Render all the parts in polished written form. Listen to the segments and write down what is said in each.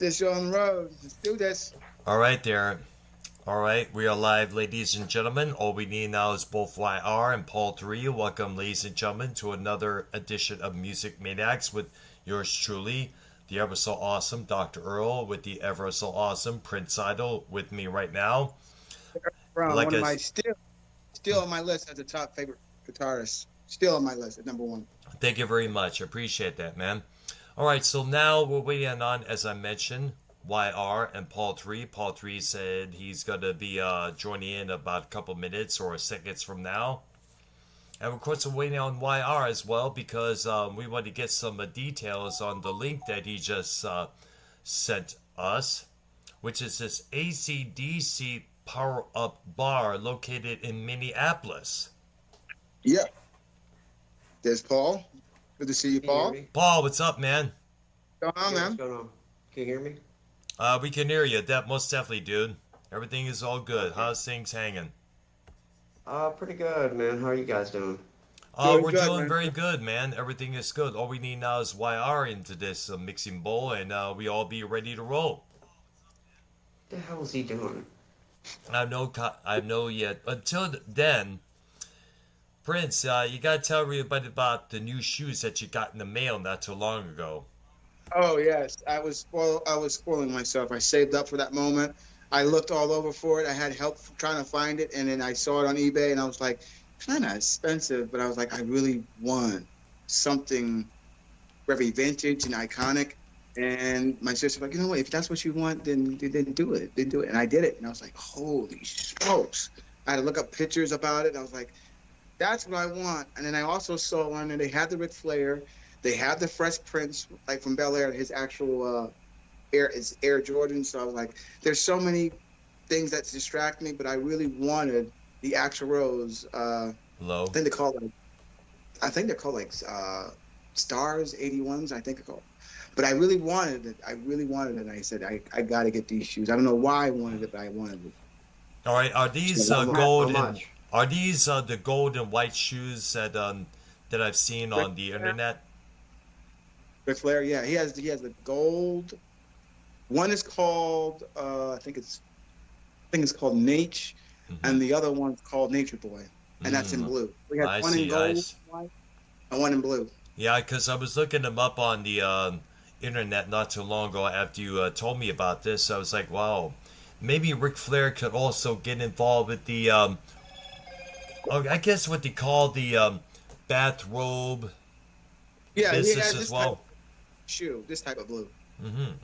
This show on the road. Let's do this. All right, there. All right, we are live, ladies and gentlemen. All we need now is both YR and Paul 3. Welcome, ladies and gentlemen, to another edition of Music Maniacs with yours truly, the ever so awesome Dr. Earl, with the ever so awesome Prince Idol with me right now. Brown, Like one of my I, still on my list as a top favorite guitarist. Still on my list at number one. Thank you very much. I appreciate that, man. All right, so now we're waiting on, as I mentioned, YR and Paul 3. Paul 3 said he's going to be joining in about a couple minutes or seconds from now. And of course, we're waiting on YR as well because we want to get some details on the link that he just sent us, which is this ACDC Power Up Bar located in Minneapolis. Yeah. There's Paul. Good to see you, Can you hear Paul. me? Paul, what's up, man? What's going on, Yeah, man? what's going on? Can you hear me? We can hear you. That most definitely, dude. Everything is all good. Okay. How's things hanging? Pretty good, man. How are you guys doing? Doing We're good, doing man. very good, man. Everything is good. All we need now is YR into this mixing bowl, and we all be ready to roll. What the hell is he doing? I know yet. Until then, Prince, you gotta tell everybody about the new shoes that you got in the mail not too long ago. Oh yes, I was spoiling myself. I saved up for that moment. I looked all over for it. I had help trying to find it, and then I saw it on eBay, and I was like, kind of expensive, but I was like, I really want something very vintage and iconic. And my sister was like, you know what? If that's what you want, then do it. Then do it. And I did it. And I was like, holy smokes! I had to look up pictures about it. And I was like, that's what I want. And then I also saw on there they had the Ric Flair, they had the Fresh Prince, like from Bel Air, his actual Air Jordan. So I was like, there's so many things that distract me, but I really wanted the actual Rose. Low. I think they're called like Stars 81s. I think they're called. But I really wanted it. And I said, I got to get these shoes. I don't know why I wanted it, but I wanted it. All right, are these So gold How and much? are these the gold and white shoes that I've seen on the internet? Ric Flair, yeah, he has the gold. One is called I think it's called Nate, and the other one's called Nature Boy, and that's in blue. We had I one see, in gold nice. and one in blue. Yeah, because I was looking them up on the internet not too long ago after you told me about this. I was like, wow, maybe Ric Flair could also get involved with the, I guess what they call the bathrobe Yeah, he business has as this well. type of shoe, this type of blue.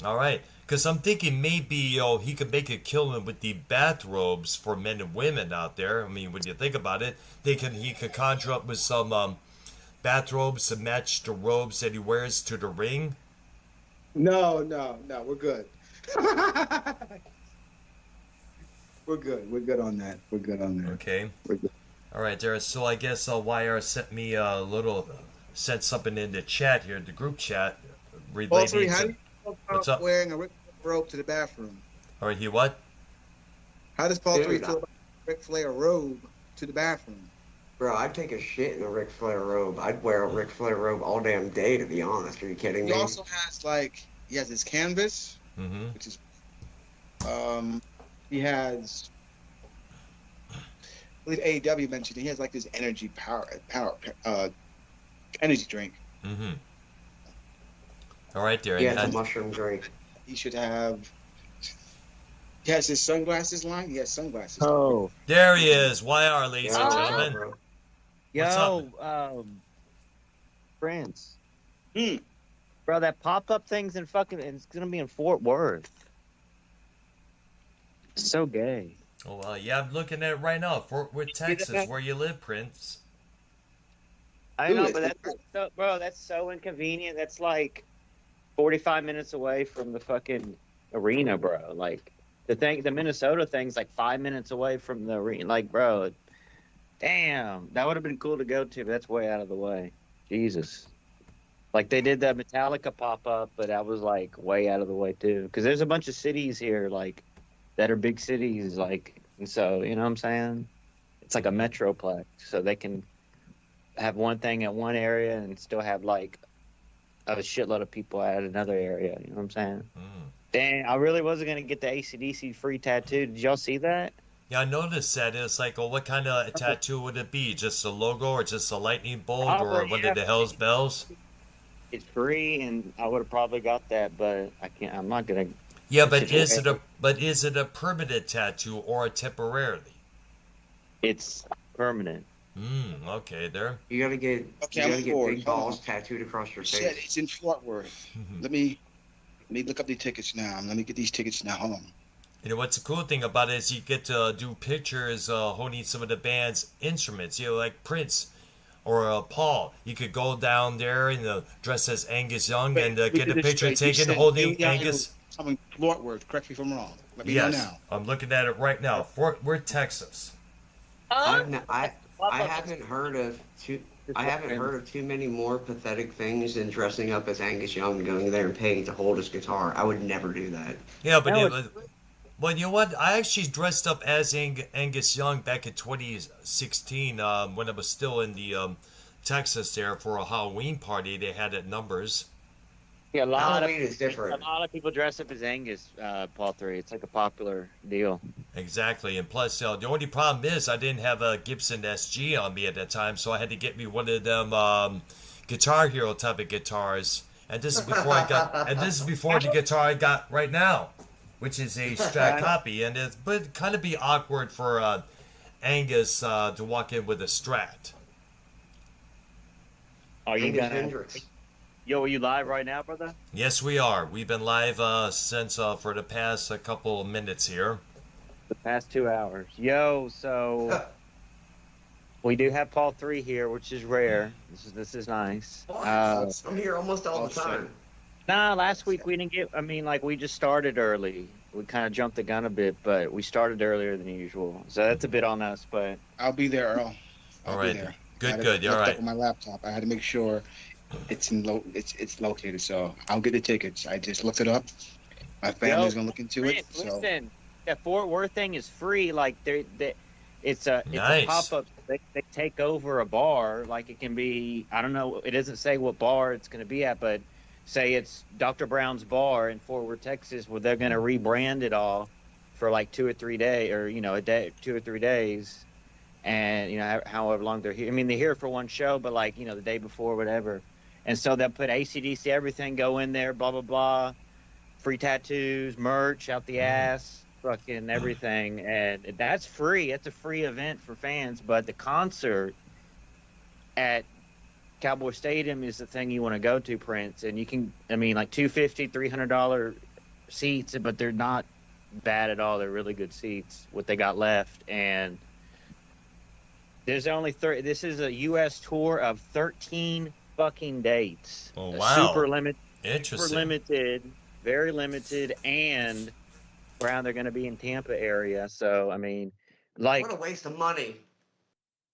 All right, because I'm thinking maybe he could make a killing with the bathrobes for men and women out there. I mean, when you think about it, he could conjure up with some bathrobes to match the robes that he wears to the ring. No, we're good. We're good on that. We're good on that. Okay. We're good. All right, there. So I guess YR sent something in the chat here, the group chat, Paul 3, relating how do to. you feel What's about up? wearing a Ric Flair robe to the bathroom? All right, he what? How does Paul 3 Dude, feel about Ric Flair robe to the bathroom? Bro, I'd take a shit in a Ric Flair robe. I'd wear a Ric Flair robe all damn day, to be honest. Are you kidding He me? also has he has his canvas, Mm-hmm. which is he has, I believe AEW mentioned he has like this energy energy drink. Mm-hmm. All right, there. Yeah, it's a And mushroom drink. He should have. He has his sunglasses line. He has sunglasses. Oh, there he is. YR, ladies Yeah, and what's up, gentlemen. bro? What's yo, Prince. Hmm. Bro, that pop-up thing's in it's gonna be in Fort Worth. So gay. Oh, yeah, I'm looking at it right now. Fort Worth, Texas, where you live, Prince. I Who know, is but it? that's so inconvenient. That's like 45 minutes away from the fucking arena, bro. Like the Minnesota thing's like 5 minutes away from the arena. Like, bro, damn, that would have been cool to go to, but that's way out of the way. Jesus. Like they did the Metallica pop-up, but that was like way out of the way too. Because there's a bunch of cities here, like that are big cities, like, and so you know what I'm saying? It's like a metroplex, so they can have one thing at one area and still have like a shitload of people at another area. You know what I'm saying? Dang, I really wasn't gonna get the ACDC free tattoo. Did y'all see that? Yeah, I noticed that. It's like, well, what kind of tattoo would it be? Just a logo, or just a lightning bolt, or Probably, one of yeah. the Hell's Bells? It's free, and I would have probably got that, but I can't. I'm not gonna. Yeah, It's but is it a permanent tattoo or a temporarily? it's permanent. Okay, there. You gotta get Okay, you I'm gotta get forward. big Hold balls on. tattooed across your You said face. it's in Fort Worth. Let me look up the tickets now. Let me get these tickets now. Hold on. You know what's the cool thing about it is you get to do pictures holding some of the band's instruments. You know, like Prince or Paul. You could go down there and dress as Angus Young and Wait, get let a me get this picture straight. You taken said holding you guys Angus. are coming Fort Worth. Correct me if I'm wrong. Let me know Yes, now. I'm looking at it right now. Fort Worth, Texas. I haven't heard of too many more pathetic things than dressing up as Angus Young and going there and paying to hold his guitar. I would never do that. Yeah, but No, well, you know what? I actually dressed up as Angus Young back in 2016 when I was still in the Texas there for a Halloween party they had at Numbers. yeah, Halloween is a different. lot of people dress up as Angus, Paul 3. It's like a popular deal. Exactly, and plus the only problem is I didn't have a Gibson SG on me at that time, so I had to get me one of them Guitar Hero type of guitars. And this is before the guitar I got right now, which is a Strat copy, and it would kind of be awkward for Angus to walk in with a Strat. Are you Angus gonna? Hendrix. Yo, are you live right now, brother? Yes, we are. We've been live since for the past couple of minutes here. The past 2 hours. Yo, so we do have Paul 3 here, which is rare. This is nice. I'm here almost all the time. Nah, last week we didn't get. I mean, like we just started early. We kind of jumped the gun a bit, but we started earlier than usual, so that's a bit on us. But I'll be there, Earl. I'll All be right. there. Good. All Up right. on my laptop. I had to make sure it's it's located. So I'll get the tickets. I just looked it up. My family's gonna look into it. So listen, that Fort Worth thing is free. Like it's a Nice. pop up. They take over a bar. Like it can be. I don't know. It doesn't say what bar it's going to be at, but say it's Dr. Brown's Bar in Fort Worth, Texas, where they're going to rebrand it all for like 2 or 3 days, or a day, 2 or 3 days, and however long they're here. I mean, they're here for one show, but like the day before, whatever. And so they'll put ACDC, everything, go in there, blah blah blah, free tattoos, merch out the ass, fucking everything, and that's free. It's a free event for fans, but the concert at Cowboy Stadium is the thing you want to go to, Prince. And you can, I mean, like $250, $300 seats, but they're not bad at all. They're really good seats, what they got left. And there's only 30. This is a U.S. tour of 13 fucking dates. Oh, wow. Super limited. Interesting. Super limited. Very limited. And around they're going to be in Tampa area. So, I mean, like, What a waste of money.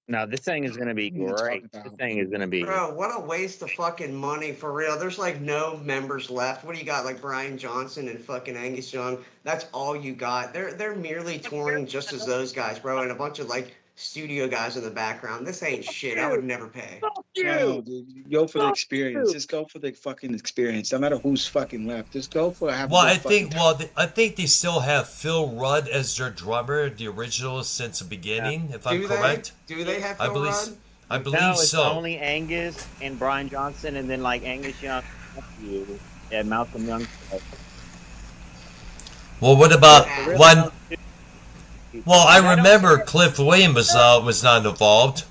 no, this thing is going to be What are you talking great. This about? thing is going to be. Bro, what a waste of fucking money for real. There's like no members left. What do you got? Like Brian Johnson and fucking Angus Young. That's all you got. They're merely touring just as those guys, bro, and a bunch of like studio guys in the background. This ain't shit. I would never pay. Fuck no, you. dude, go for the Fuck experience. you. Just go for the fucking experience. No matter who's fucking left. Just go for having. Well, I think I think they still have Phil Rudd as their drummer, the original since the beginning, if I'm correct. Do they have I Phil believe Rudd? I believe No, it's so. only Angus and Brian Johnson, and then like Angus Young and Malcolm Young. Well, what about Really one? Well, I remember Cliff Williams was not involved.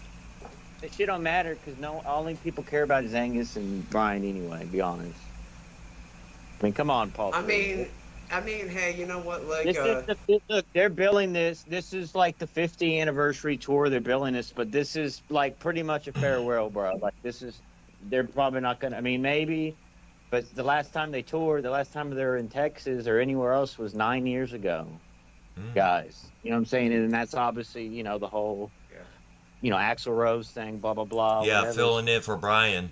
That shit don't matter because only people care about is Angus and Brian anyway. To be honest. I mean, come on, Paul. I mean, hey, you know what? Like, Look, they're billing this. This is like the 50th anniversary tour. They're billing this, but this is like pretty much a farewell, bro. Like they're probably not gonna. I mean, maybe, but the last time they toured, the last time they were in Texas or anywhere else was 9 years ago, guys. You know what I'm saying? And that's obviously the whole, Axl Rose thing, blah blah blah. Yeah, whatever. filling in for Brian.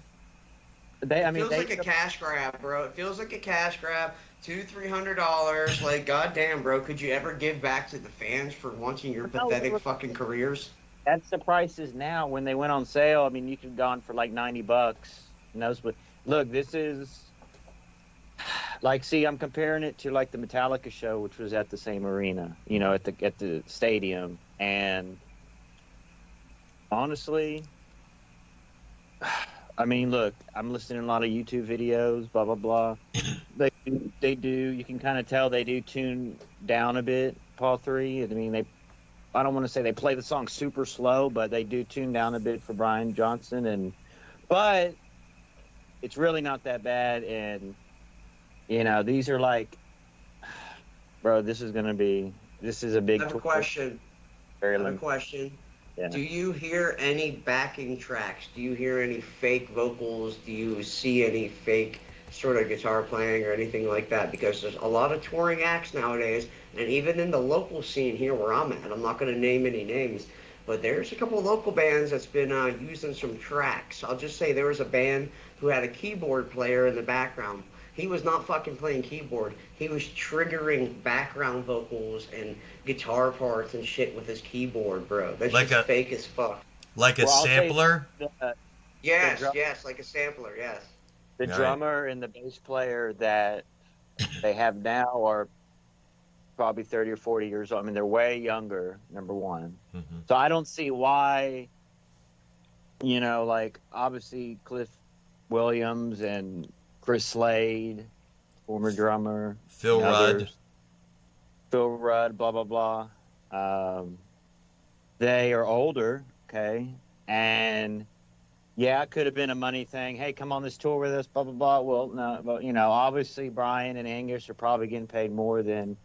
it feels like a cash grab, bro. It feels like a cash grab. $200-300. Like, goddamn, bro. Could you ever give back to the fans for wanting your pathetic fucking careers? That's the prices now. When they went on sale, I mean, you could have gone for like $90. Knows what? Look, this is. Like, see, I'm comparing it to like the Metallica show, which was at the same arena, you know, at the stadium. And honestly, I mean, look, I'm listening to a lot of YouTube videos, blah blah blah. They do. You can kind of tell they do tune down a bit. Paul Three. I mean, I don't want to say they play the song super slow, but they do tune down a bit for Brian Johnson. But it's really not that bad. And you know, these are like, bro, this is a big. I have a tour. question. Very I have a limited. question. Yeah. Do you hear any backing tracks? Do you hear any fake vocals? Do you see any fake sort of guitar playing or anything like that? Because there's a lot of touring acts nowadays, and even in the local scene here where I'm at, I'm not going to name any names, but there's a couple of local bands that's been using some tracks. I'll just say there was a band who had a keyboard player in the background. He was not fucking playing keyboard. He was triggering background vocals and guitar parts and shit with his keyboard, bro. That's Like just a- fake as fuck. Like a Well, I'll tell you, sampler? Yes, drum- yes, like a sampler, yes. the Right. drummer and the bass player that they have now are probably 30 or 40 years old. I mean, they're way younger, number one. Mm-hmm. So I don't see why, you know, like obviously Cliff Williams and Chris Slade, former drummer, Phil and Rudd. others, Phil Rudd, blah, blah, blah. They are older, okay? And yeah, it could have been a money thing. Hey, come on this tour with us, blah, blah, blah. Well, no, but, you know, obviously Brian and Angus are probably getting paid more than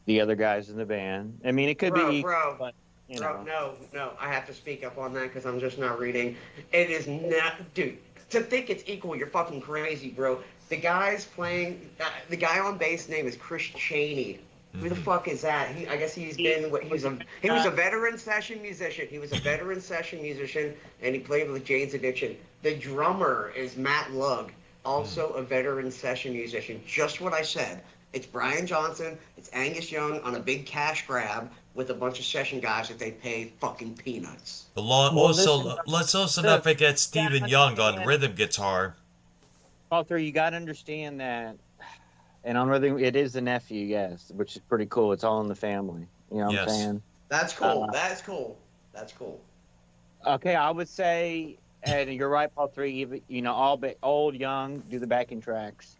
the other guys in the band. I mean, it could be equal, but, you know. No, I have to speak up on that because I'm just not reading. It is not, dude, to think it's equal, you're fucking crazy, bro. The guy's playing, the guy on bass name is Chris Chaney. Who the fuck is that? I guess he was a veteran session musician. He was a veteran session musician, and he played with Jane's Addiction. The drummer is Matt Lugg, also a veteran session musician. Just what I said. It's Brian Johnson, it's Angus Young on a big cash grab with a bunch of session guys that they pay fucking peanuts. Let's also not forget Stephen Young on rhythm guitar. Arthur, you got to understand that, and on rhythm, it is the nephew, yes, which is pretty cool. It's all in the family. You know what I'm saying? That's cool. That's cool. That's cool. Okay, I would say, and you're right, Paul. Three, you know, all old, young, do the backing tracks.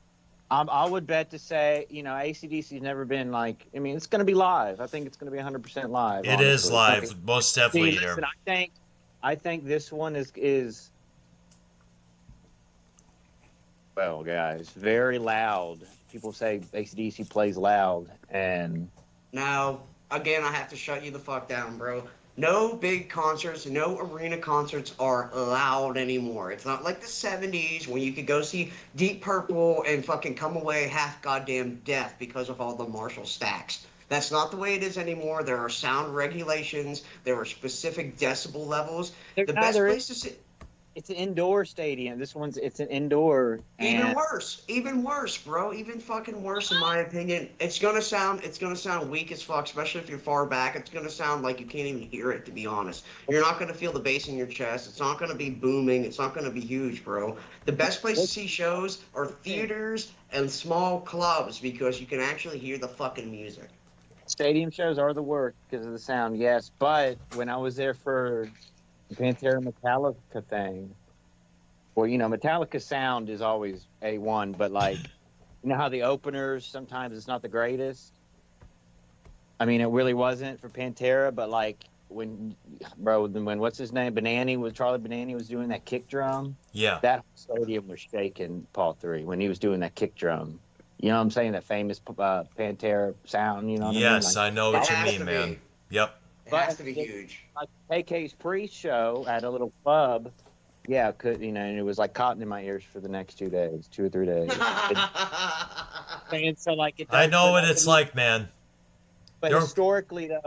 I would bet to say, you know, AC/DC's never been like. I mean, it's going to be live. I think it's going to be 100% live. It is live, most definitely. See, listen, I think this one is. Well, guys, very loud. People say AC/DC plays loud, and now again, I have to shut you the fuck down, bro. No big concerts, no arena concerts are allowed anymore. It's not like the 70s when you could go see Deep Purple and fucking come away half goddamn deaf because of all the Marshall stacks. That's not the way it is anymore. There are sound regulations. There are specific decibel levels. The best place to sit... It's an indoor stadium. It's an indoor. Even worse, bro. Even fucking worse, in my opinion. It's gonna sound weak as fuck, especially if you're far back. It's gonna sound like you can't even hear it, to be honest. You're not gonna feel the bass in your chest. It's not gonna be booming. It's not gonna be huge, bro. The best place to see shows are theaters and small clubs because you can actually hear the fucking music. Stadium shows are the worst because of the sound, yes. But when I was there for the Pantera Metallica thing, well, you know, Metallica sound is always A1, but like, you know how the openers sometimes it's not the greatest? I mean, it really wasn't for Pantera, but like when what's his name? Charlie Benani was doing that kick drum. Yeah. That stadium was shaking, Paul 3, when he was doing that kick drum. You know what I'm saying? That famous Pantera sound, you know what I mean? Yes, Like, I know what you mean, man. Yep. It has to be huge. Like AK's pre-show at a little club, yeah, and it was like cotton in my ears for the next 2 or 3 days. And so, like, I know what it's like, man. But historically, though,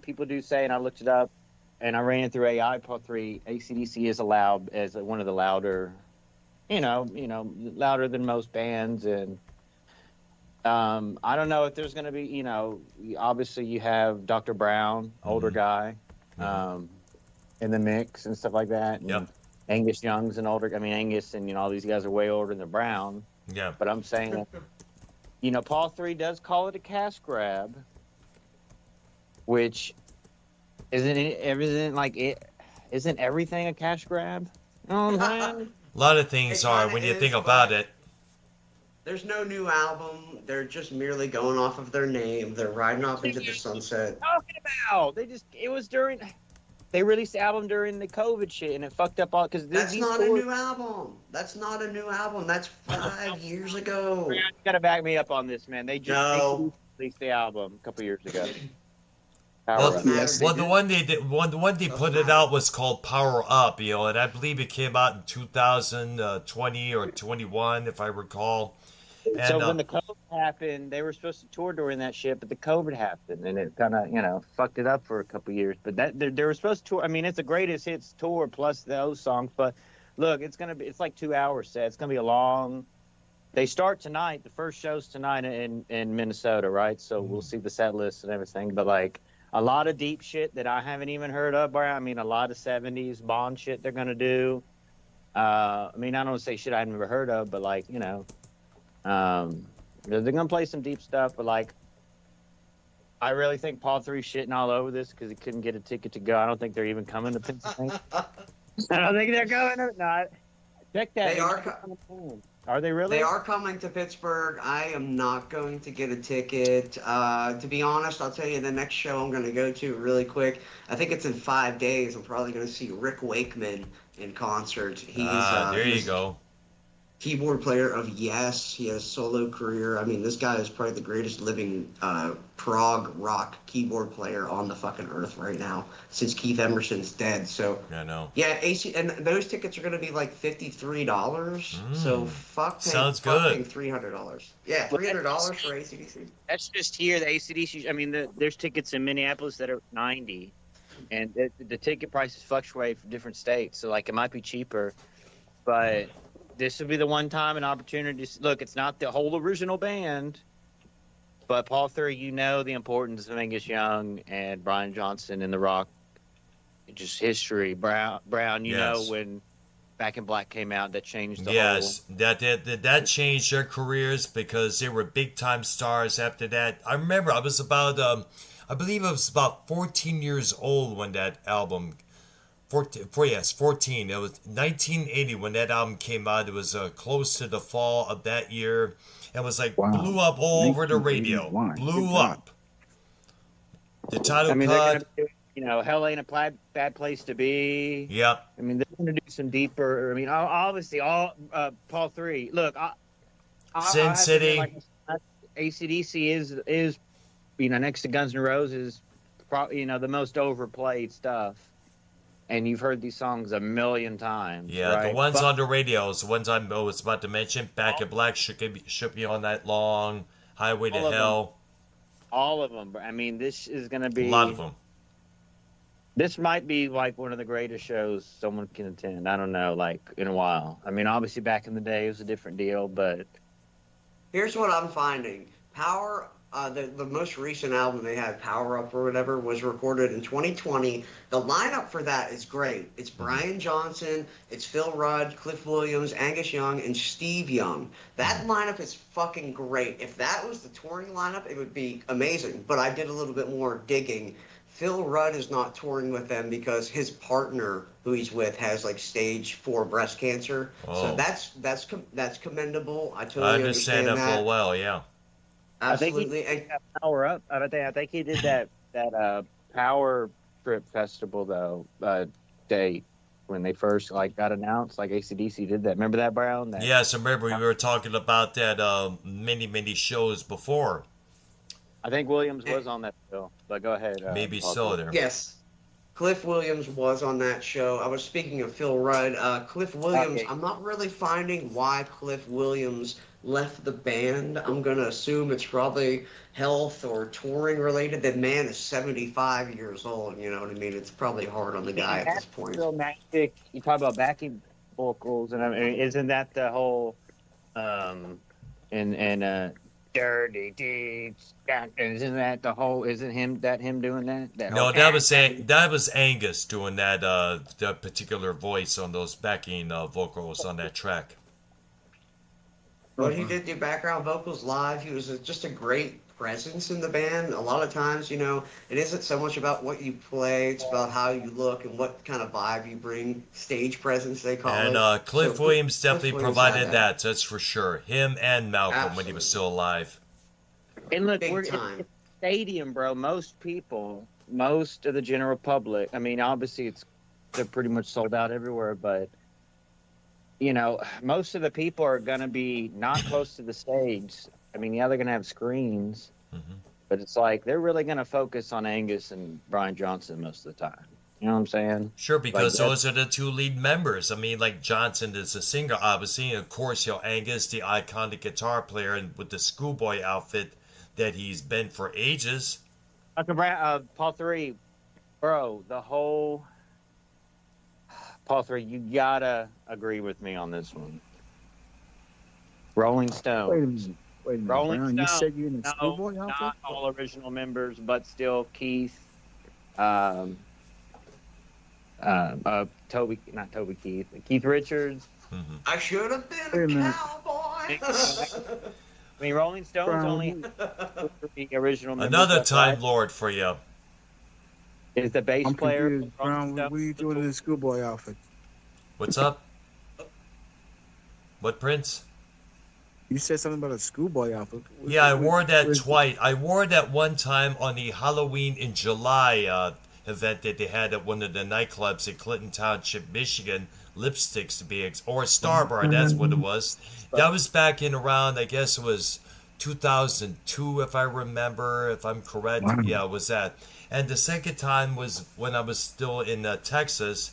people do say, and I looked it up, and I ran through AI Part 3. AC/DC is allowed as one of the louder, louder than most bands, and I don't know if there's going to be, obviously you have Dr. Brown, older guy, in the mix and stuff like that. And Yep. Angus Young's an older, Angus and, all these guys are way older than Brown. Yeah. But I'm saying Paul 3 does call it a cash grab, which isn't everything a cash grab? You know what I'm saying? A lot of things It are kinda when you is, think but about it. there's no new album. They're just merely going off of their name. They're riding off into the sunset. Talking about they released the album during the COVID shit and it fucked up all because That's these not a tours. new album. That's not a new album. That's 5 years ago. You gotta back me up on this, man. They just No. released the album a couple years ago. Well, Doesn't matter. Yes, They the did. one they did, the one they Doesn't put it matter. out was called Power Up, and I believe it came out in 2020 or 21, if I recall. And So when the COVID happened, they were supposed to tour during that shit, but the COVID happened and it kind of, fucked it up for a couple years. But they were supposed to tour. I mean, it's a greatest hits tour plus those songs. But look, it's like 2 hours set. It's gonna be a long. They start tonight. The first show's tonight in Minnesota, right? So we'll see the set list and everything. But like a lot of deep shit that I haven't even heard of, bro. I mean, a lot of 70s Bond shit they're gonna do. I mean, I don't say shit I never heard of, but like, they're gonna play some deep stuff. But like, I really think Paul 3's shitting all over this because he couldn't get a ticket to go. I don't think they're even coming to Pennsylvania. I don't think they're going or not. Check that. They are. Are they really? They are coming to Pittsburgh. I am not going to get a ticket. To be honest, I'll tell you the next show I'm going to go to really quick. I think it's in 5 days. I'm probably going to see Rick Wakeman in concert. He's there you he's go. keyboard player of Yes. He has a solo career. I mean, this guy is probably the greatest living prog rock keyboard player on the fucking earth right now since Keith Emerson's dead. So I know. yeah, AC, and those tickets are going to be like $53. So Sounds paying good. $300. Yeah, $300 for ACDC. That's just here. The ACDC. I mean, there's tickets in Minneapolis that are $90, and the ticket prices fluctuate for different states. So like, it might be cheaper, but this would be the one time an opportunity. Look, it's not the whole original band, but Paul 3, the importance of Angus Young and Brian Johnson in the rock, just history. Brown, Yes. when Back in Black came out, that changed the Yes, that changed their careers because they were big time stars after that. I remember I was about, I believe I was about 14 years old when that album 14. It was 1980 when that album came out. It was close to the fall of that year. It was like blew up all over the radio. Blew up. The title I mean, cut. they're gonna do, Hell Ain't a Bad Place to Be. Yep. I mean, they're going to do some deeper. I mean, obviously, Paul 3. Look, Sin have to City. say, like, AC/DC is next to Guns N' Roses, the most overplayed stuff. And you've heard these songs a million times. Yeah, right? the ones on the radios, the ones I was about to mention, Back in Black, should be all night long, Highway to Hell. All of them. I mean, this is going to be A lot of them. This might be like one of the greatest shows someone can attend. I don't know, like in a while. I mean, obviously back in the day it was a different deal, but Here's what I'm finding. Power, the most recent album they had, Power Up or whatever, was recorded in 2020. The lineup for that is great. It's Brian Johnson, it's Phil Rudd, Cliff Williams, Angus Young, and Steve Young. That lineup is fucking great. If that was the touring lineup, it would be amazing. But I did a little bit more digging. Phil Rudd is not touring with them because his partner, who he's with, has like stage 4 breast cancer. Oh. So that's commendable. I totally understand that full well, yeah. Absolutely. I think he Power Up. I think he did that Power Trip Festival though date when they first got announced. Like AC/DC did that. Remember that, Brown? Yes, I remember we were talking about that many shows before. I think Williams was on that bill, but go ahead. Maybe Paul. so there. Yes. Cliff Williams was on that show. I was speaking of Phil Rudd. Cliff Williams, Okay. I'm not really finding why Cliff Williams left the band. I'm going to assume it's probably health or touring related. The man is 75 years old, you know what I mean? It's probably hard on the guy at this point. Romantic. You talk about backing vocals, and I mean, isn't that the whole Dirty Deeds? Isn't that the whole? Isn't him doing that? No, that was Angus doing that particular voice on those backing vocals on that track. But he did do background vocals live. He was just a great presence in the band. A lot of times, it isn't so much about what you play; it's about how you look and what kind of vibe you bring. Stage presence, they call And it. Cliff So Williams Cliff definitely Williams had provided that. That's for sure. Him and Malcolm when he was still alive. And look, Big we're time. it's a stadium, bro. Most people, most of the general public. I mean, obviously, they're pretty much sold out everywhere, but most of the people are gonna be not close to the stage. I mean, yeah, they're gonna have screens, but it's like they're really gonna focus on Angus and Brian Johnson most of the time. You know what I'm saying? Sure, because Like, those are the two lead members. I mean, like Johnson is a singer, obviously, and of course, Angus, the iconic guitar player, and with the schoolboy outfit that he's been for ages. Paul 3, bro, the whole Paul 3, you gotta agree with me on this one. Rolling Stones. Wait a minute, Rolling Brown. You Stones. said you in a No, schoolboy outfit? not all original members, but still Keith, Toby, not Toby Keith, Keith Richards. I should have Wait a been a minute. cowboy. I mean, Rolling Stones Brown, only the original members. Another that's Time right, Lord for you. is the bass I'm player. confused, from Rolling Brown. What Stones. were you doing in a schoolboy outfit? What's up? What, Prince? You said something about a schoolboy outfit. Yeah, I wore that What- twice. I wore that one time on the Halloween in July event that they had at one of the nightclubs in Clinton Township, Michigan. Lipsticks to be or Starbar, that's what it was. That was back in around, I guess it was 2002, if I remember, if I'm correct. Wow. Yeah, it was that. And the second time was when I was still in Texas,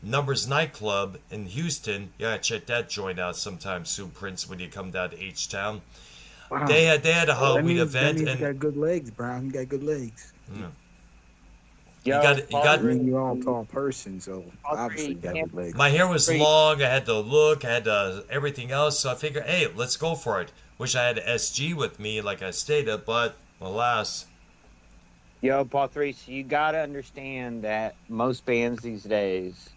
Numbers nightclub in Houston. Yeah, check that joint out sometime soon, Prince, when you come down to H-Town. Wow. They had a That Halloween means event, you and got good legs, Brown. You got good legs. you Yo, got Paul I got. Reed, mean, you're all tall person, so All obviously you three got can't- good legs. My hair was Great. long. I had the look. I had everything else. So I figured, hey, let's go for it. Wish I had an SG with me, like I stated, but alas. Yo, Paul 3, so you gotta understand that most bands these days,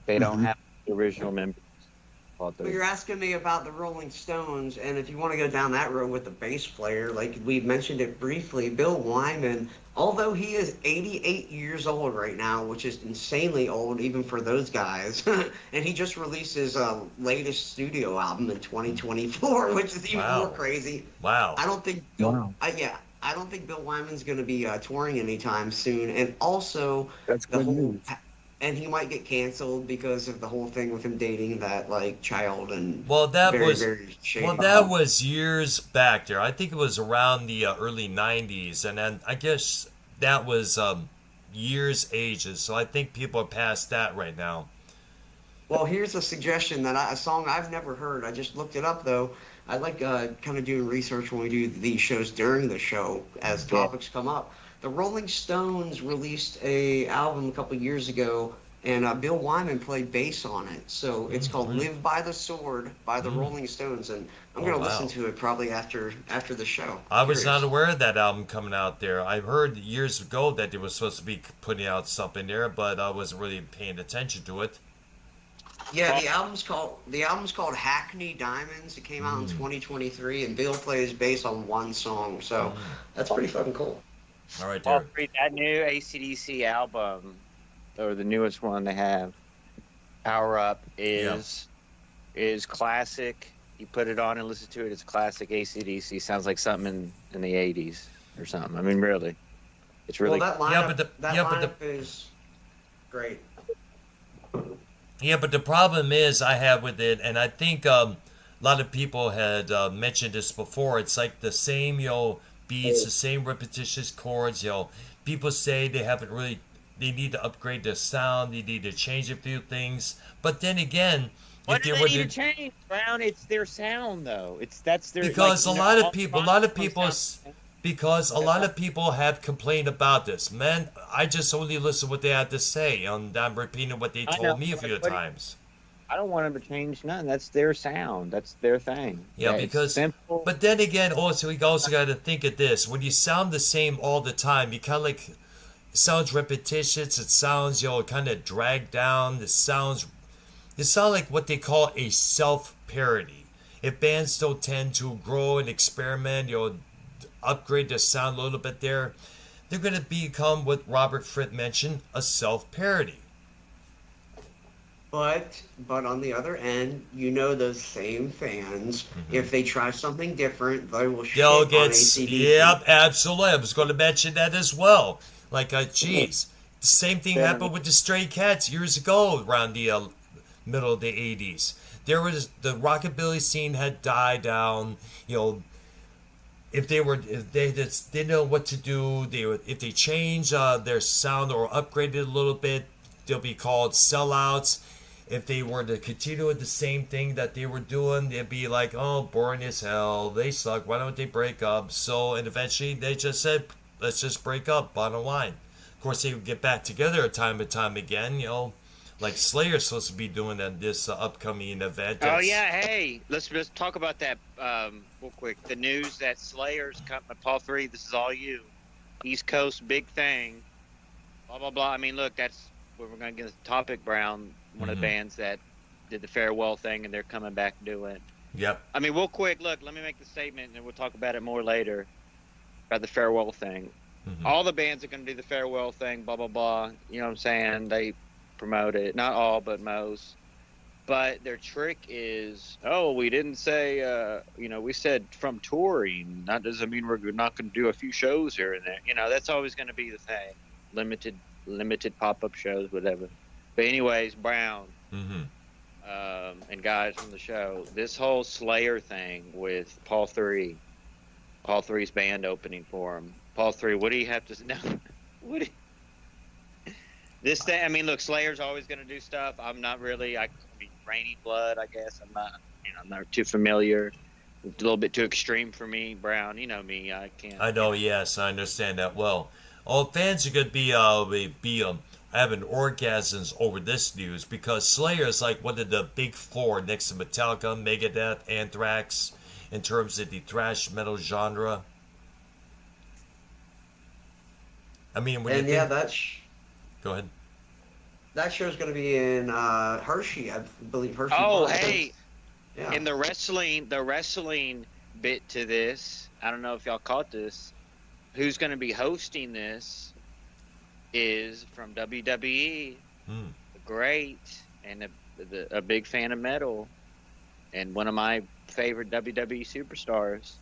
they don't have the original members. Paul But 3. you're asking me about the Rolling Stones, and if you want to go down that road with the bass player, like we mentioned it briefly, Bill Wyman, although he is 88 years old right now, which is insanely old even for those guys, and he just released his latest studio album in 2024, which is even Wow. more crazy. Wow. I don't think Bill, Wow. I don't think Bill Wyman's going to be touring anytime soon, and also That's the good whole. news. And he might get canceled because of the whole thing with him dating that child and Well, that very, was very shady. well, that was years back there. I think it was around the early '90s, and then I guess that was years ages. So I think people are past that right now. Well, here's a suggestion a song I've never heard. I just looked it up though. I like kind of doing research when we do these shows during the show as topics come up. The Rolling Stones released a album a couple years ago, and Bill Wyman played bass on it. So it's called "Live by the Sword" by the Rolling Stones, and I'm going to listen to it probably after the show. I was Curious. not aware of that album coming out there. I heard years ago that they were supposed to be putting out something there, but I wasn't really paying attention to it. Yeah, the album's called Hackney Diamonds. It came out in 2023, and Bill plays bass on one song, so that's pretty fucking cool. All right, Paul there. 3, that new ACDC album, or the newest one they have, Power Up, is classic. You put it on and listen to it, it's classic ACDC. Sounds like something in the 80s or something. I mean, really. It's really Well, that lineup, Yeah, but the- that yeah, but lineup is great. Yeah, but the problem is I have with it, and I think a lot of people had mentioned this before. It's like the same, beats, the same repetitious chords. People say they need to upgrade their sound. They need to change a few things. But then again, What if do they they were need to, to change, Brown? It's their sound, though. That's their because like, a lot of all people, sound- because a lot of people have complained about this. Man, I just only listen to what they had to say, and I'm repeating what they I told know, me a but few what- times. I don't want them to change none. That's their sound. That's their thing. Yeah, it's because simple. but then again, also we also got to think of this: when you sound the same all the time, you kind of like it sounds repetitious. It sounds kind of dragged down. It sounds like what they call a self parody. if bands don't tend to grow and experiment, upgrade their sound a little bit there, they're going to become what Robert Fripp mentioned, a self-parody. But on the other end, those same fans, if they try something different, they will shit They'll on get, AC/DC. yep, absolutely. I was going to mention that as well. Like, geez, the same thing happened with the Stray Cats years ago, around the middle of the 80s. The rockabilly scene had died down. If they just didn't know what to do, if they changed their sound or upgraded a little bit, they'll be called sellouts. If they were to continue with the same thing that they were doing, they'd be like, oh, boring as hell. They suck. Why don't they break up? And eventually they just said, let's just break up, bottom line. Of course, they would get back together time and time again, like Slayer's supposed to be doing at this upcoming event. Oh, yeah. Hey, let's just talk about that real quick. The news that Slayer's coming, Paul 3, this is all you. East Coast, big thing. Blah, blah, blah. I mean, look, that's where we're going to get the topic, Brown. One of the bands that did the farewell thing, and they're coming back to do it. Yep. I mean, real quick, look, let me make the statement, and we'll talk about it more later, about the farewell thing. All the bands are going to do the farewell thing, blah, blah, blah. You know what I'm saying? They promote it. Not all, but most. But their trick is, we didn't say, we said from touring. That doesn't mean we're not going to do a few shows here and there. That's always going to be the thing. Limited pop-up shows, whatever. But anyways, Brown, and guys from the show, this whole Slayer thing with Paul 3, Paul 3's band opening for him. Paul 3, what do you have to say? No, this thing, I mean, look, Slayer's always going to do stuff. I'm not really, Raining Blood, I guess. I'm not, I'm not too familiar. It's a little bit too extreme for me, Brown. You know me, I can't. I know, yes, I understand that well. All fans are going to be having orgasms over this news because Slayer is like one of the big four next to Metallica, Megadeth, Anthrax in terms of the thrash metal genre. I mean, when go ahead. That show's going to be in Hershey, I believe. Hershey. Oh, Park. hey, Yeah. in the wrestling bit to this, I don't know if y'all caught this. Who's going to be hosting this is from WWE, the great, and a big fan of metal, and one of my favorite WWE superstars,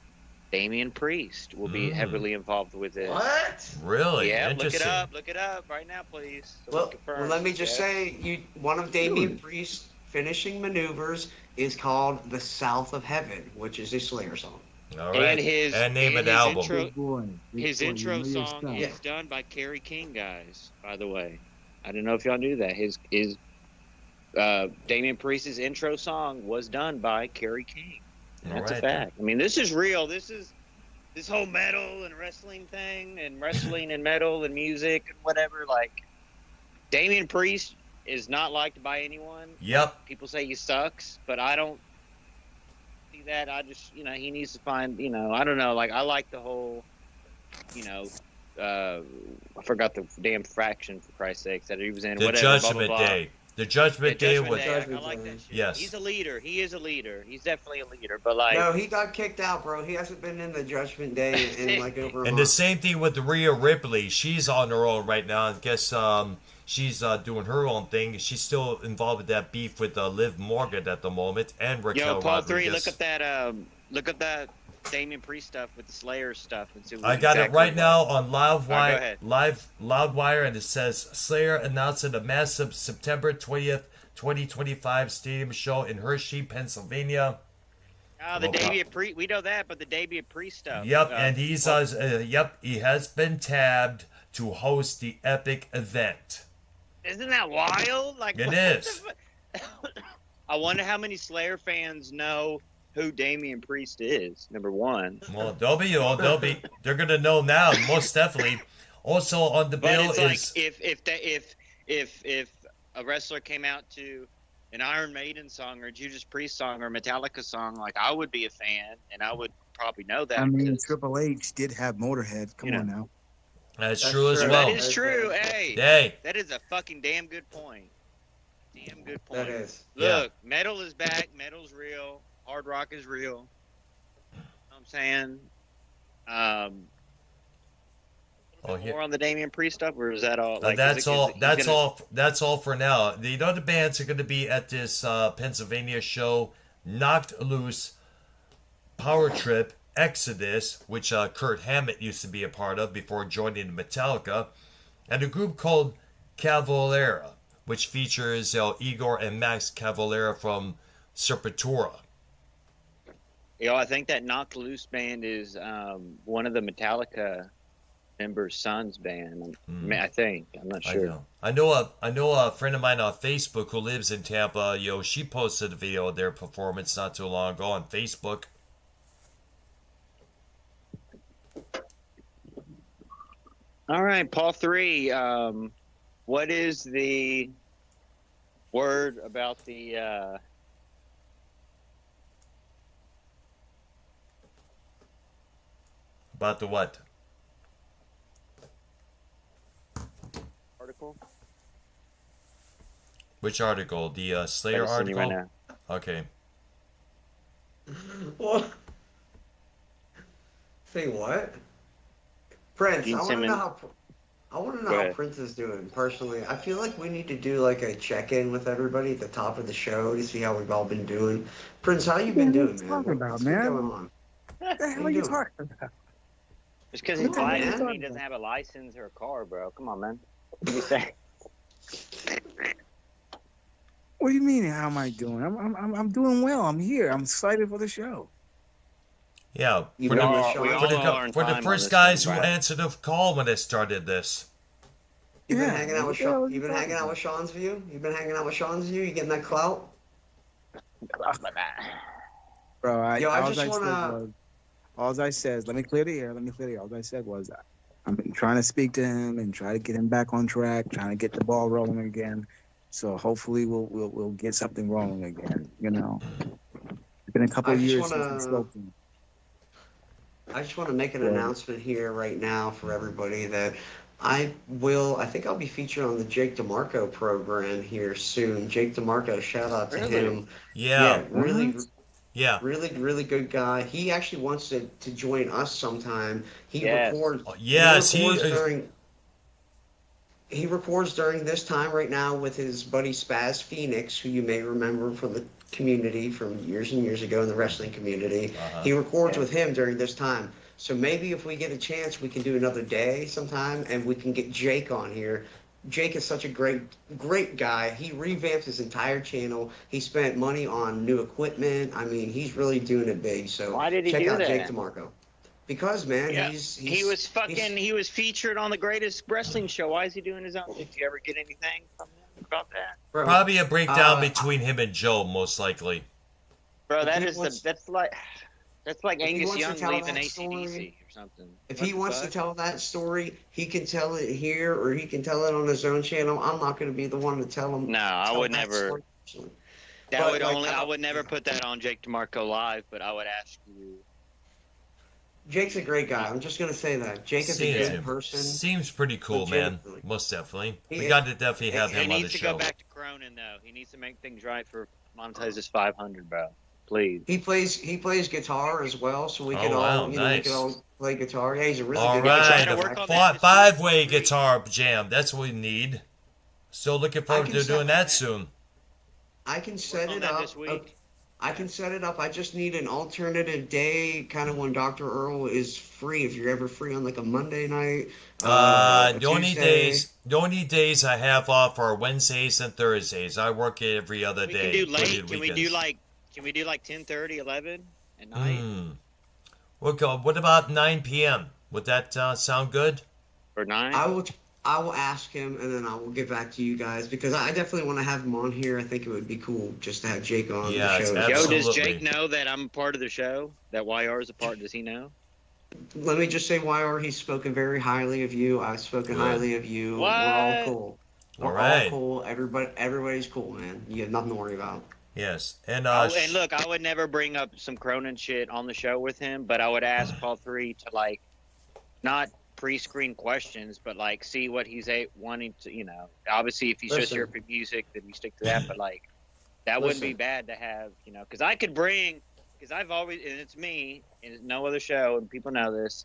Damian Priest, will be heavily involved with it. What? Really? Yeah, Interesting. look it up right now, please. Well, let me just say, one of Damian Priest's finishing maneuvers is called "The South of Heaven," which is a Slayer song. All right. And name an his album. His intro song is done by Kerry King, guys. By the way, I don't know if y'all knew that. His Damian Priest's intro song was done by Kerry King. And that's a fact. I mean, this is real. This whole metal and wrestling thing, and wrestling and metal and music and whatever. Like, Damian Priest is not liked by anyone. Yep. People say he sucks, but I don't see that. I just, he needs to find, I don't know. Like, I like the whole, I forgot the damn fraction, for Christ's sakes, that he was in. The whatever, Judgment blah, blah, blah. Day. The Judgment Day was. I like that shit. Yes. He's a leader. He is a leader. He's definitely a leader. But like, No, he got kicked out, bro. He hasn't been in the Judgment Day in like over a And month. the same thing with Rhea Ripley. She's on her own right now. I guess she's doing her own thing. She's still involved with that beef with Liv Morgan at the moment and Raquel Paul Rodriguez. 3, look at that Damian Priest stuff with the Slayer stuff. And see I got it right now on Loudwire. Loudwire, and it says Slayer announcing a massive September 20th, 2025 stadium show in Hershey, Pennsylvania. The Damian Priest, we know that, but the Damian Priest stuff. Yep, and he's he has been tabbed to host the epic event. Isn't that wild? Like, It is. I wonder how many Slayer fans know who Damian Priest is. Number one. Well, they're gonna know now, most definitely. Also on the But bill it's is if a wrestler came out to an Iron Maiden song or a Judas Priest song or a Metallica song, like, I would be a fan and I would probably know that. I mean, because, Triple H did have Motorhead. Come on now. that's true as true. well. That is true. Hey, Hey, that is a fucking damn good point. Damn good point. That is. Look, metal is back. Metal's real. Hard Rock is real. You know what I'm saying? More on the Damian Priest stuff, or is that all? Like, that's all. That's all for now. The other bands are going to be at this Pennsylvania show: Knocked Loose, Power Trip, Exodus, which Kurt Hammett used to be a part of before joining Metallica, and a group called Cavalera, which features Igor and Max Cavalera from Sepultura. I think that Knocked Loose band is one of the Metallica members' son's band. I think. I'm not sure. I know a friend of mine on Facebook who lives in Tampa. She posted a video of their performance not too long ago on Facebook. All right, Paul 3. What is the word about the About the what? article? Which article? The Slayer article? Right now. Okay. What? Say what? Prince, I want to know how Prince is doing personally. I feel like we need to do like a check-in with everybody at the top of the show to see how we've all been doing. Prince, how you been doing, man? Talking about, What's man? been going on? What the hell are you talking about? Just because he's blind doesn't mean he doesn't have a license or a car, bro. Come on, man. What do you say? What do you mean? How am I doing? I'm doing well. I'm here. I'm excited for the show. Yeah, You for been with the, Sean? for the first guys who answered the call when I started this. You've been hanging out with Sean. You've been hanging out with Sean's View. You've been hanging out with Sean's View. You getting that clout? Bro, I just wanna. All I said, let me clear the air. All I said was, I've been trying to speak to him and try to get him back on track, trying to get the ball rolling again. So hopefully we'll get something rolling again. It's been a couple of years since we spoke to him. I just want to make an announcement here right now for everybody that I think I'll be featured on the Jake DeMarco program here soon. Jake DeMarco, shout out to him. Yeah. Really good guy. He actually wants to join us sometime. He records during this time right now with his buddy Spaz Phoenix, who you may remember from the community from years and years ago in the wrestling community. He records with him during this time. So maybe if we get a chance, we can do another day sometime and we can get Jake on here. Jake is such a great guy. He revamped his entire channel. He spent money on new equipment. I mean, he's really doing it big. So why did he check do out that? Jake DeMarco. Because, man, he was featured on the greatest wrestling show. Why is he doing his own? Did you ever get anything from him about that? Bro, Probably a breakdown between him and Joe, most likely. Bro, that's like Angus Young leaving AC/DC or something. If he wants to tell that story, he can tell it here or he can tell it on his own channel. I'm not going to be the one to tell him. No, I would never. I would never put that on Jake DeMarco Live, but I would ask you. Jake's a great guy. I'm just going to say that. Jake is a good person. Seems pretty cool, man. Most definitely. We got to definitely have him on the show. He needs to go back to Cronin, though. He needs to make things right for monetize his 500, bro. Please. He plays guitar as well, so we can we can all play guitar. Yeah, he's a really good guy. All right, a five-way guitar jam. That's what we need. Still looking forward to doing that soon. I can set it up. I can set it up. I just need an alternative day, kind of when Dr. Earl is free. If you're ever free on like a Monday night, the only days I have off are Wednesdays and Thursdays. I work every other day. Can do late. Can we do like 10:30, 11 at night? What about 9 p.m.? Would that sound good? Or 9? I will ask him, and then I will get back to you guys, because I definitely want to have him on here. I think it would be cool just to have Jake on the show. Absolutely. Does Jake know that I'm part of the show? That YR is a part? Does he know? Let me just say, YR, he's spoken very highly of you. I've spoken highly of you. What? We're all cool. We're all cool. Everybody's cool, man. You have nothing to worry about. Yes. And look, I would never bring up some Cronin shit on the show with him, but I would ask Paul 3 to, not pre-screen questions, but see what he's wanting to, obviously if he's just here for music, then we stick to that, but that wouldn't be bad to have, because I could bring because I've always, and it's me, and it's no other show, and people know this.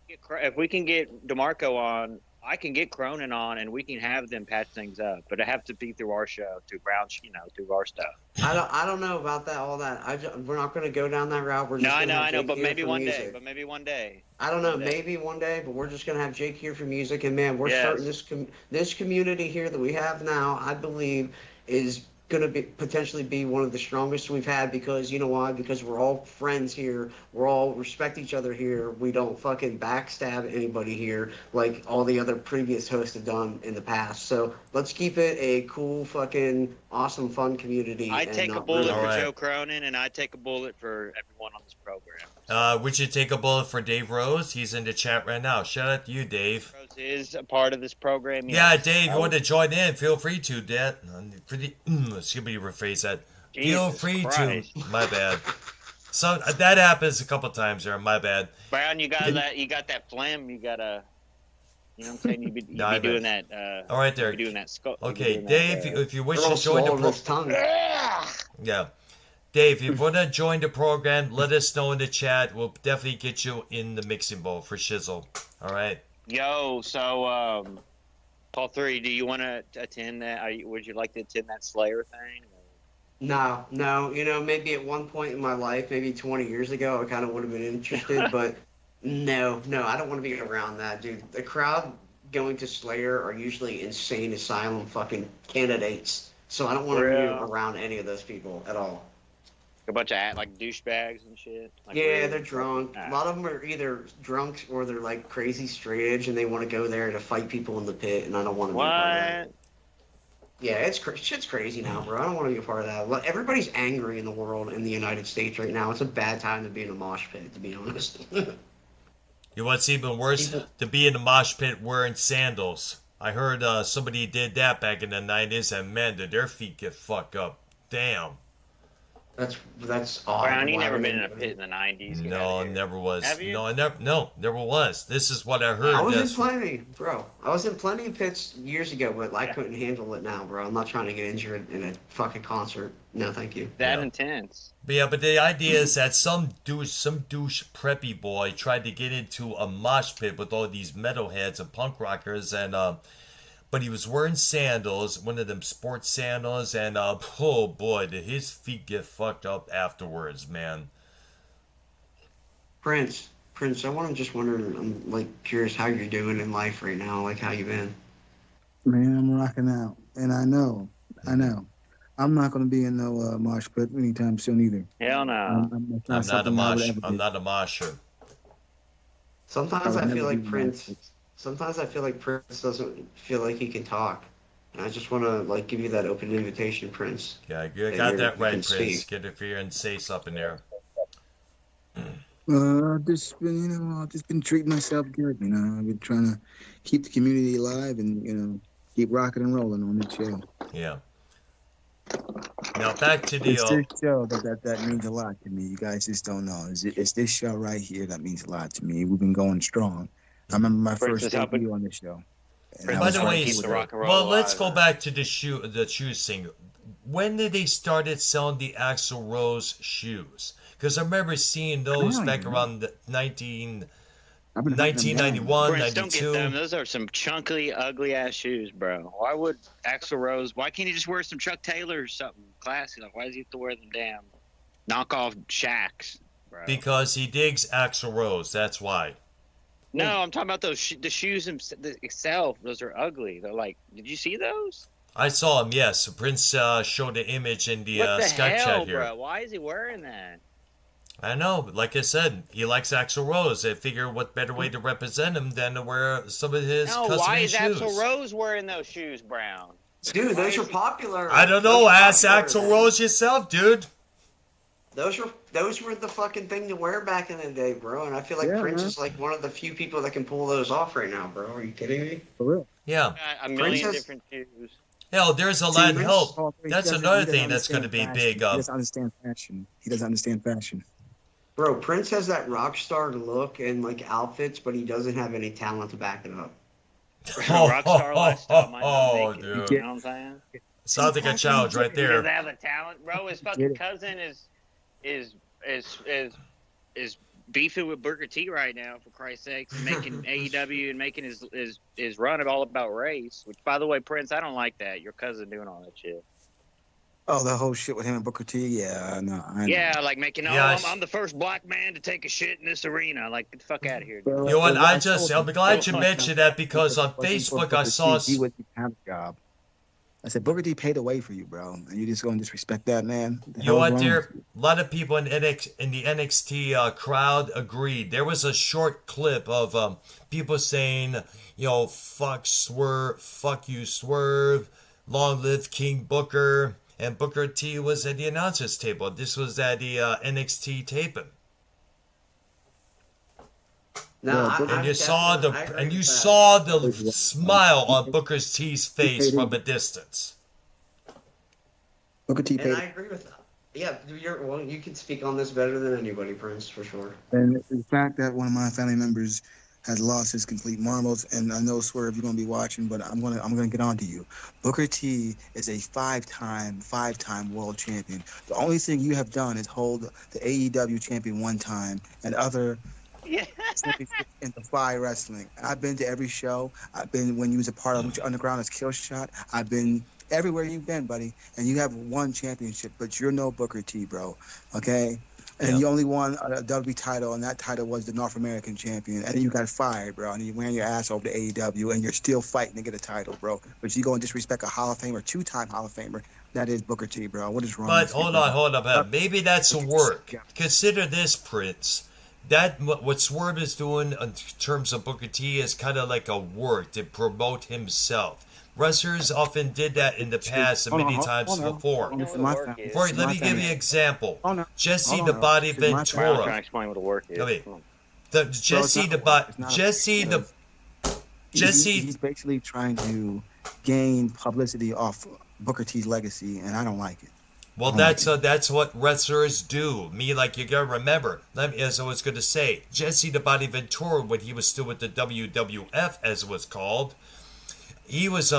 If we can get DeMarco on, I can get Cronin on, and we can have them patch things up. But it have to be through our show, through Brown, through our stuff. I don't know about that. All that. We're not going to go down that route. We're just No, I gonna have know, Jake but here maybe for one music. day. But maybe one day. I don't know, One day. maybe one day, but we're just gonna have Jake here for music, and man, we're Yes. starting this community here that we have now. I believe is gonna be potentially be one of the strongest we've had, because you know why? Because we're all friends here. We're all respect each other here. We don't fucking backstab anybody here like all the other previous hosts have done in the past. So let's keep it a cool, fucking, awesome, fun community. I and take a not bullet ruin for it. Alright. Joe Cronin, and I take a bullet for everyone on this program. Would you take a bullet for Dave Rose? He's in the chat right now. Shout out to you, Dave. Rose is a part of this program. Yeah, yes. Dave, I you want would- to join in? Feel free to, Dad. Excuse me, rephrase that. Feel Jesus free Christ. to. My bad. So that happens a couple times there. My bad. Brown, you got that. You got that phlegm. You gotta. You know what I'm saying? You be No, I doing bet. that. All right, there. You be doing that. Okay, Dave, if you wish We're all to join the swallowing pro- his tongue. yeah, Dave, if you want to join the program, let us know in the chat. We'll definitely get you in the mixing bowl for shizzle. All right. Yo, so Paul 3, do you want to attend that? Would you like to attend that Slayer thing? No, you know, maybe at one point in my life, maybe 20 years ago, I kind of would have been interested, but no, I don't want to be around that, dude. The crowd going to Slayer are usually insane asylum fucking candidates, so I don't want to be Yeah. around any of those people at all. A bunch of like douchebags and shit. Like, Yeah, really? they're drunk. A lot of them are either drunk or they're like crazy straight edge, and they want to go there to fight people in the pit, and I don't want to be a part of that. What? Yeah, shit's crazy now, bro. I don't want to be a part of that. Like, everybody's angry in the world, in the United States right now. It's a bad time to be in a mosh pit, to be honest. You know what's even worse? To be in the mosh pit wearing sandals. I heard somebody did that back in the 90s, and man, did their feet get fucked up. Damn. That's odd. Brown, you Why never would been in they a do pit it? in the 90s. Get No, outta I here. never was. Have you? No, I never was. This is what I heard. I was in That's- plenty, bro. I was in plenty of pits years ago, but I couldn't handle it now, bro. I'm not trying to get injured in a fucking concert. No, thank you. That Yeah. intense. But the idea is that some douche preppy boy tried to get into a mosh pit with all these metalheads and punk rockers, and but he was wearing sandals, one of them sports sandals, and oh boy, did his feet get fucked up afterwards, man. Prince, I want to just wonder, I'm like curious how you're doing in life right now, like how you been. Man, I'm rocking out, and I know, I'm not gonna be in no mosh pit anytime soon either. Hell no. I'm I'm not a something I would mosh. ever I'm do. not a mosher. Sometimes would I never feel be like in Prince. mosh pits. Sometimes I feel like Prince doesn't feel like he can talk, and I just want to like give you that open invitation, Prince. Yeah, you And got you that can right, Prince. speak. Get up here and say something there. Just been, I've just been treating myself good. I've been trying to keep the community alive and keep rocking and rolling on this show. Yeah. Now back to the. It's this show that means a lot to me. You guys just don't know. It's this show right here that means a lot to me. We've been going strong. I remember my Prince first is helping- debut on this show. And Prince I By was the trying to way, keep the rock and roll well, let's go alive. back to the shoes thing. When did they started selling the Axl Rose shoes? Because I remember seeing those don't back even around the 19, I've been hunting them down. 1991, Prince, don't get 92. them. Those are some chunky, ugly ass shoes, bro. Why would Axl Rose? Why can't he just wear some Chuck Taylor or something classy? Like, why does he have to wear them damn knockoff Shacks, bro? Because he digs Axl Rose. That's why. No, I'm talking about those the shoes itself. Those are ugly. They're like, did you see those? I saw him. Yes, Prince showed the image in the, What the Skype hell, chat here. bro? Why is he wearing that? I know, but like I said, he likes Axl Rose. I figure what better way to represent him than to wear some of his No, custom why is shoes. Axl Rose wearing those shoes, Brown? Dude, those are popular. I don't Those know. are Ask popular, Axl man. Rose yourself, dude. Those were the fucking thing to wear back in the day, bro. And I feel like Yeah, Prince man. is like one of the few people that can pull those off right now, bro. Are you kidding me? For real. Yeah. Got a million Princess- different shoes. Hell, there's a See, lot of Prince- help. Paul, he That's doesn't- another he doesn't thing that's going to be understand big. fashion. He doesn't understand fashion. He doesn't understand fashion. Bro, Prince has that rock star look and like outfits, but he doesn't have any talent to back it up. Rockstar lifestyle might not make it. dude. You know what I'm saying? Sounds like a challenge right He doesn't there. have the talent, bro. His Get fucking it. cousin is is is beefing with Booker T right now, for Christ's sakes, and making AEW and making his run all about race. Which, by the way, Prince, I don't like that. Your cousin doing all that shit. Oh, the whole shit with him and Booker T. Yeah, I know. Yeah, like making. Yeah, I'm the first black man to take a shit in this arena. Like, get the fuck out of here, dude. Well, You know what? well, I'm glad you mentioned that because on Facebook I saw. He would have a job. I said, Booker T paid away for you, bro, and you just going to disrespect that man? You know what, dear? A lot of people in the NXT crowd agreed. There was a short clip of people saying, you know, fuck Swerve, fuck you, Swerve, long live King Booker, and Booker T was at the announcers table. This was at the NXT taping. No, And you saw the smile on Booker T's face from a distance. Booker T And paid. I agree with that. Yeah, you can speak on this better than anybody, Prince, for sure. And the fact that one of my family members has lost his complete marbles, and I know Swerve, you're gonna be watching, but I'm gonna get on to you. Booker T is a five-time world champion. The only thing you have done is hold the AEW champion one time, and other Yeah. in the Fly Wrestling. I've been to every show. I've been when you was a part of Underground as Killshot. I've been everywhere you've been, buddy, and you have won championship, but you're no Booker T, bro. Okay. And you only won a WWE title, and that title was the North American champion. And then you got fired, bro. And you ran your ass over to AEW, and you're still fighting to get a title, bro. But you go and disrespect a Hall of Famer, two-time Hall of Famer. That is Booker T, bro. What is wrong But with you, hold on. Maybe that's a work. Consider this, Prince. That what Swerve is doing in terms of Booker T is kind of like a work to promote himself. Wrestlers often did that in the past and many times before. Let me give you an example. Jesse the Body Ventura. I'm trying to explain what a work is. He's basically trying to gain publicity off Booker T's legacy, and I don't like it. Well, that's what wrestlers do. Like you gotta remember. As I was gonna say, Jesse the Body Ventura, when he was still with the WWF, as it was called, he was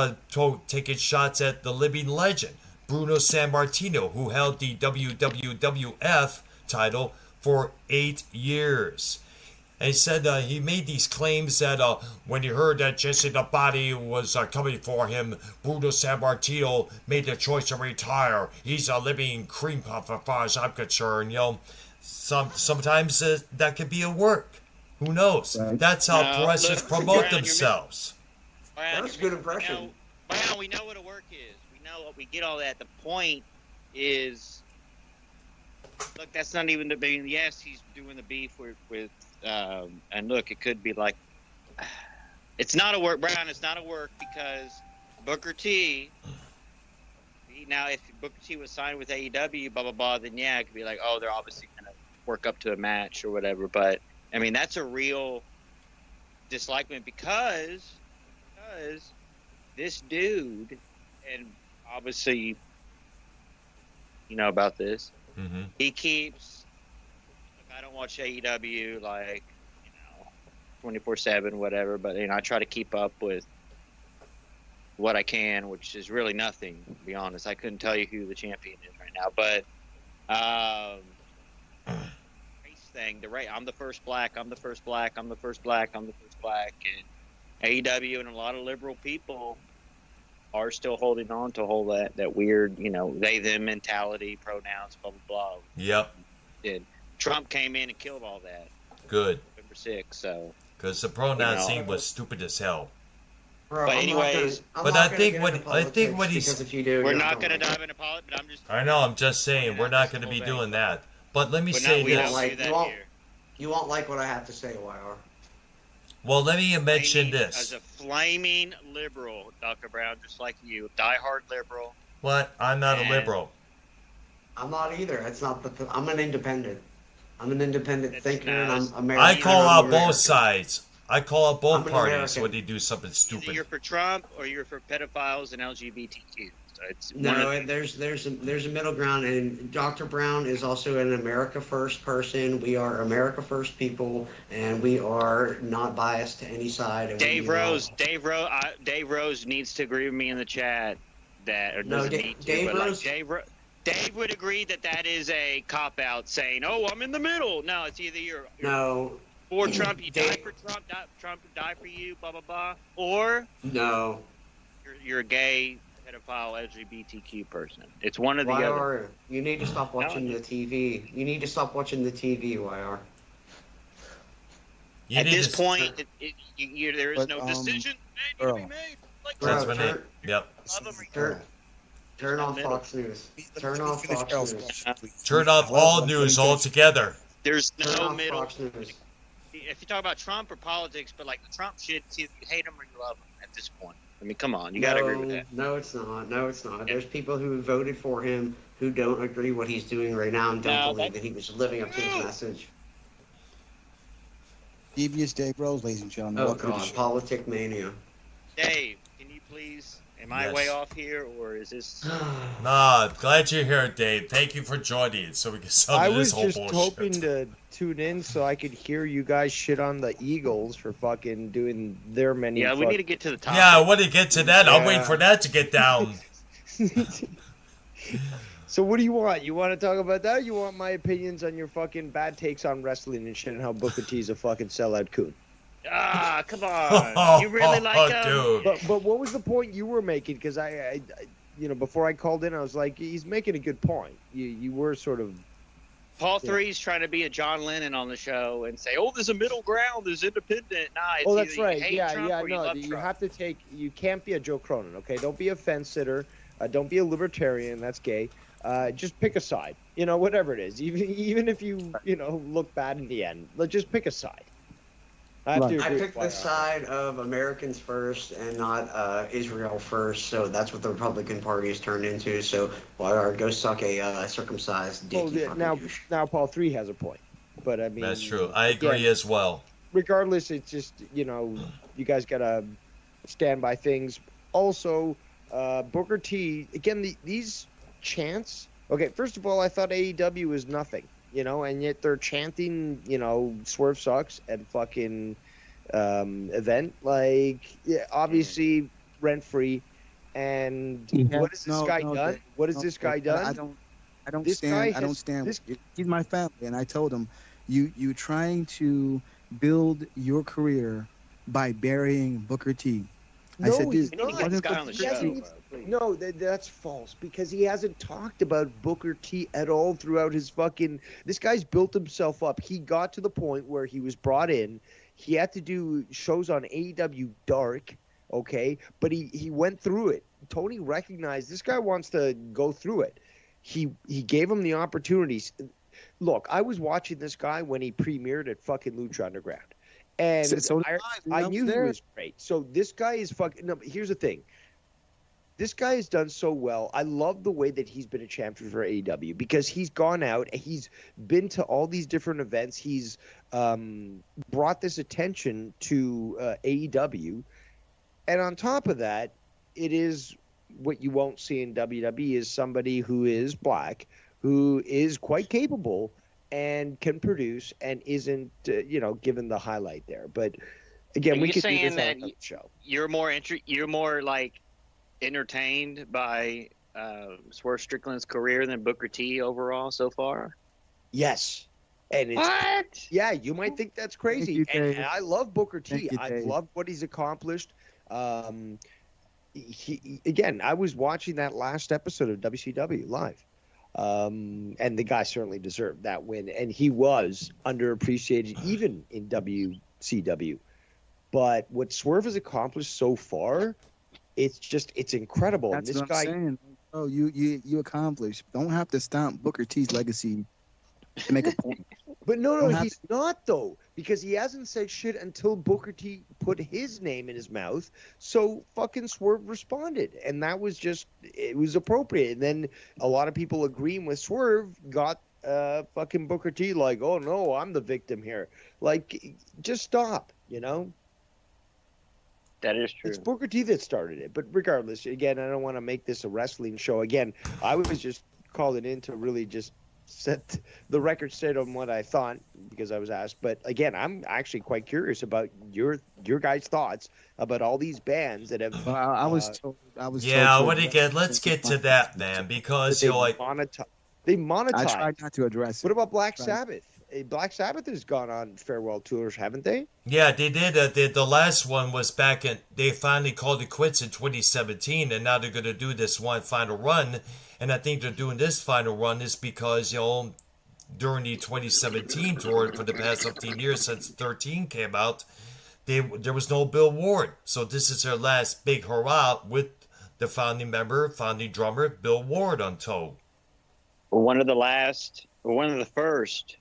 taking shots at the living legend Bruno Sammartino, who held the WWF title for 8 years. And he said he made these claims that when he heard that Jesse the Body was coming for him, Bruno Sammartino made the choice to retire. He's a living cream puff as far as I'm concerned. You know, sometimes that could be a work. Who knows? Right. That's how wrestlers promote themselves. That's a good impression. We know what a work is. We get all that. The point is, look, that's not even the being. Yes, he's doing the beef with and look, it could be like, it's not a work, Brown. It's not a work because Booker T. Now, if Booker T was signed with AEW, blah blah blah, then yeah, it could be like, oh, they're obviously gonna work up to a match or whatever. But I mean, that's a real dislikement because this dude, and obviously, you know about this. Mm-hmm. He keeps. Look, I don't watch AEW 24/7, whatever. But I try to keep up with what I can, which is really nothing, to be honest. I couldn't tell you who the champion is right now, but race thing, I'm the first black, and AEW and a lot of liberal people are still holding on to that weird, they them mentality, pronouns, blah blah blah. Yep. Trump came in and killed all that. Good. November 6th, so. Because the pronoun scene was stupid as hell. Bro, But anyways, I think what he's. If you do, we're not going to dive into politics, but I'm just. I know. I'm just saying we're not going to be doing that. But let me say we this. don't do that here. You won't like what I have to say, YR. Well, let me mention this. As a flaming liberal, Dr. Brown, just like you, diehard liberal. What? I'm not a liberal. I'm not either. It's not I'm an independent. I'm an independent thinker, and I'm American. I call out American. both sides. I call out both parties American. when they do something stupid. Either you're for Trump or you're for pedophiles and LGBTQ. So it's there's a middle ground, and Dr. Brown is also an America First person. We are America First people, and we are not biased to any side. And Dave Rose needs to agree with me in the chat. Dave Rose. Dave would agree that that is a cop out saying, "Oh, I'm in the middle." No, it's either you're No, for Trump, you die Dave- for Trump, Trump would die for you, blah blah blah, or no. you're a gay, pedophile, LGBTQ person. It's one or the YR, other. you need to stop watching the TV. You need to stop watching the TV, YR. You At need this to- point, there is But, no decision made Earl. to be made. Like, Bro, That's what turn- it. Yep. love them or you Turn, turn no off middle. Fox News. Turn Let me off finish Fox Earl's News. question, please. Turn off Let all me news finish. altogether. There's Turn no off middle. Fox News. If you talk about Trump or politics, but like the Trump shit, it's either you hate him or you love him at this point. I mean, come on, you gotta agree with that. No, it's not. No, it's not. There's people who voted for him who don't agree what he's doing right now and don't No, believe that he was living up to his message. Devious Dave Rose, ladies and gentlemen. Oh Welcome to the God, show. politic mania. Dave, can you please? Am I Yes. way off here, or is this? Nah, glad you're here, Dave. Thank you for joining so we can settle I this was whole just bullshit. hoping to tune in so I could hear you guys shit on the Eagles for fucking doing their many. Yeah, we need to get to the top. Yeah, I want to get to that. I'm waiting Yeah. for that to get down. So what do you want? You want to talk about that? Or you want my opinions on your fucking bad takes on wrestling and shit and how Booker T's a fucking sellout coon? Ah, come on. You really like him? Dude. But what was the point you were making? Because I before I called in, I was like, he's making a good point. You were sort of. Paul Three's trying to be a John Lennon on the show and say, "Oh, there's a middle ground. There's independent." Nah, it's Oh, that's either right. You hate Yeah, Trump yeah. or you No, love you Trump. have to take. You can't be a Joe Cronin. Okay, don't be a fence sitter. Don't be a libertarian. That's gay. Just pick a side. Whatever it is. Even if you look bad in the end, just pick a side. I have to I agree picked with the YR. side of Americans first and not Israel first, so that's what the Republican Party has turned into. So YR, go suck a circumcised dick. Well, you yeah, fucking now douche. Paul 3 has a point, but I mean That's true. I agree again, as well. regardless, it's just you guys gotta stand by things. Also, Booker T again. These chants. Okay, first of all, I thought AEW was nothing, and yet they're chanting, Swerve sucks and fucking event obviously rent free. And what has this guy done? What has this guy done? I don't This guy stand. I don't has- stand. this- He's my family, and I told him, you trying to build your career by burying Booker T. I said, he's dude, We need to get this guy on the He hasn't show, even- bro, please. No, that's false because he hasn't talked about Booker T at all throughout his fucking. This guy's built himself up. He got to the point where he was brought in. He had to do shows on AEW Dark, okay, but he went through it. Tony recognized this guy wants to go through it. He gave him the opportunities. Look, I was watching this guy when he premiered at fucking Lucha Underground. And So did I was knew he there. was great. So this guy is fucking. No, but here's the thing. This guy has done so well. I love the way that he's been a champion for AEW because he's gone out and he's been to all these different events. He's brought this attention to AEW. And on top of that, it is what you won't see in WWE is somebody who is black, who is quite capable and can produce and isn't, given the highlight there. But again, Are we you could do saying this on that another show. You're more like entertained by Swerve Strickland's career than Booker T overall so far? Yes. And it's, What? yeah, you might think that's crazy. you, and Dave. I love Booker T. Thank you, I Dave. love what he's accomplished. Again, I was watching that last episode of WCW live. And the guy certainly deserved that win. And he was underappreciated even in WCW. But what Swerve has accomplished so far, it's incredible. That's and this what guy, I'm saying. Oh, you accomplished. Don't have to stomp Booker T's legacy to make a point. but no, Don't have he's not though, because he hasn't said shit until Booker T put his name in his mouth. So fucking Swerve responded, and that was it was appropriate. And then a lot of people agreeing with Swerve got fucking Booker T like, oh no, I'm the victim here. Like, just stop, That is true. It's Booker T that started it. But regardless, again, I don't want to make this a wrestling show. Again, I was just calling in to really just set the record straight on what I thought because I was asked. But again, I'm actually quite curious about your guys' thoughts about all these bands that have. Well, I was told. I was Yeah, told to what do you address get? Let's get to that, man, because they you know, like, they I monetize. tried not to address it. What about Black Tried- Sabbath? Black Sabbath has gone on farewell tours, haven't they? yeah, they did. The last one was back in. They finally called it quits in 2017, and now they're going to do this one final run. And I think they're doing this final run is because during the 2017 tour for the past 15 years since 13 came out, there was no Bill Ward, so this is their last big hurrah with the founding drummer Bill Ward on tow. One of the first,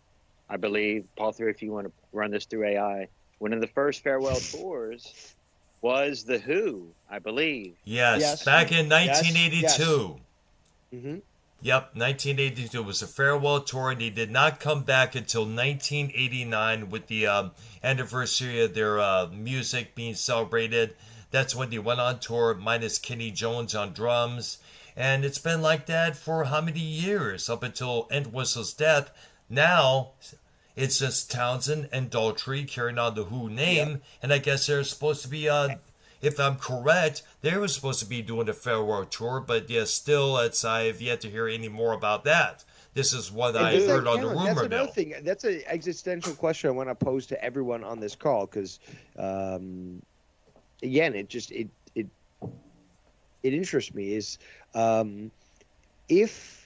I believe, Paul, through if you want to run this through AI, one of the first farewell tours was The Who, I believe. Yes. Back in 1982. Yes. Mm-hmm. Yep, 1982 was a farewell tour, and they did not come back until 1989 with the anniversary of their music being celebrated. That's when they went on tour, minus Kenny Jones on drums. And it's been like that for how many years? Up until Entwistle's death. Now, it's just Townsend and Daltrey carrying on the Who name. Yep. And I guess they're supposed to be, if I'm correct, they were supposed to be doing a farewell tour. But yeah, still, I've yet to hear any more about that. This is what I heard on the rumor mill. That's another thing. That's an existential question I want to pose to everyone on this call because, again, it interests me is if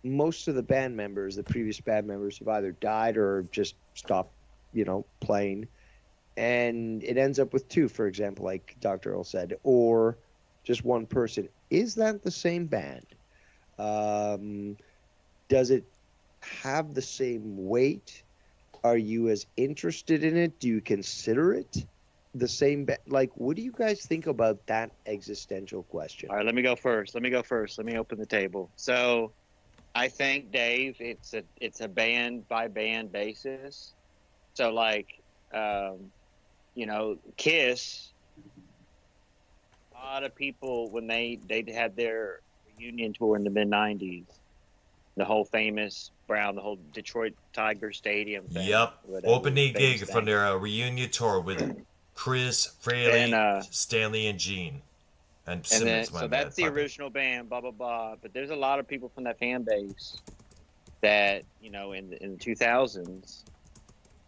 most of the band members, the previous band members, have either died or just stopped, playing, and it ends up with two, for example, like Dr. Earl said, or just one person, is that the same band? Does it have the same weight? Are you as interested in it? Do you consider it the same? Like, what do you guys think about that existential question? All right, let me go first. Let me open the table. So, I think, Dave, it's a band by band basis. So, like, Kiss. A lot of people when they had their reunion tour in the mid '90s, the whole famous the whole Detroit Tiger Stadium thing. Yep, opening gig from their reunion tour with Chris, Fraley, Stanley, and Gene. And Simmons, so that's the original band, blah, blah, blah. But there's a lot of people from that fan base that, in the 2000s,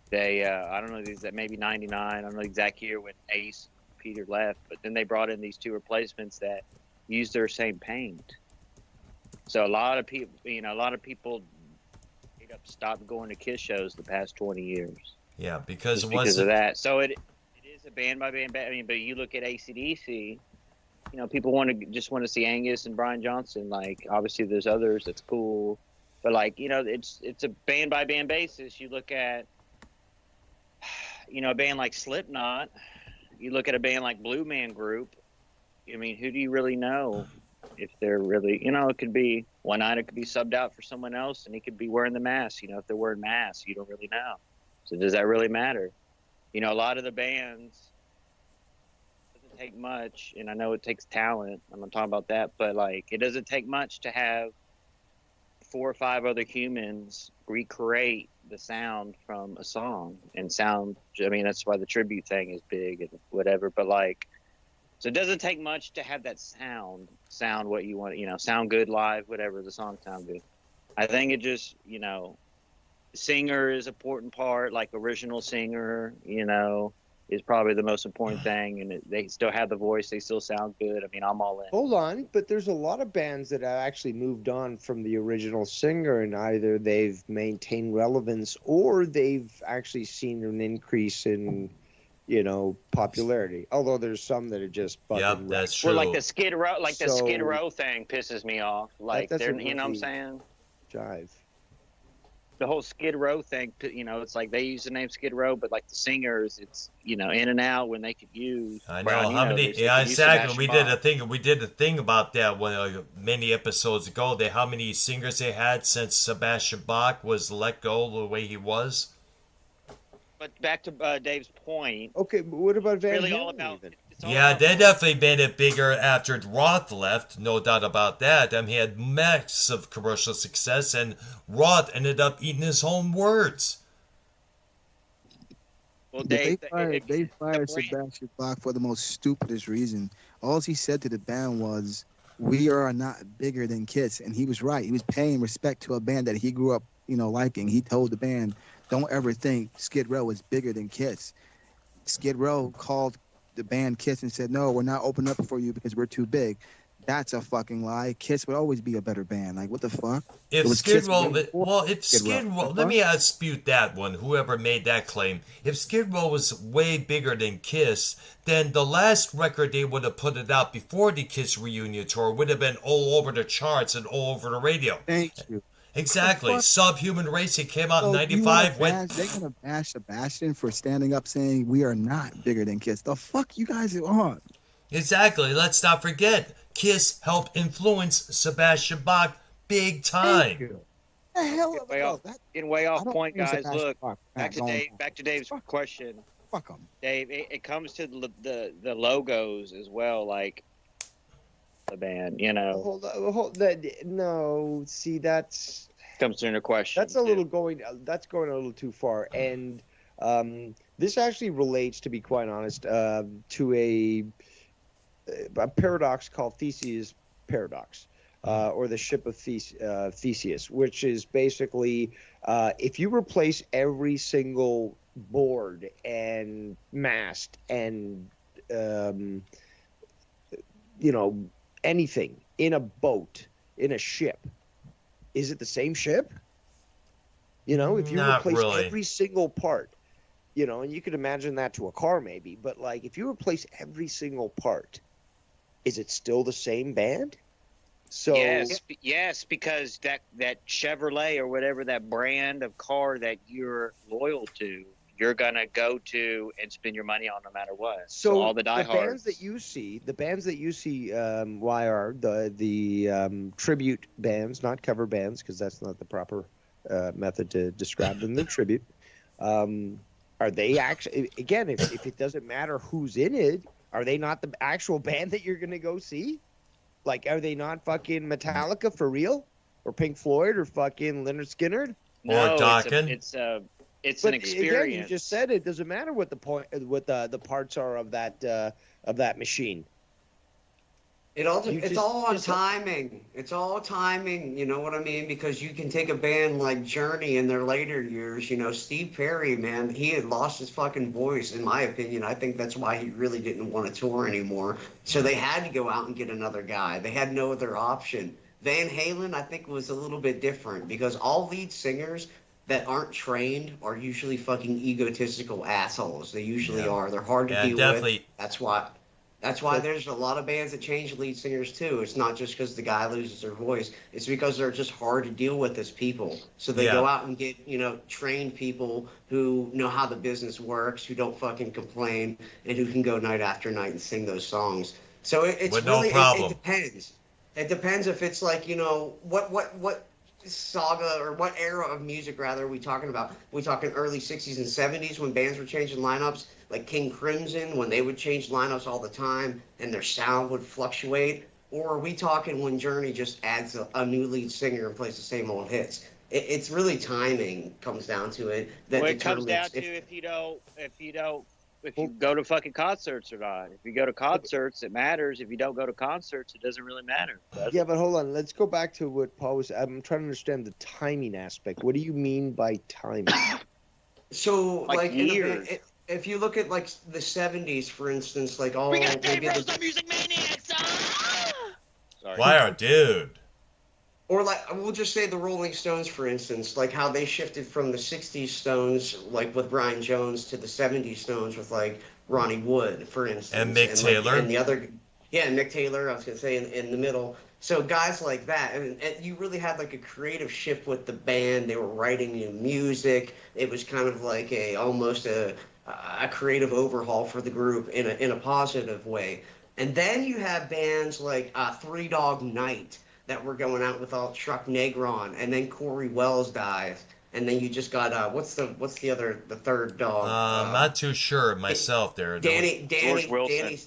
they, I don't know, that maybe 99, I don't know the exact year when Ace and Peter left, but then they brought in these two replacements that used their same paint. So a lot of people stopped going to Kiss shows the past 20 years. Yeah, because of that. So it is a band by band. I mean, but you look at AC/DC, people want to see Angus and Brian Johnson. Like, obviously there's others that's cool, but like, it's a band by band basis. You look at, a band like Slipknot, you look at a band like Blue Man Group. I mean, who do you really know if they're really, it could be one night, it could be subbed out for someone else and he could be wearing the mask. If they're wearing masks, you don't really know. So does that really matter? A lot of the bands, take much, and I know it takes talent. I'm not talking about that, but like, it doesn't take much to have 4 or 5 other humans recreate the sound from a song and sound. I mean, that's why the tribute thing is big and whatever. But like, so it doesn't take much to have that sound what you want. Sound good live, whatever, the song sound good. I think it just, singer is an important part, like original singer, is probably the most important thing, and they still have the voice, they still sound good. I mean, I'm all in. Hold on, but there's a lot of bands that have actually moved on from the original singer, and either they've maintained relevance or they've actually seen an increase in, popularity. Although there's some that are just fucking. Yep, that's true. Well, like the Skid Row, the Skid Row thing pisses me off. Like, they're, what I'm saying? Jive. The whole Skid Row thing, it's like they use the name Skid Row, but like the singers, it's in and out when they could use. I know how many. Yeah, exactly. We did a thing about that many episodes ago. How many singers they had since Sebastian Bach was let go the way he was. But back to Dave's point. Okay, but what about Van really Halen? All about even? It's It's all Yeah, about they money. definitely made it bigger after Roth left, no doubt about that. I mean, he had massive commercial success, and Roth ended up eating his own words. Well, But Dave, they the fired brand. Sebastian Bach for the most stupidest reason. All he said to the band was, "We are not bigger than Kiss," and he was right. He was paying respect to a band that he grew up, liking. He told the band, "Don't ever think Skid Row is bigger than Kiss." Skid Row called the band Kiss and said, "No, we're not opening up for you because we're too big." That's a fucking lie. Kiss would always be a better band. Like, what the fuck? If It was Skid Kiss Row, way before well, if Skid Row. Skid Row, The let fuck? me dispute that one. Whoever made that claim, if Skid Row was way bigger than Kiss, then the last record they would have put it out before the Kiss reunion tour would have been all over the charts and all over the radio. Thank you. Exactly. fuck? Subhuman Racing came out in So you want to '95. bash? They want to bash Sebastian for standing up saying we are not bigger than Kiss. The fuck you guys are on? Exactly. Let's not forget, Kiss helped influence Sebastian Bach big Thank time. you. The hell? Getting way off, getting way I off don't point, think guys. Sebastian Look, Bach back to going Dave. Back to Dave's question. Fuck them. Dave, it comes to the logos as well, like the band. No, see, that's Comes into question. a little going. That's going a little too far, and this actually relates, to be quite honest, to a paradox called Theseus paradox, or the ship of Theseus, which is basically if you replace every single board and mast and anything in a boat, in a ship, is it the same ship? If you Not replace really. every single part, and you could imagine that to a car maybe, but like if you replace every single part, is it still the same band? So yes, because that Chevrolet or whatever, that brand of car that you're loyal to, you're gonna go to and spend your money on no matter what. So all the diehards. bands that you see, YR, the tribute bands, not cover bands, because that's not the proper method to describe them. They're tribute. Are they actually? Again, if it doesn't matter who's in it, are they not the actual band that you're gonna go see? Like, are they not fucking Metallica for real, or Pink Floyd, or fucking Leonard Skinner? Or Dokken. It's an But experience. again, you just said it doesn't matter what the parts are of that machine. It's all on timing. It's all timing. You know what I mean? Because you can take a band like Journey in their later years. Steve Perry, man, he had lost his fucking voice. In my opinion, I think that's why he really didn't want to tour anymore. So they had to go out and get another guy. They had no other option. Van Halen, I think, was a little bit different because all lead singers that aren't trained are usually fucking egotistical assholes. They usually are. They're hard to deal with. That's why there's a lot of bands that change lead singers too. It's not just because the guy loses their voice. It's because they're just hard to deal with as people. So they go out and get, trained people who know how the business works, who don't fucking complain, and who can go night after night and sing those songs. So it's With really, no problem. it depends. It depends if it's like, what saga or what era of music rather are we talking about? Are we talking early 60s and 70s when bands were changing lineups, like King Crimson, when they would change lineups all the time and their sound would fluctuate? Or are we talking when Journey just adds a new lead singer and plays the same old hits? It's really timing comes down to it. That Well, it comes down determines to if you go to fucking concerts or not. If you go to concerts, it matters. If you don't go to concerts, it doesn't really matter. Yeah, but hold on. Let's go back to what Paul was. I'm trying to understand the timing aspect. What do you mean by timing? So, Like years. if you look at like the 70s, for instance, like all We got Dave maybe Rose, the Music Maniacs. Sorry. Wow, dude. Or like we'll just say the Rolling Stones, for instance, like how they shifted from the '60s Stones, like with Brian Jones, to the '70s Stones with like Ronnie Wood, for instance, And Mick Taylor. and the other, and Mick Taylor. I was gonna say in the middle. So guys like that, and you really had like a creative shift with the band. They were writing new music. It was kind of like almost a creative overhaul for the group in a positive way. And then you have bands like Three Dog Night that were going out with all Chuck Negron, and then Corey Wells dies, and then you just got what's the third dog? I'm not too sure myself there. Danny George Wilson.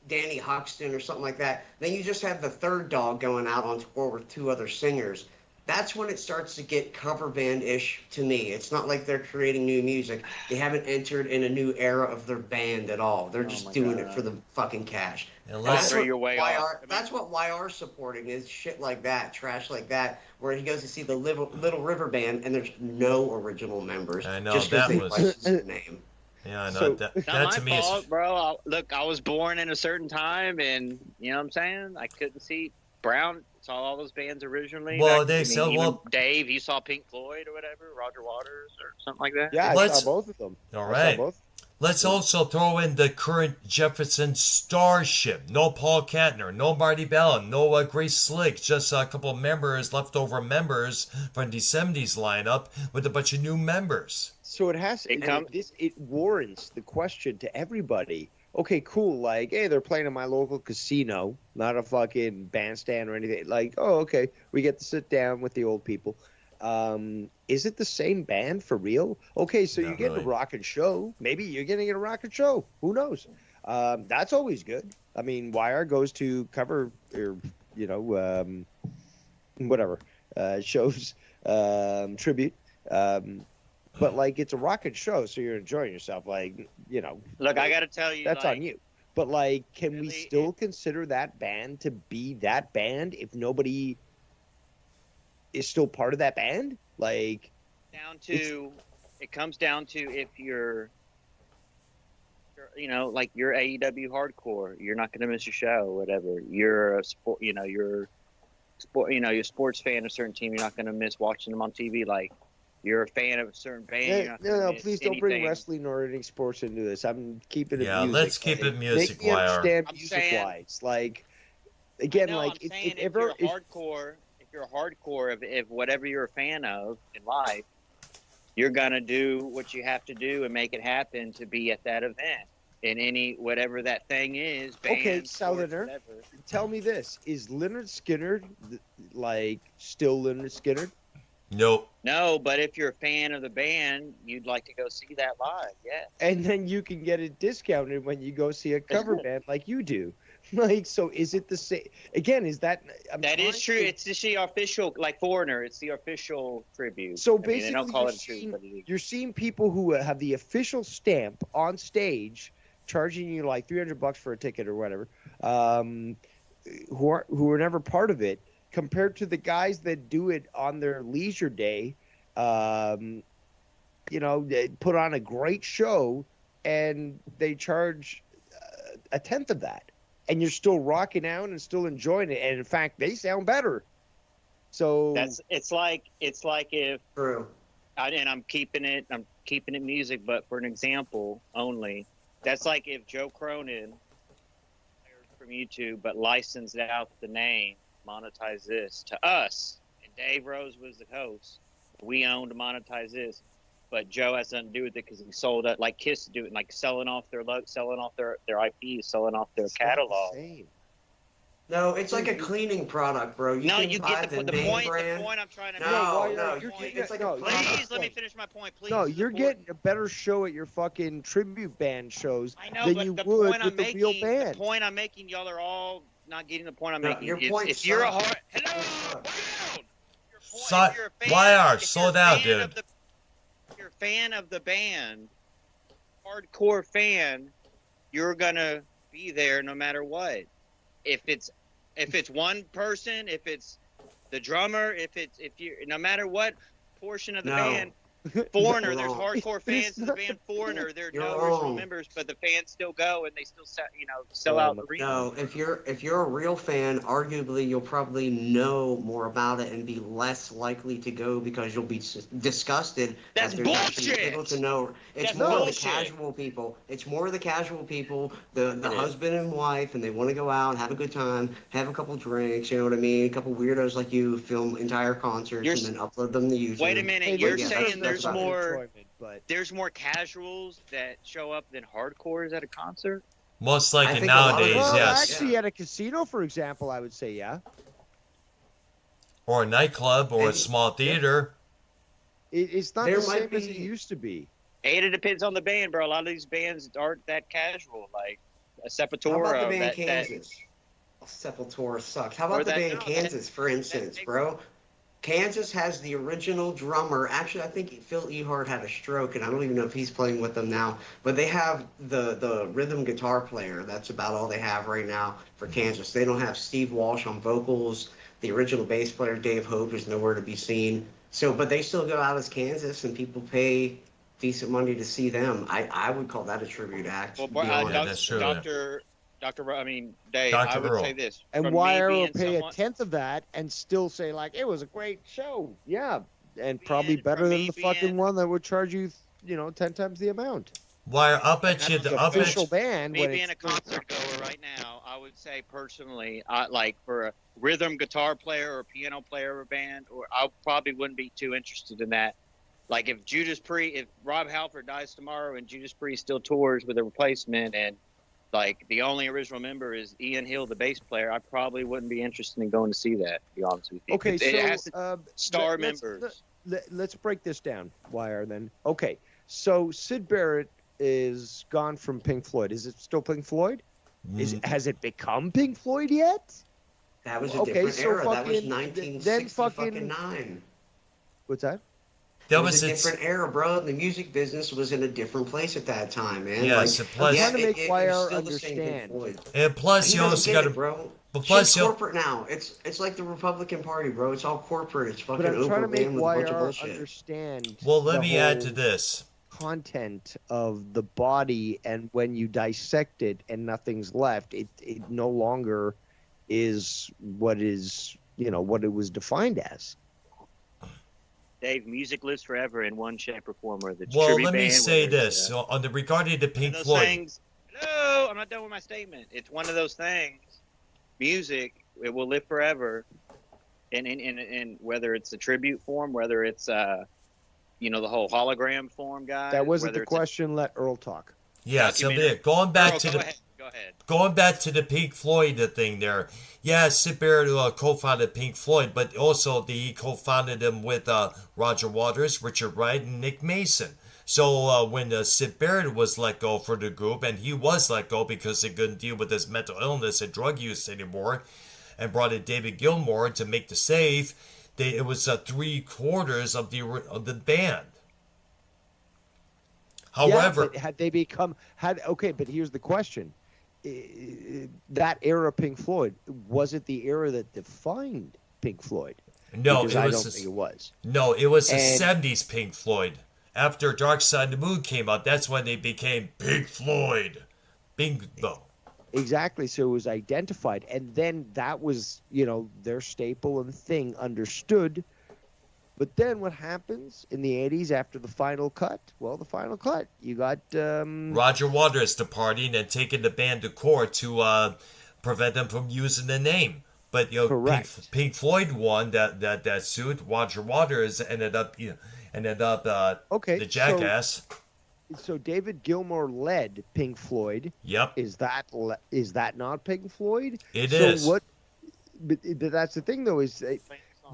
Danny Huxton or something like that. Then you just have the third dog going out on tour with 2 other singers. That's when it starts to get cover band-ish to me. It's not like they're creating new music. They haven't entered in a new era of their band at all. They're just doing it for the fucking cash. Unless That's your way what off. that's what YR's supporting is shit like that, trash like that, where he goes to see the Little River Band and there's no original members. I know, just because that they was- licensed the name. Yeah, I know So- that. Not That to my me is fault, bro. Look, I was born in a certain time, and you know what I'm saying. I couldn't see Brown. Saw all those bands originally. Well, Back- they I mean, sell- even well- Dave, you saw Pink Floyd or whatever, Roger Waters or something like that. Yeah, I Let's- saw both of them. all I saw right. both. Let's also throw in the current Jefferson Starship. No Paul Kantner, no Marty Ballin, no Grace Slick, just a couple members, leftover members from the 70s lineup with a bunch of new members. So it has it warrants the question to everybody. Okay, cool. Like, hey, they're playing in my local casino, not a fucking bandstand or anything. Like, oh, okay, we get to sit down with the old people. Is it the same band for real? Okay, so Not you get really. a rocket show. Maybe you're getting a rocket show. Who knows? That's always good. I mean, YR goes to cover or whatever shows, tribute. But like it's a rocket show, so you're enjoying yourself. Like Look, I got to tell you, that's like, on you. But like, can we really, still consider that band to be that band if nobody is still part of that band? Like, It comes down to if you're like you're AEW hardcore, you're not going to miss a show, whatever. You're a sport, you're a sports fan of a certain team, you're not going to miss watching them on TV. Like, you're a fan of a certain band. You're not gonna no, miss please don't bring anything. wrestling or any sports into this. I'm keeping it Yeah, music. let's keep it music, Make me YR. understand I'm music saying- wise. Like, again, No, like I'm saying if you're hardcore of whatever you're a fan of in life, you're gonna do what you have to do and make it happen to be at that event in any whatever that thing is. Band, Okay, sports, Southerner. whatever. tell me this: is Leonard Skinner like still Leonard Skinner? Nope. No, but if you're a fan of the band, you'd like to go see that live. Yeah. And then you can get it discounted when you go see a cover band like you do. Like, so is it the same? Again, is that That is true. It's the official, like Foreigner. It's the official tribute. So I mean, they basically, don't call it a tribute, but it is. you're seeing people who have the official stamp on stage, charging you like $300 for a ticket or whatever, who are never part of it, compared to the guys that do it on their leisure day. They put on a great show and they charge a tenth of that, and you're still rocking out and still enjoying it. And in fact, they sound better. So It's like if True. and I'm keeping it music, but for an example only. That's like if Joe Cronin from YouTube, but licensed out the name, monetize this to us, and Dave Rose was the host. We owned Monetize This, but Joe has nothing to do with it because he sold it like Kiss do it, like selling off their IPs, selling off their it's not the catalog. same. No, it's like a cleaning product, bro. You No, can you buy get the name point. brand. The point I'm trying to No, make. no, you're it's getting- like no, a Please product. let me finish my point. Please. No, This is you're important. getting a better show at your fucking tribute band shows I know, than but you the would point with I'm the real making, band. the point I'm making, y'all are all not getting the point I'm No, making. your If- point if you're a sucks. hard, hello, Your point down. Your point, So- if you're a fan, YR, if slow you're a down, fan of dude. if you're a fan of the band, hardcore fan, you're gonna be there no matter what. If it's one person, if it's the drummer, if you no matter what portion of the No. band. Foreigner, there's wrong. hardcore fans of the band Foreigner. There are You're no original wrong. members, but the fans still go and they still sell out arenas. No, if you're a real fan, arguably you'll probably know more about it and be less likely to go because you'll be disgusted. That's after actually bullshit! Able to know. It's That's more of the bullshit! casual people. It's more of the casual people, the It is. husband and wife, and they want to go out, have a good time, have a couple drinks. You know what I mean? A couple weirdos like you film entire concerts You're and then upload them to YouTube. Wait a minute, Hey, you're yeah, saying that's there's about more enjoyment, but there's more casuals that show up than hardcores at a concert? Most I likely think a lot of nowadays, them- well, yes. actually, at a casino, for example, I would say yeah. Or a nightclub or a And- small theater. It's not There the might same as it be- used to be. And it depends on the band, bro. A lot of these bands aren't that casual. Like How about the Sepultura. band That Kansas? Sepultura sucks. How or about the that band no, Kansas, for that instance, makes bro? Kansas has the original drummer. Actually, I think Phil Ehart had a stroke, and I don't even know if he's playing with them now. But they have the rhythm guitar player. That's about all they have right now for Kansas. They don't have Steve Walsh on vocals. The original bass player, Dave Hope, is nowhere to be seen. So, but they still go out as Kansas, and people pay decent money to see them. I would call that a tribute act. well, To be honest. Yeah, that's true. Doctor. I mean, Dave. Dr. I would Earl. say this. And from why me will being pay someone- a tenth of that and still say like it was a great show? Yeah, and Being- probably for better than me the fucking being- one that would charge you, 10 times the amount. Why? I'll bet you. The I'll bet official band. Me when being it's a concert goer right now, I would say personally, like for a rhythm guitar player or piano player of a band, or I probably wouldn't be too interested in that. Like if Rob Halford dies tomorrow and Judas Priest still tours with a replacement, and like the only original member is Ian Hill, the bass player, I probably wouldn't be interested in going to see that. To be honest with you. Okay, it has to so star let's- members. let's break this down, Wire. Then okay, so Sid Barrett is gone from Pink Floyd. Is it still Pink Floyd? Has it become Pink Floyd yet? That was a Okay, different so era. That was fucking- 1960 then fucking fucking- 9. What's that? That It was a it's- different era, bro. The music business was in a different place at that time, man. Yes, like, and plus- yeah, I'm trying to make it was Wire still the same Pink understand. Floyd. And plus, He you doesn't also get got it, to. bro. But Shit's plus, you. corporate now. It's like the Republican Party, bro. It's all corporate. It's fucking But I'm trying to make overran with a bunch of Wire bullshit. understand. Well, let the me add to whole this. content of the body, and when you dissect it and nothing's left, it no longer is what is what it was defined as. Dave, music lives forever in one shape or form. Whether it's Well, tribute let me band, say whether it's, this so on the regarding the one Pink of those Floyd. things. No, I'm not done with my statement. It's one of those things. Music, it will live forever, and whether it's a tribute form, whether it's the whole hologram form, guys. That wasn't whether the it's a- question. Let Earl talk. Yeah, so documentary. going back Earl, to go the ahead. Go ahead. going back to the Pink Floyd thing there. Yeah, Sid Barrett co-founded Pink Floyd, but also he co-founded them with Roger Waters, Richard Wright, and Nick Mason. So when Sid Barrett was let go for the group, and he was let go because he couldn't deal with his mental illness and drug use anymore, and brought in David Gilmour to make the save, it was 3/4 of the band. However, yeah, but had they become but here's the question: that era Pink Floyd, was it the era that defined Pink Floyd? no, Because it I was don't think it was. no, it was the And- 70s Pink Floyd. After Dark Side of the Moon came out, that's when they became Pink Floyd. Bingo. Exactly. So it was identified, and then that was their staple and thing understood. But then what happens in the 80s after the final cut? Well, the final cut, you got Roger Waters departing and taking the band to court to prevent them from using the name. But Correct. Pink Floyd won that suit. Roger Waters ended up okay. the jackass. So David Gilmour led Pink Floyd. Yep, Is that not Pink Floyd? it so is. what? But that's the thing, though, is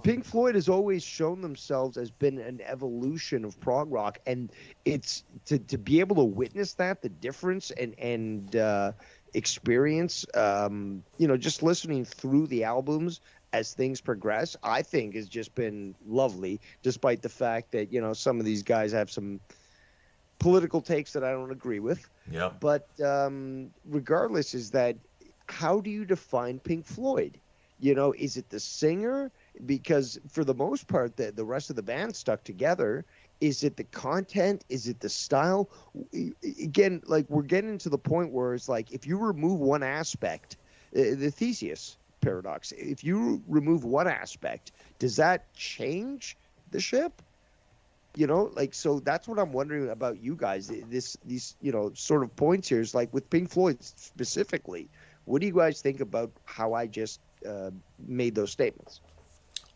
Pink Floyd has always shown themselves as been an evolution of prog rock, and it's to be able to witness that, the difference and experience, just listening through the albums as things progress, I think has just been lovely, despite the fact that some of these guys have some political takes that I don't agree with. Yep. But regardless, is that how do you define Pink Floyd? Is it the singer? Because for the most part, the rest of the band stuck together. Is it the content? Is it the style? Again, like we're getting to the point where it's like if you remove one aspect, the Theseus paradox, if you remove one aspect, does that change the ship? So that's what I'm wondering about you guys. These sort of points here is like with Pink Floyd specifically. What do you guys think about how I just made those statements?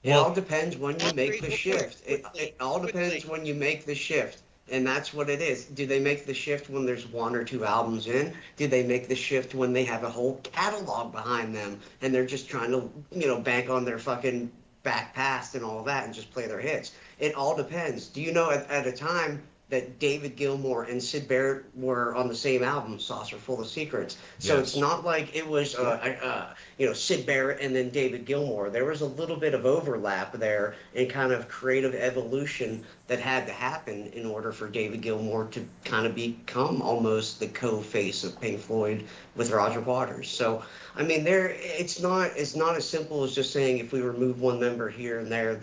It Well- all depends when you make the shift. It all depends when you make the shift. And that's what it is. Do they make the shift when there's 1 or 2 albums in? Do they make the shift when they have a whole catalog behind them and they're just trying to, bank on their fucking back past and all that and just play their hits? It all depends. Do you know at a time that David Gilmour and Sid Barrett were on the same album, Saucer Full of Secrets. So it's Yes. not like it was, Sid Barrett and then David Gilmour. There was a little bit of overlap there and kind of creative evolution that had to happen in order for David Gilmour to kind of become almost the co-face of Pink Floyd with Roger Waters. So, I mean, it's not as simple as just saying if we remove one member here and there,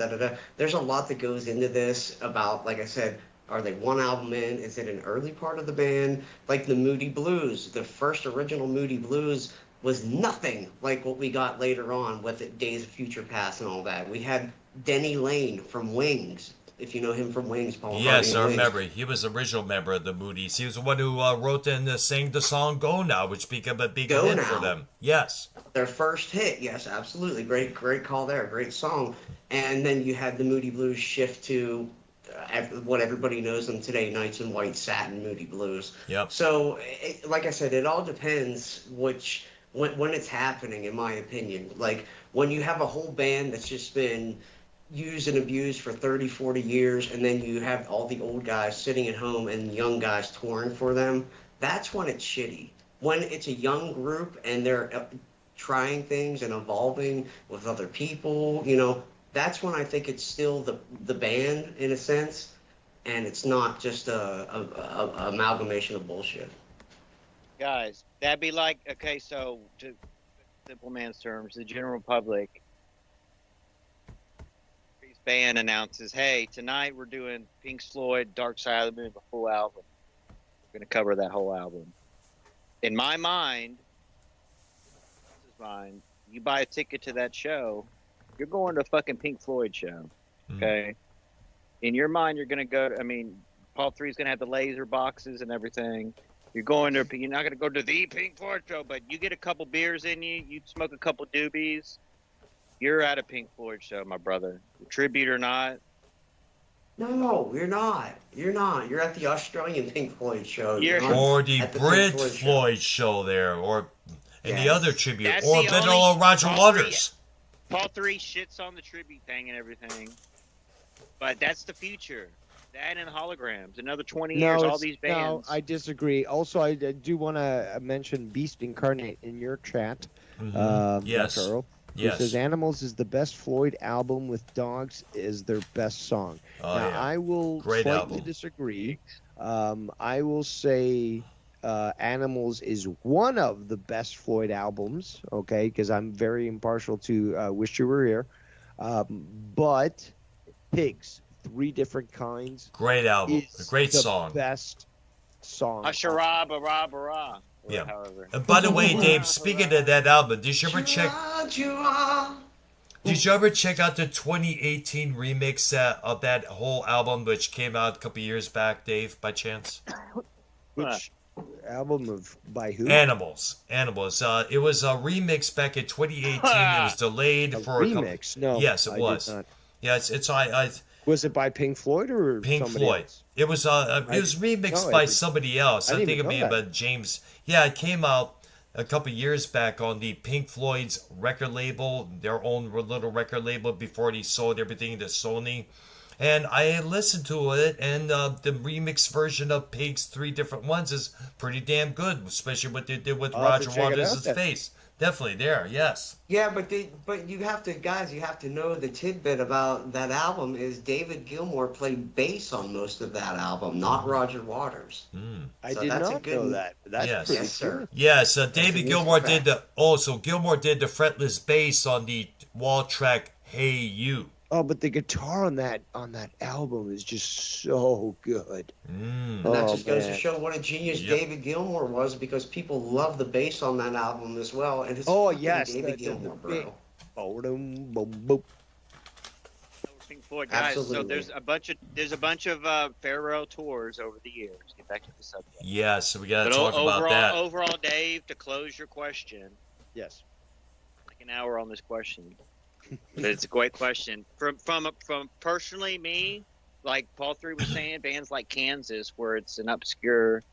There's a lot that goes into this about, like I said, are they one album in? Is it an early part of the band? Like the Moody Blues, the first original Moody Blues was nothing like what we got later on with it, Days of Future Past and all that. We had Denny Lane from Wings, if you know him from Wings, Paul. Yes, McCartney I and Wings. remember. He was the original member of the Moody's. He was the one who wrote and sang the song "Go Now," which became a big Go hit Now. for them. Yes. Their first hit, yes, absolutely. Great call there. Great song. And then you had the Moody Blues shift to what everybody knows them today, Nights in White Satin Moody Blues. Yep. So, like I said, it all depends when it's happening, in my opinion. Like, when you have a whole band that's just been used and abused for 30, 40 years, and then you have all the old guys sitting at home and young guys touring for them, that's when it's shitty. When it's a young group and they're trying things and evolving with other people, that's when I think it's still the band in a sense, and it's not just a amalgamation of bullshit. Guys, that'd be like, okay, so to simple man's terms, the general public, his band announces, hey, tonight we're doing Pink Floyd, Dark Side of the Moon, the full album. We're going to cover that whole album. In my mind, you buy a ticket to that show, you're going to a fucking Pink Floyd show, okay? In your mind, you're going to go Paul 3's going to have the laser boxes and everything. You're not going to go to the Pink Floyd show, but you get a couple beers in you, you smoke a couple doobies, you're at a Pink Floyd show, my brother. Tribute or not. No, you're not. You're not. You're at the Australian Pink Floyd show. Or the Brit Floyd show there, or any other tribute, or little Roger Waters. Paul 3 shits on the tribute thing and everything, but that's the future. That and holograms. Another 20 years, all these bands. No, I disagree. Also, I do want to mention Beast Incarnate in your chat. Yes. Earl, who says Animals is the best Floyd album with Dogs is their best song. I will slightly disagree. I will say Animals is one of the best Floyd albums, okay, because I'm very impartial to Wish You Were Here. But Pigs, Three Different Kinds. Great album. A great song. Best song. Asharah, bara, bara. Yeah. However. And by the way, Dave, speaking of that album, did you ever check out the 2018 remix of that whole album, which came out a couple years back, Dave, by chance? Which album by who? Animals. It was a remix back in 2018. It was delayed for a remix. No. Yes, it was. Yeah, it's Was it by Pink Floyd or Pink somebody Floyd? Else? It was remixed by somebody else. I think it may have been James. Yeah, it came out a couple years back on the Pink Floyd's record label, their own little record label, before they sold everything to Sony. And I listened to it, and the remix version of Pigs, Three Different Ones, is pretty damn good, especially what they did with Roger Waters' face. Definitely there, yes. Yeah, but you have to know the tidbit about that album is David Gilmour played bass on most of that album, not Roger Waters. I did not know that. That's pretty sir. Yes, David Gilmour did Gilmour did the fretless bass on the wall track "Hey You." Oh, but the guitar on that album is just so good. And that just goes to show what a genius David Gilmour was, because people love the bass on that album as well. And it's David Gilmour, bro. Pink Floyd, guys. Absolutely. So there's a bunch of farewell tours over the years. Get back to the subject. Yeah, so we got to talk about that. Overall, Dave, to close your question. Yes. Like an hour on this question. But it's a great question. From personally me, like Paul 3 was saying, bands like Kansas, where it's an obscure,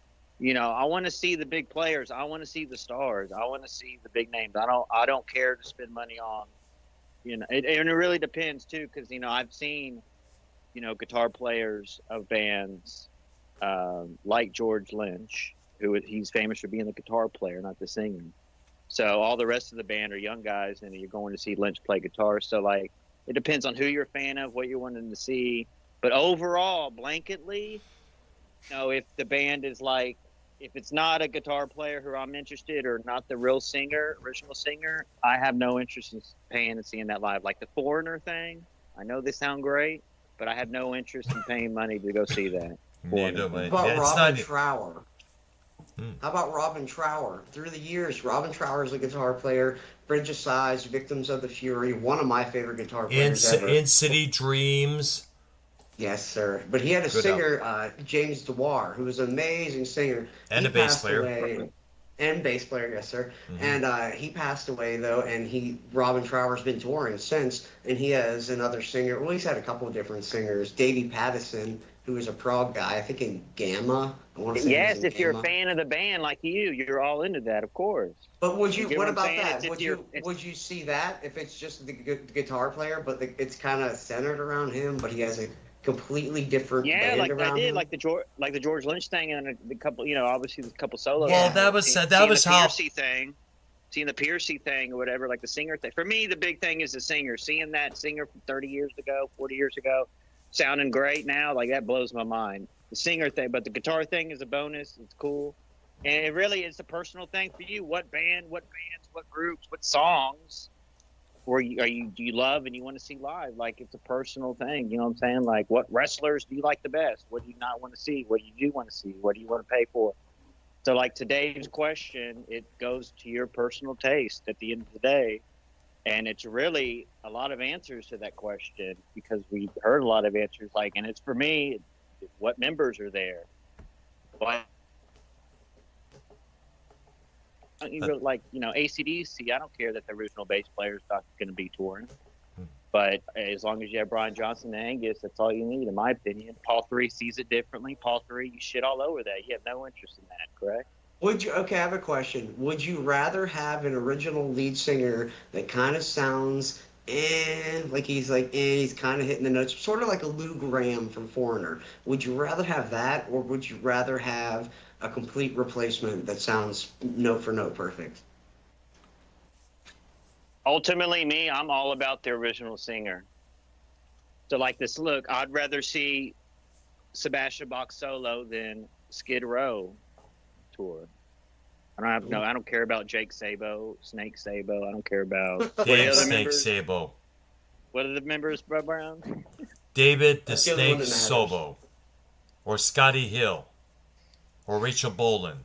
I want to see the big players. I want to see the stars. I want to see the big names. I don't care to spend money on, and it really depends too, because I've seen, guitar players of bands like George Lynch, he's famous for being the guitar player, not the singer. So all the rest of the band are young guys, and you're going to see Lynch play guitar. So like, it depends on who you're a fan of, what you're wanting to see. But overall, blanketly, if the band is like, if it's not a guitar player who I'm interested, or not the real singer, original singer, I have no interest in paying and seeing that live. Like the Foreigner thing, I know they sound great, but I have no interest in paying money to go see that. Neither way. How about Yeah, it's Robin not. Trower? How about Robin Trower? Through the years, Robin Trower is a guitar player. Bridge of Sighs, Victims of the Fury, one of my favorite guitar players ever. In City Dreams. Yes, sir. But he had a Good singer, James Dewar, who was an amazing singer. And He a bass passed player. away. And bass player, yes, sir. Mm-hmm. And he passed away, though, and Robin Trower's been touring since, and he has another singer. Well, he's had a couple of different singers. Davey Pattison, who is a prog guy, I think in Gamma. I want to say Yes, he's in if you're a Gamma. fan of the band like you're all into that, of course. But would you? get What what I'm about saying? that? It's if Would you see that if it's just the guitar player, but it's kind of centered around him, but he has a completely different Yeah, band like around I did, him? like the George Lynch thing, and a couple, obviously there's a couple solo. Well, songs. that was Seeing the how. Piercy thing, seeing the Piercy thing or whatever, like the singer thing. For me, the big thing is the singer. Seeing that singer from 30 years ago, 40 years ago, sounding great now, like that blows my mind. The singer thing, but the guitar thing is a bonus. It's cool, and it really is a personal thing for you. What bands, what groups, what songs, do you love and you want to see live? Like, it's a personal thing. You know what I'm saying? Like, what wrestlers do you like the best? What do you not want to see? What do you do want to see? What do you want to pay for? So, like today's question, it goes to your personal taste at the end of the day. And it's really a lot of answers to that question, because we heard a lot of answers. Like, and it's for me, what members are there? What, like, AC/DC, I don't care that the original bass player is not going to be touring. But as long as you have Brian Johnson and Angus, that's all you need, in my opinion. Paul 3 sees it differently. Paul 3, you shit all over that. You have no interest in that, correct? Okay, I have a question. Would you rather have an original lead singer that kind of sounds he's kind of hitting the notes, sort of like a Lou Graham from Foreigner? Would you rather have that, or would you rather have a complete replacement that sounds note for note perfect? Ultimately, me, I'm all about the original singer. So like this, look, I'd rather see Sebastian Bach solo than Skid Row tour. I don't care about Jake Sabo, Snake Sabo. I don't care about Dave Snake Sabo. What are the members, Bro Brown? David the Let's give them Snake one to Sabo, or Scotty Hill, or Rachel Bolan.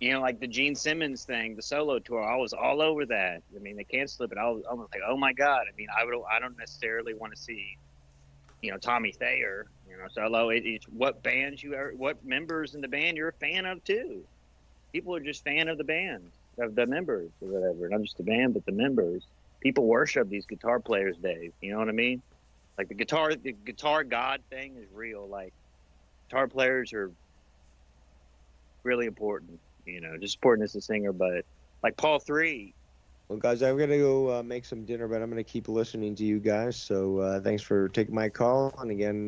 Like the Gene Simmons thing, the solo tour, I was all over that. I mean, they canceled it, but I was like, oh my God. I mean, I don't necessarily want to see, Tommy Thayer, solo. It's what bands what members in the band you're a fan of too. People are just fan of the band, of the members or whatever. Not just the band, but the members. People worship these guitar players, Dave. You know what I mean? Like the guitar god thing is real. Like, guitar players are really important. Just important as a singer, but like Paul 3. Well, guys, I'm going to go make some dinner, but I'm going to keep listening to you guys. So thanks for taking my call. And again,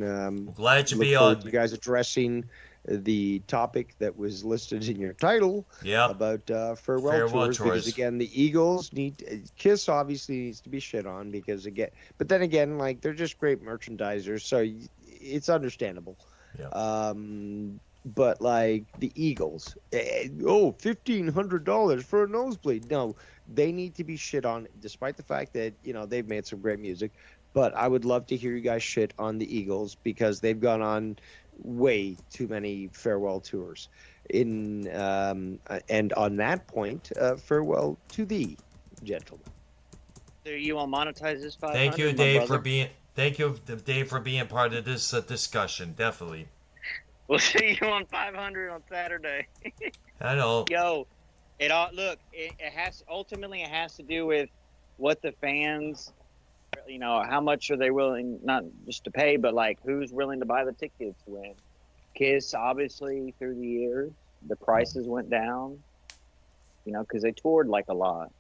glad to be on. You guys addressing the topic that was listed in your title about farewell tours. Because, again, the Eagles Kiss obviously needs to be shit on because, but then again, like, they're just great merchandisers. So it's understandable. Yeah. But like the Eagles, $1,500 for a nosebleed. No, they need to be shit on, despite the fact that they've made some great music. But I would love to hear you guys shit on the Eagles because they've gone on way too many farewell tours. And on that point, farewell to the gentleman. So you want to monetize this 500? Thank you, Dave, for being part of this discussion. Definitely. We'll see you on 500 on Saturday. I know. Yo, it ultimately has to do with what the fans, how much are they willing, not just to pay, but like who's willing to buy the tickets when Kiss, obviously through the years, the prices went down, because they toured like a lot.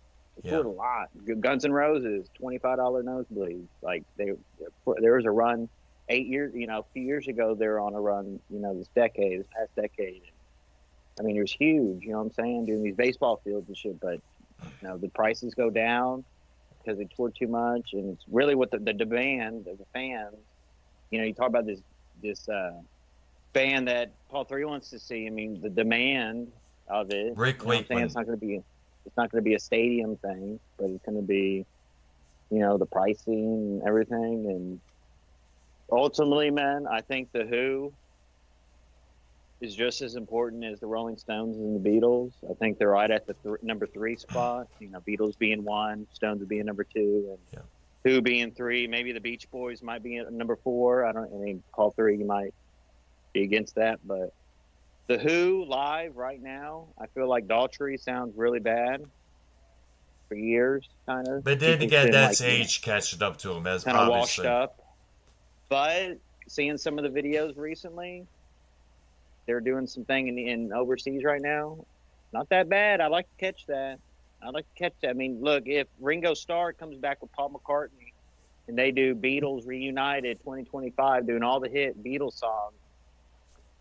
They toured a lot. Guns N' Roses, $25 nosebleeds. Like there was a run 8 years, a few years ago, they were on a run, this past decade. I mean, it was huge, you know what I'm saying, doing these baseball fields and shit, but, the prices go down because they tour too much, and it's really what the demand of the fans, you talk about this band that Paul 3 wants to see. I mean, the demand of it, Rick I'm saying, Wakeman. it's not going to be a stadium thing, but it's going to be, the pricing and everything. And ultimately, man, I think the Who is just as important as the Rolling Stones and the Beatles. I think they're right at the number 3 spot. Beatles being 1, Stones being number 2, and Who being 3. Maybe the Beach Boys might be at number 4. Paul 3, you might be against that, but the Who live right now, I feel like Daughtry sounds really bad for years, kind of. But then again, that's like, age catching up to him, as kind of obviously. washed up. But seeing some of the videos recently, they're doing some thing in overseas right now. Not that bad. I like to catch that. I mean, look, if Ringo Starr comes back with Paul McCartney and they do Beatles Reunited 2025, doing all the hit Beatles songs,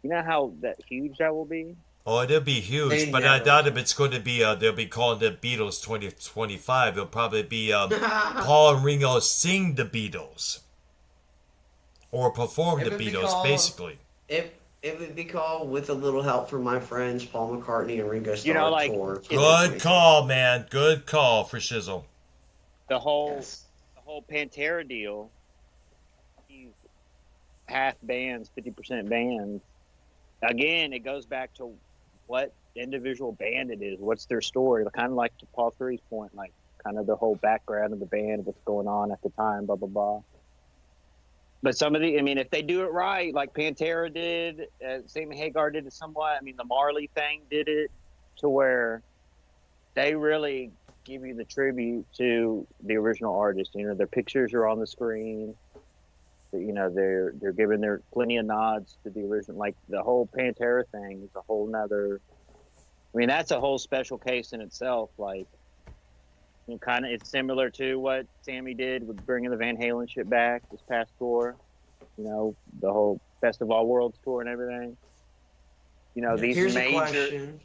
you know how huge that will be? Oh, it'll be huge, They but I never doubt will. if it's going to be, they'll be calling the Beatles 2025. It'll probably be Paul and Ringo sing the Beatles. Or perform the It would be Beatles, called- basically. It would be called With a Little Help from My Friends, Paul McCartney and Ringo Starr like, tour. Good call, man. Good call for Shizzle. The whole Yes. Pantera deal, these half bands, 50% bands. Again, it goes back to what individual band it is. What's their story? Kind of like to Paul 3's point, like kind of the whole background of the band, what's going on at the time, blah, blah, blah. But some of if they do it right, like Pantera did, Sammy Hagar did it somewhat. I mean, the Marley thing did it to where they really give you the tribute to the original artist. Their pictures are on the screen. They're giving their plenty of nods to the original. Like the whole Pantera thing is a whole nother. I mean, that's a whole special case in itself. Like, kind of, it's similar to what Sammy did with bringing the Van Halen shit back this past tour. The whole Best of All Worlds tour and everything. These Here's major. a question.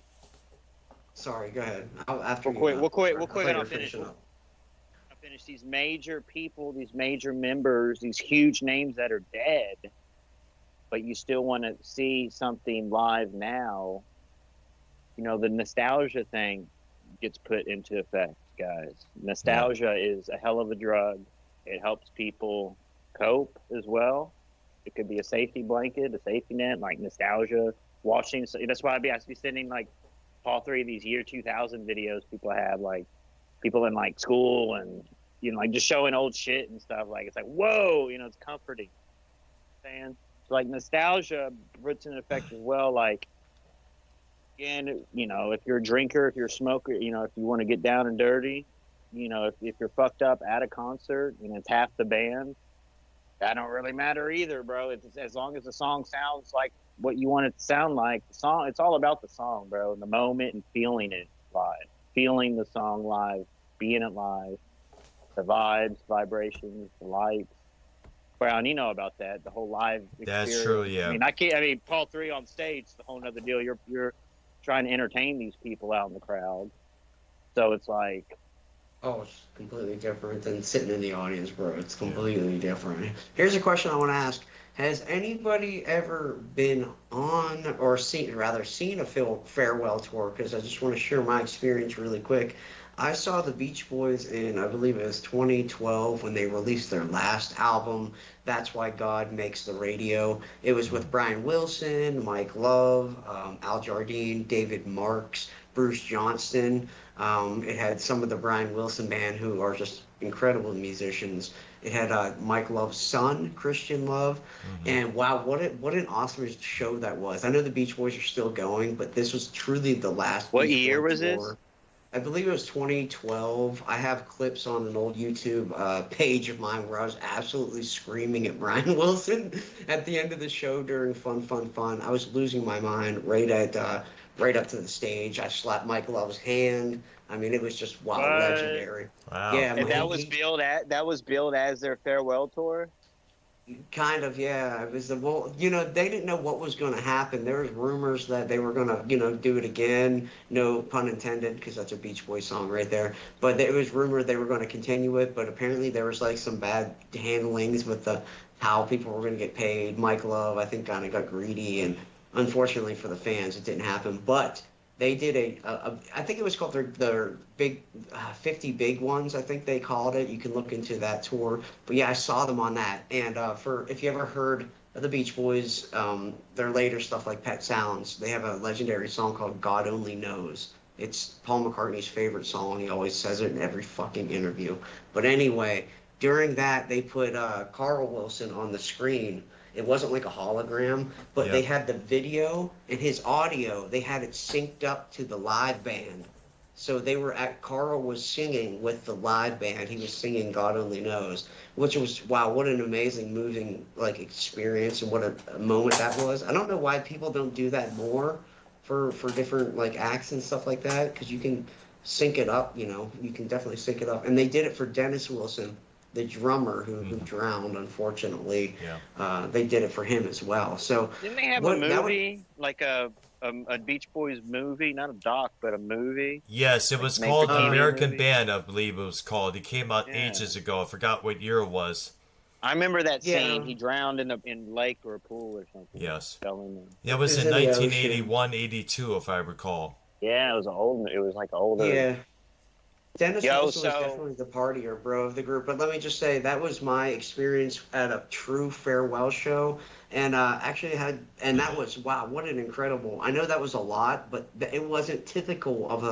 Sorry, go ahead. After We'll quit. I thought And you I'll were finish. finishing up. I'll finish. These major people, these major members, these huge names that are dead, but you still want to see something live now. The nostalgia thing gets put into effect, guys. Nostalgia is a hell of a drug. It helps people cope as well. It could be a safety blanket, a safety net, like nostalgia. Watching, that's why I be sending like all 3 of these year 2000 videos people have, like people in like school and like just showing old shit and stuff. Like it's like whoa, it's comforting. And so, like nostalgia puts in effect as well. Like again, if you're a drinker, if you're a smoker, if you want to get down and dirty, if you're fucked up at a concert, it's half the band. That don't really matter either, bro. It's as long as the song sounds like what you want it to sound like. The song, it's all about the song, bro, and the moment and feeling it live, feeling the song live, being it live, the vibes, vibrations, the lights. Brown, you know about that, the whole live experience. That's true, yeah. I mean, Paul 3 on stage, it's a whole nother deal. You're trying to entertain these people out in the crowd, so it's like. Oh, it's completely different than sitting in the audience, bro. It's completely different. Here's a question I want to ask. Has anybody ever been on or seen a farewell tour? Because I just want to share my experience really quick. I saw the Beach Boys in, I believe it was 2012 when they released their last album, That's Why God Makes the Radio. It was with Brian Wilson, Mike Love, Al Jardine, David Marks, Bruce Johnston. It had some of the Brian Wilson band who are just incredible musicians. It had Mike Love's son, Christian Love. And wow, what an awesome show that was. I know the Beach Boys are still going, but this was truly the last. What Beach year Boy was tour. this? I believe it was 2012. I have clips on an old YouTube page of mine where I was absolutely screaming at Brian Wilson at the end of the show during Fun. I was losing my mind right up to the stage. I slapped Mike Love's hand. I mean, it was just legendary. Wow. Yeah, And man, that was billed as their farewell tour. Kind of, yeah. It was the well, they didn't know what was going to happen. There was rumors that they were going to, do it again. No pun intended, because that's a Beach Boys song right there. But it was rumored they were going to continue it. But apparently there was like some bad handlings with the how people were going to get paid. Mike Love, I think, kind of got greedy, and unfortunately for the fans, it didn't happen. But they did I think it was called their big 50 big ones. I think they called it. You can look into that tour. But yeah, I saw them on that. And for if you ever heard of the Beach Boys, their later stuff like Pet Sounds, they have a legendary song called God Only Knows. It's Paul McCartney's favorite song. He always says it in every fucking interview. But anyway, during that, they put Carl Wilson on the screen. It wasn't like a hologram, but Yeah. they had the video and his audio. They had it synced up to the live band. So they were Carl was singing with the live band. He was singing God Only Knows, which was, wow, what an amazing, moving, like, experience, and what a moment that was. I don't know why people don't do that more for different, like, acts and stuff like that, because you can sync it up, you can definitely sync it up. And they did it for Dennis Wilson, the drummer who drowned, unfortunately. Yeah. They did it for him as well. So Didn't they have a movie, like a Beach Boys movie? Not a doc, but a movie? Yes, it was Like called make-a-TV American movie? Band, I believe it was called. It came out Yeah. ages ago. I forgot what year it was. I remember that Yeah. scene. He drowned in lake or a pool or something. Yes. Fell in there. Yeah, it was It in was in the ocean. 1981, 82, if I recall. Yeah, it was It was like older. Yeah. Dennis Yo, Wilson was so- definitely the partier, bro, of the group. But let me just say, that was my experience at a true farewell show. And actually and that was, wow, what an incredible. I know that was a lot, but it wasn't typical of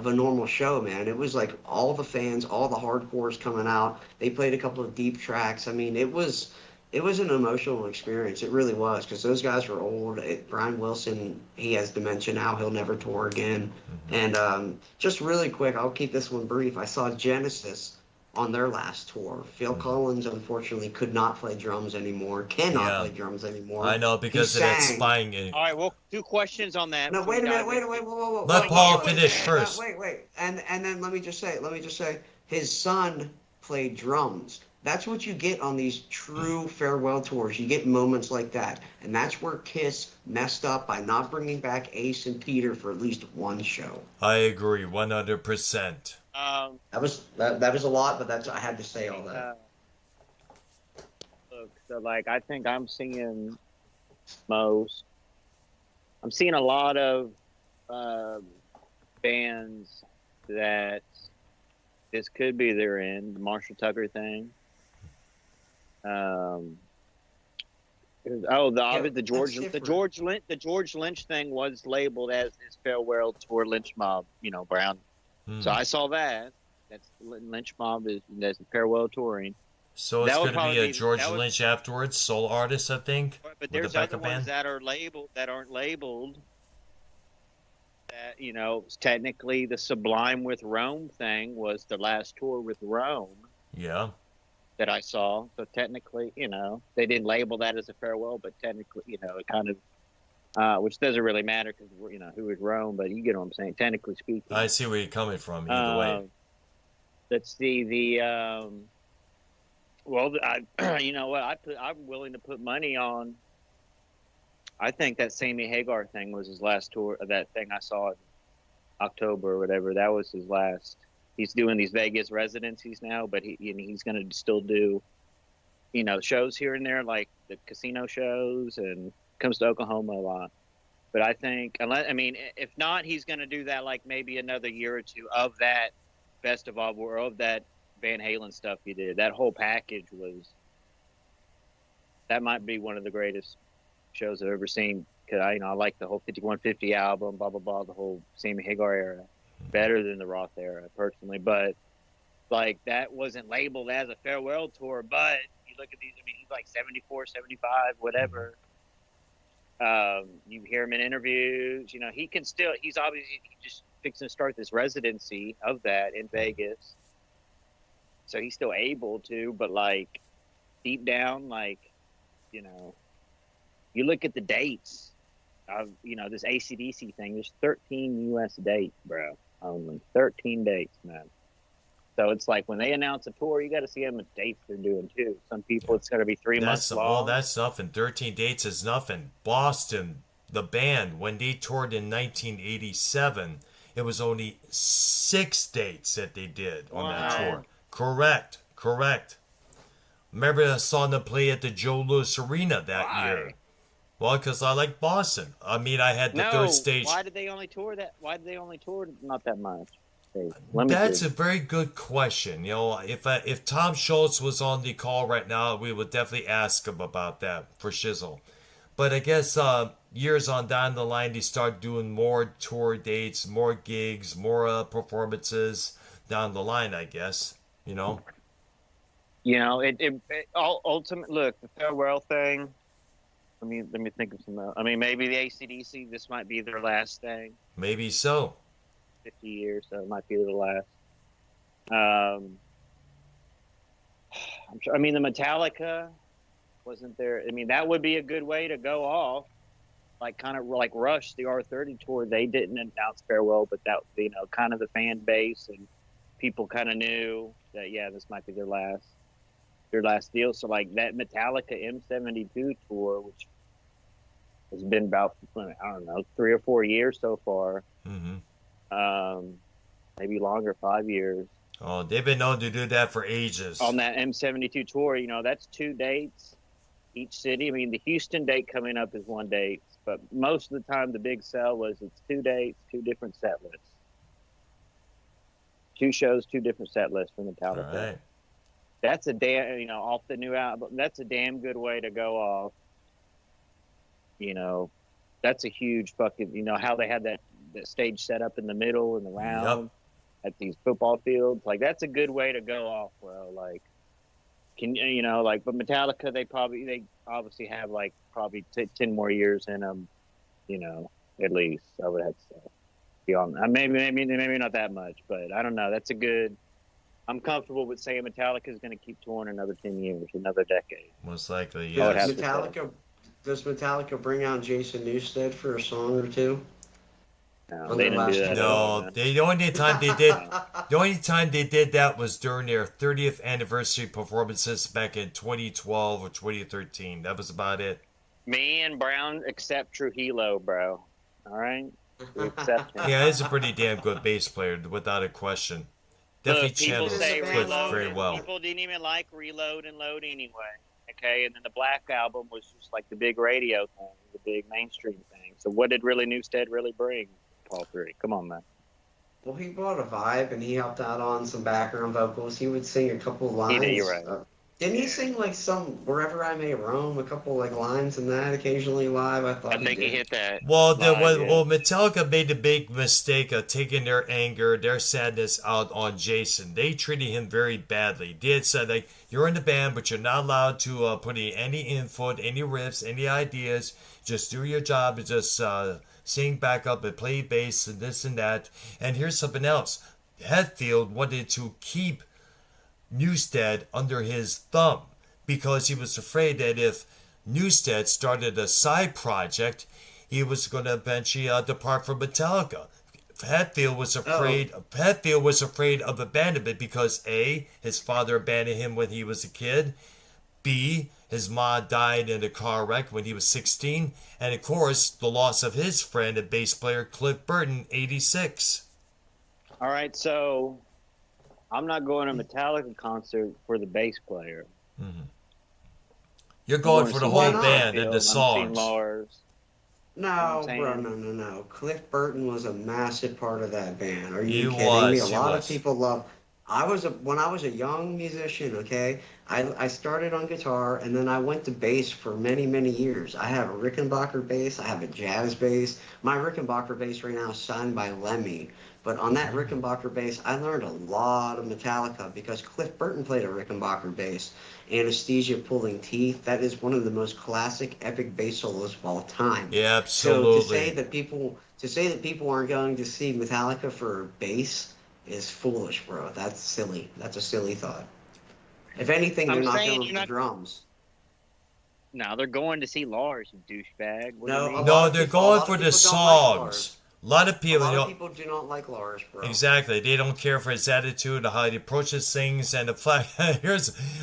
a normal show, man. It was like all the fans, all the hardcores coming out. They played a couple of deep tracks. I mean, it was an emotional experience. It really was, because those guys were old. Brian Wilson, he has dementia now. He'll never tour again. And just really quick, I'll keep this one brief. I saw Genesis on their last tour. Phil Collins, unfortunately, could not play drums anymore. Cannot play drums anymore. I know, because of that spying. All right, well, 2 questions on that. No, wait a minute. Whoa. Let Paul finish first. Wait. And then let me just say, his son played drums. That's what you get on these true farewell tours. You get moments like that. And that's where Kiss messed up by not bringing back Ace and Peter for at least one show. I agree, 100%. That was a lot, but I had to say all that. Look, so like I think I'm seeing a lot of bands that this could be their end. The Marshall Tucker thing. The George Lynch thing was labeled as his farewell tour. Lynch Mob, Brown. So I saw that. That's Lynch Mob that's farewell touring. So it's going to be a George Lynch afterwards, solo artist, I think. But there's other ones that are labeled that aren't labeled. That technically the Sublime with Rome thing was the last tour with Rome. Yeah. That I saw. So technically, they didn't label that as a farewell, but technically, it kind of, which doesn't really matter because who is Rome, but you get what I'm saying. Technically speaking, I see where you're coming from. Either way. Let's see the. Well, you know what? I'm willing to put money on. I think that Sammy Hagar thing was his last tour. That thing I saw in October or whatever. That was his last. He's doing these Vegas residencies now, but he's going to still do, shows here and there, like the casino shows, and comes to Oklahoma a lot. But I think, if not, he's going to do that like maybe another year or two of that Best of All World, of that Van Halen stuff he did. That whole package that might be one of the greatest shows I've ever seen. Cause I like the whole 5150 album, blah, blah, blah, the whole Sammy Hagar era. Better than the Roth era, personally, but like that wasn't labeled as a farewell tour. But you look at these, he's like 74, 75, whatever. You hear him in interviews, he's obviously just fixing to start this residency of that in Vegas. So he's still able to, but like deep down, you look at the dates of, this AC/DC thing, there's 13 US dates, bro. Only 13 dates, man. So it's like when they announce a tour, you got to see how much dates they're doing too. Some people it's going to be 3 months That's long. all. That's nothing. 13 dates is nothing. Boston, the band, when they toured in 1987, it was only 6 dates that they did on that Wow. tour. Correct. Remember, I saw them play at the Joe Louis Arena that Why? year. Well, because I like Boston. I mean, I had the third stage. Why did they only tour that? Why did they only tour not that much? Limited. That's a very good question. You know, if Tom Schultz was on the call right now, we would definitely ask him about that for shizzle. But I guess years on down the line, they start doing more tour dates, more gigs, more performances down the line. I guess you know. You know, it ultimate. Look, the farewell thing. Let me think of some. I mean, maybe the AC/DC. This might be their last thing. Maybe so. 50 years, so it might be the last. I'm sure. I mean, the Metallica wasn't there. I mean, that would be a good way to go off, like kind of like Rush, the R30 tour. They didn't announce farewell, but that kind of the fan base and people kind of knew that this might be their last deal. So like that Metallica M72 tour, which has been about I don't know 3 or 4 years so far. Mm-hmm. Maybe longer, 5 years. Oh, they've been known to do that for ages. On that M72 tour, that's 2 dates each city. I mean, the Houston date coming up is 1 date, but most of the time the big sell was it's 2 dates, 2 different set lists. 2 shows, 2 different set lists for Metallica. All right. That's a damn, off the new album. That's a damn good way to go off. That's a huge fucking, how they had that stage set up in the middle and the round at these football fields. Like, that's a good way to go off, bro. Like, but Metallica, they obviously have like probably 10 more years in them, at least. I would have to say. Beyond maybe not that much, but I don't know. That's a good. I'm comfortable with saying Metallica is going to keep touring another 10 years, another decade. Most likely, Does yes. Metallica bring out Jason Newsted for a song or two? No, they didn't do that. No, the only time they did that was during their 30th anniversary performances back in 2012 or 2013. That was about it. Me and Brown accept Trujillo, bro. All right, we accept him. Yeah, he's a pretty damn good bass player, without a question. Definitely Look, people channels say Cliff Reload. very well. People didn't even like Reload and Load anyway. Okay, and then the Black Album was just like the big radio thing, the big mainstream thing. So what did really Newsted really bring? Paul 3. Come on, man. Well, he brought a vibe, and he helped out on some background vocals. He would sing a couple lines. You're right. Didn't he sing like some Wherever I May Roam, a couple like lines in that occasionally live? I thought I think he hit that. Well, Metallica made the big mistake of taking their anger, their sadness out on Jason. They treated him very badly. They had said, like, you're in the band, but you're not allowed to put any input, any riffs, any ideas. Just do your job and just sing back up and play bass and this and that. And here's something else. Hetfield wanted to keep Newsted under his thumb because he was afraid that if Newsted started a side project, he was going to eventually depart from Metallica. Hetfield was afraid of abandonment because A, his father abandoned him when he was a kid. B, his mom died in a car wreck when he was 16. And of course, the loss of his friend and bass player Cliff Burton, 86. All right, so I'm not going to a Metallica concert for the bass player. Mm-hmm. You're going for the whole band and the songs. No, bro, no. Cliff Burton was a massive part of that band. Are you He kidding was, me? A he lot was. of people love. When I was a young musician, okay, I started on guitar and then I went to bass for many, many years. I have a Rickenbacker bass. I have a jazz bass. My Rickenbacker bass right now is signed by Lemmy. But on that Rickenbacker bass, I learned a lot of Metallica because Cliff Burton played a Rickenbacker bass. Anesthesia Pulling Teeth, that is one of the most classic epic bass solos of all time. Yeah, absolutely. So to say that people aren't going to see Metallica for bass is foolish, bro. That's silly. That's a silly thought. If anything, they're not going for drums. No, they're going to see Lars, you douchebag. No, No, they're going for the songs. A lot of A people, lot you of know, people do not like Lars, bro. exactly. They don't care for his attitude, how he approaches things, and the fact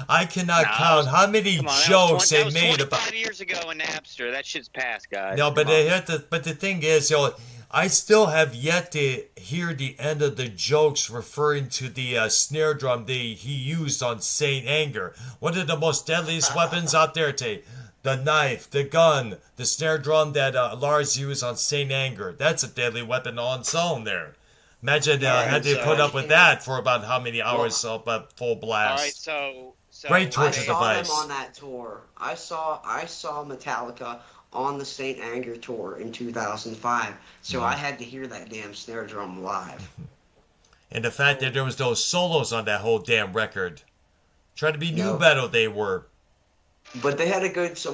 I cannot Nah, count how many come on, jokes that they was made 25 about. years ago in Napster. That shit's past, guys. No, Come but they on. have to. But the thing is, you know, I still have yet to hear the end of the jokes referring to the snare drum he used on Saint Anger. One of the most deadliest weapons out there today. The knife, the gun, the snare drum that Lars used on Saint Anger. That's a deadly weapon on its own there. Imagine All right, had to put so- up with that for about how many hours of full All blast. right, so Great I torture saw device. them on that tour. I saw Metallica on the Saint Anger tour in 2005. So I had to hear that damn snare drum live. And the fact that there was those solos on that whole damn record. Try to be new Yep. metal they were. But they had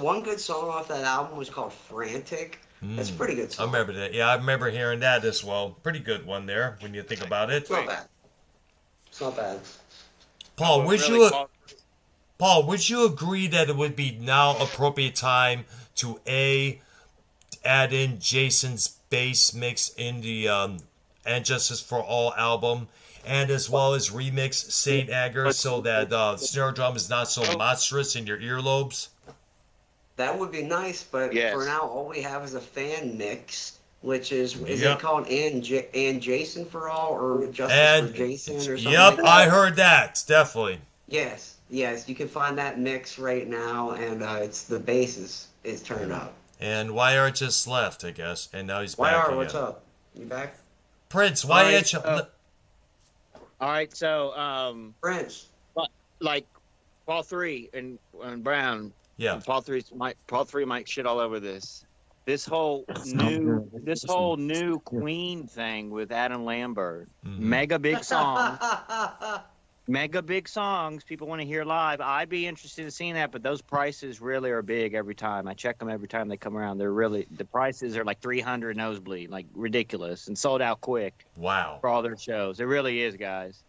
one good song off that album was called Frantic. That's a pretty good I song. remember that. Yeah, I remember hearing that as well. Pretty good one there when you think about it. It's not bad. It's not bad. Paul, Well, would really, you Paul, would you agree that it would be now appropriate time to add in Jason's bass mix in the And Justice for All album, and as well as remix Saint Anger so that snare drum is not so monstrous in your earlobes? That would be nice, but Yes. for now, all we have is a fan mix, which is Yep. it called and Jason for All or Justice And for Jason or something yep, like I that? heard that definitely. Yes, you can find that mix right now, and it's the bass is turned up. And Wyatt just left, I guess, and now he's back YR, again. what's up? You back? Prince, All right, Wyatt. all right, so Prince. like Paul 3 and Brown. Yeah. Paul 3 might shit all over this. This whole new Queen thing with Adam Lambert. Mega big song. Mega big songs people want to hear live. I'd be interested in seeing that, but those prices really are big every time. I check them every time they come around. The prices are like 300 nosebleed, like ridiculous, and sold out quick Wow. for all their shows. It really is, guys.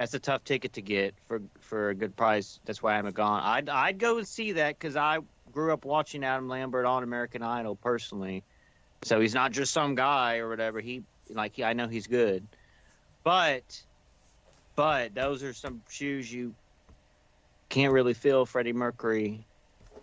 That's a tough ticket to get for a good price. That's why I haven't gone. I'd go and see that because I grew up watching Adam Lambert on American Idol personally. So he's not just some guy or whatever. I know he's good, but those are some shoes you can't really fill, Freddie Mercury.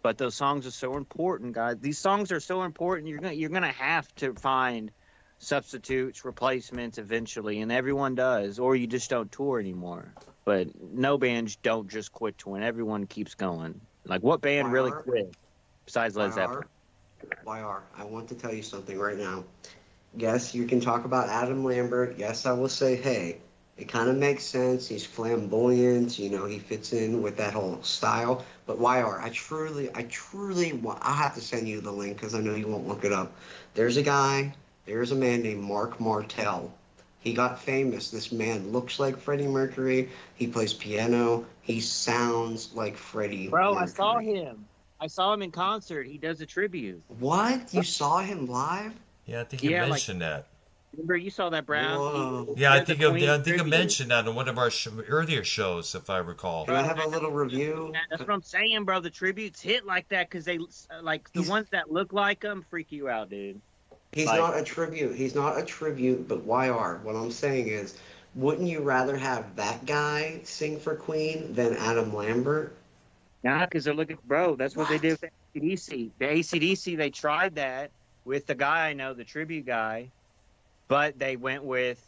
But those songs are so important, guys. These songs are so important. You're gonna have to find substitutes, replacements eventually, and everyone does, or you just don't tour anymore. But no bands don't just quit touring. Everyone keeps going. Like, what band really YR? quit besides Led Zeppelin? YR, I want to tell you something right now. Yes, you can talk about Adam Lambert. Yes, I will say, hey, it kind of makes sense. He's flamboyant. You know, he fits in with that whole style. But YR, I truly want, I'll have to send you the link because I know you won't look it up. There's a man named Mark Martel. He got famous. This man looks like Freddie Mercury. He plays piano. He sounds like Freddie Bro, Mercury. I saw him. I saw him in concert. He does a tribute. What? You saw him live? Yeah, I think you Yeah, mentioned that. Remember, you saw that, Brown? Whoa. Yeah, I did the think Queen I tribute. mentioned that on one of our earlier shows, if I recall. Can I have a little review? That's what I'm saying, bro. The tributes hit like that because they, like, the ones that look like them freak you out, dude. He's Like- not a tribute. He's not a tribute, but YR. What I'm saying is, wouldn't you rather have that guy sing for Queen than Adam Lambert? Nah, because they're looking, bro. That's what they What? did with AC/DC. The AC/DC, they tried that with the guy I know, the tribute guy, but they went with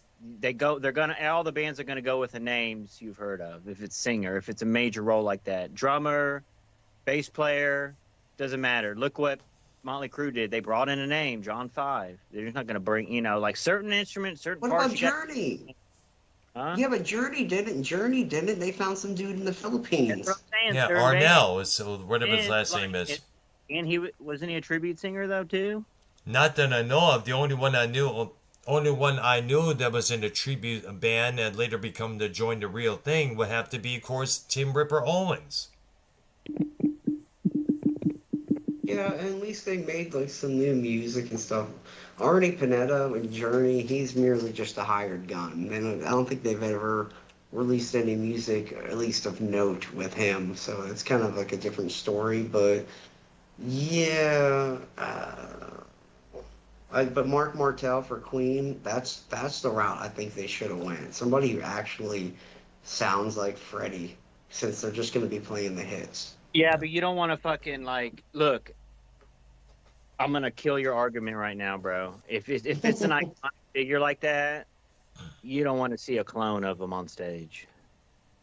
all the bands are gonna go with the names you've heard of. If it's singer, if it's a major role like that, drummer, bass player, doesn't matter. Look what Motley Crue did. They brought in a name, John 5. They're just not gonna bring, like certain instruments, certain What parts. about Journey? Huh? Yeah, but Journey didn't. They found some dude in the Philippines. That's what I'm saying. Yeah, third Arnell is whatever his And, last like, name is. And he wasn't he a tribute singer though too? Not that I know of. The only one I knew that was in a tribute band and later become to join the real thing would have to be, of course, Tim Ripper Owens. Yeah, and at least they made like some new music and stuff. Arnie Panetta with Journey, he's merely just a hired gun. And I don't think they've ever released any music, at least of note, with him. So it's kind of like a different story. But yeah, But Mark Martel for Queen, that's the route I think they should have went. Somebody who actually sounds like Freddie, since they're just going to be playing the hits. Yeah, but you don't want to fucking like look. I'm gonna kill your argument right now, bro. If it's an iconic figure like that, you don't want to see a clone of him on stage.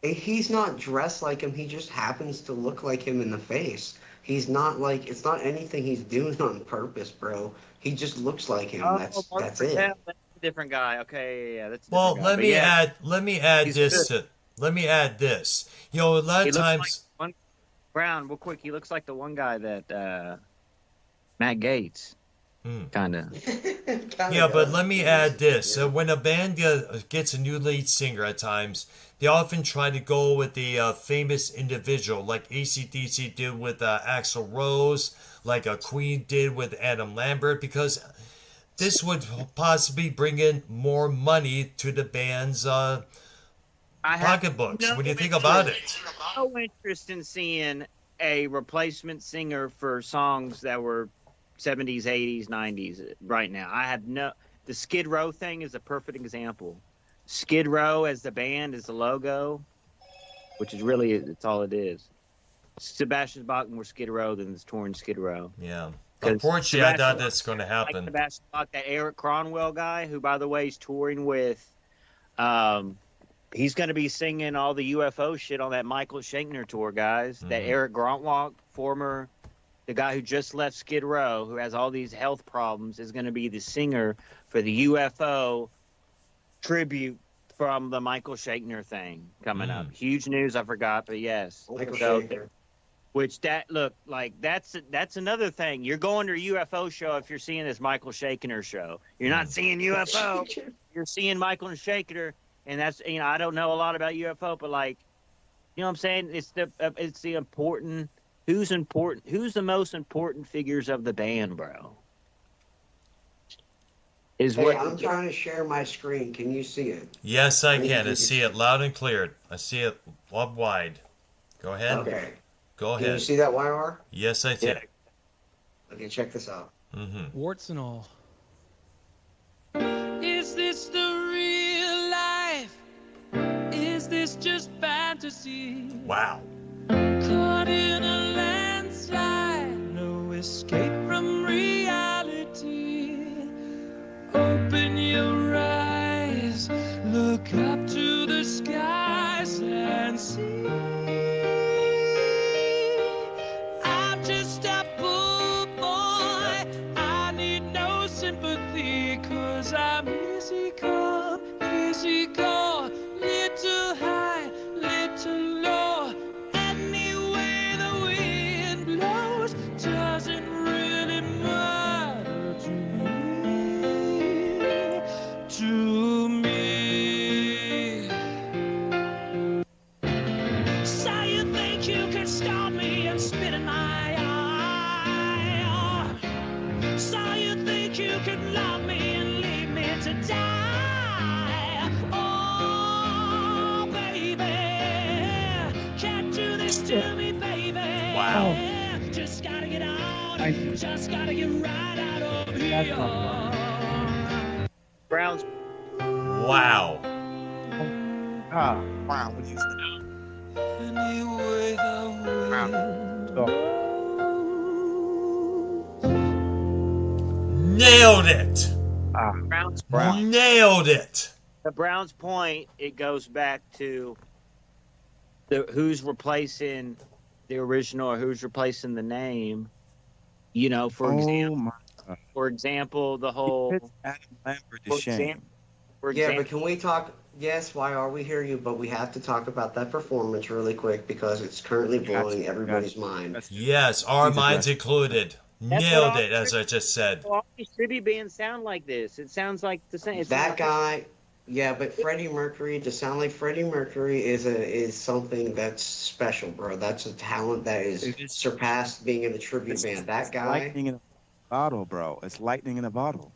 He's not dressed like him. He just happens to look like him in the face. He's not like it's not anything he's doing on purpose, bro. He just looks like him. Oh, That's Mark it. Patel, that's a different guy. Okay, yeah, that's a Well, different guy. let me add He's this good. to let me add this. You know, a lot He of looks times. like one Brown, real quick. He looks like the one guy that Matt Gates, kind of. Yeah, but let me add this. When a band gets a new lead singer at times, they often try to go with the famous individual, like AC/DC did with Axl Rose, like Queen did with Adam Lambert, because this would possibly bring in more money to the band's pocketbooks. When you think about it. No interest in seeing a replacement singer for songs that were 70s, 80s, 90s right now. I have no. The Skid Row thing is a perfect example. Skid Row as the band is the logo, which is really it's all it is. Sebastian Bach more Skid Row than this touring Skid Row. Yeah. 'Cause Unfortunately, I doubt Sebastian that's going to happen. Like Sebastian Bach, that Eric Cronwell guy, who by the way is touring with, he's going to be singing all the UFO shit on that Michael Shankner tour, guys. That Eric Grantwalk, the guy who just left Skid Row, who has all these health problems, is going to be the singer for the UFO tribute from the Michael Shankner thing coming up. Huge news, I forgot, but yes. Michael So, Shankner. which that look like that's another thing. You're going to a UFO show if you're seeing this Michael Shankner show. You're not seeing UFO. You're seeing Michael and Shankner, and that's I don't know a lot about UFO, but like you know what I'm saying. It's the important. Who's important? Who's the most important figures of the band, bro? I'm trying to share my screen. Can you see it? Yes, I can. I see it loud and clear. I see it wide. Go ahead. Okay. Go ahead. Can you see that, YR? Yes, I do. Okay, check this out. Warts and all. Is this the real life? Is this just fantasy? Wow. Caught in a landslide, no escape from reality. Open your eyes, look up to the skies and see. I'm just a poor boy, I need no sympathy, 'cause I'm easy come, easy go, little high, little low. Any way the wind blows doesn't really matter to me. To me. So you think you can stop me and spit in my eye? So you think you can love me and leave me to die? Oh, baby, can't do this to me, baby. Wow. Just gotta get out, just gotta get right out of here. Browns. Wow. Wow. What do you say? Anyway, the wind Nailed it. Browns. Nailed it. The Browns' point. It goes back to who's replacing the original or who's replacing the name. You know, for example, the whole. Adam Lambert For is shame. example, for Yeah, example, but can we talk? Yes, YR, we hear you, but we have to talk about that performance really quick because it's currently blowing everybody's mind. Yes, our minds included. That's Nailed what it, as I just said. all these tribute bands sound like this. It sounds like the same. It's That not- guy, yeah, but Freddie Mercury, to sound like Freddie Mercury is something that's special, bro. That's a talent that is surpassed being in a tribute band. That guy, Lightning in a bottle, bro. It's lightning in a bottle.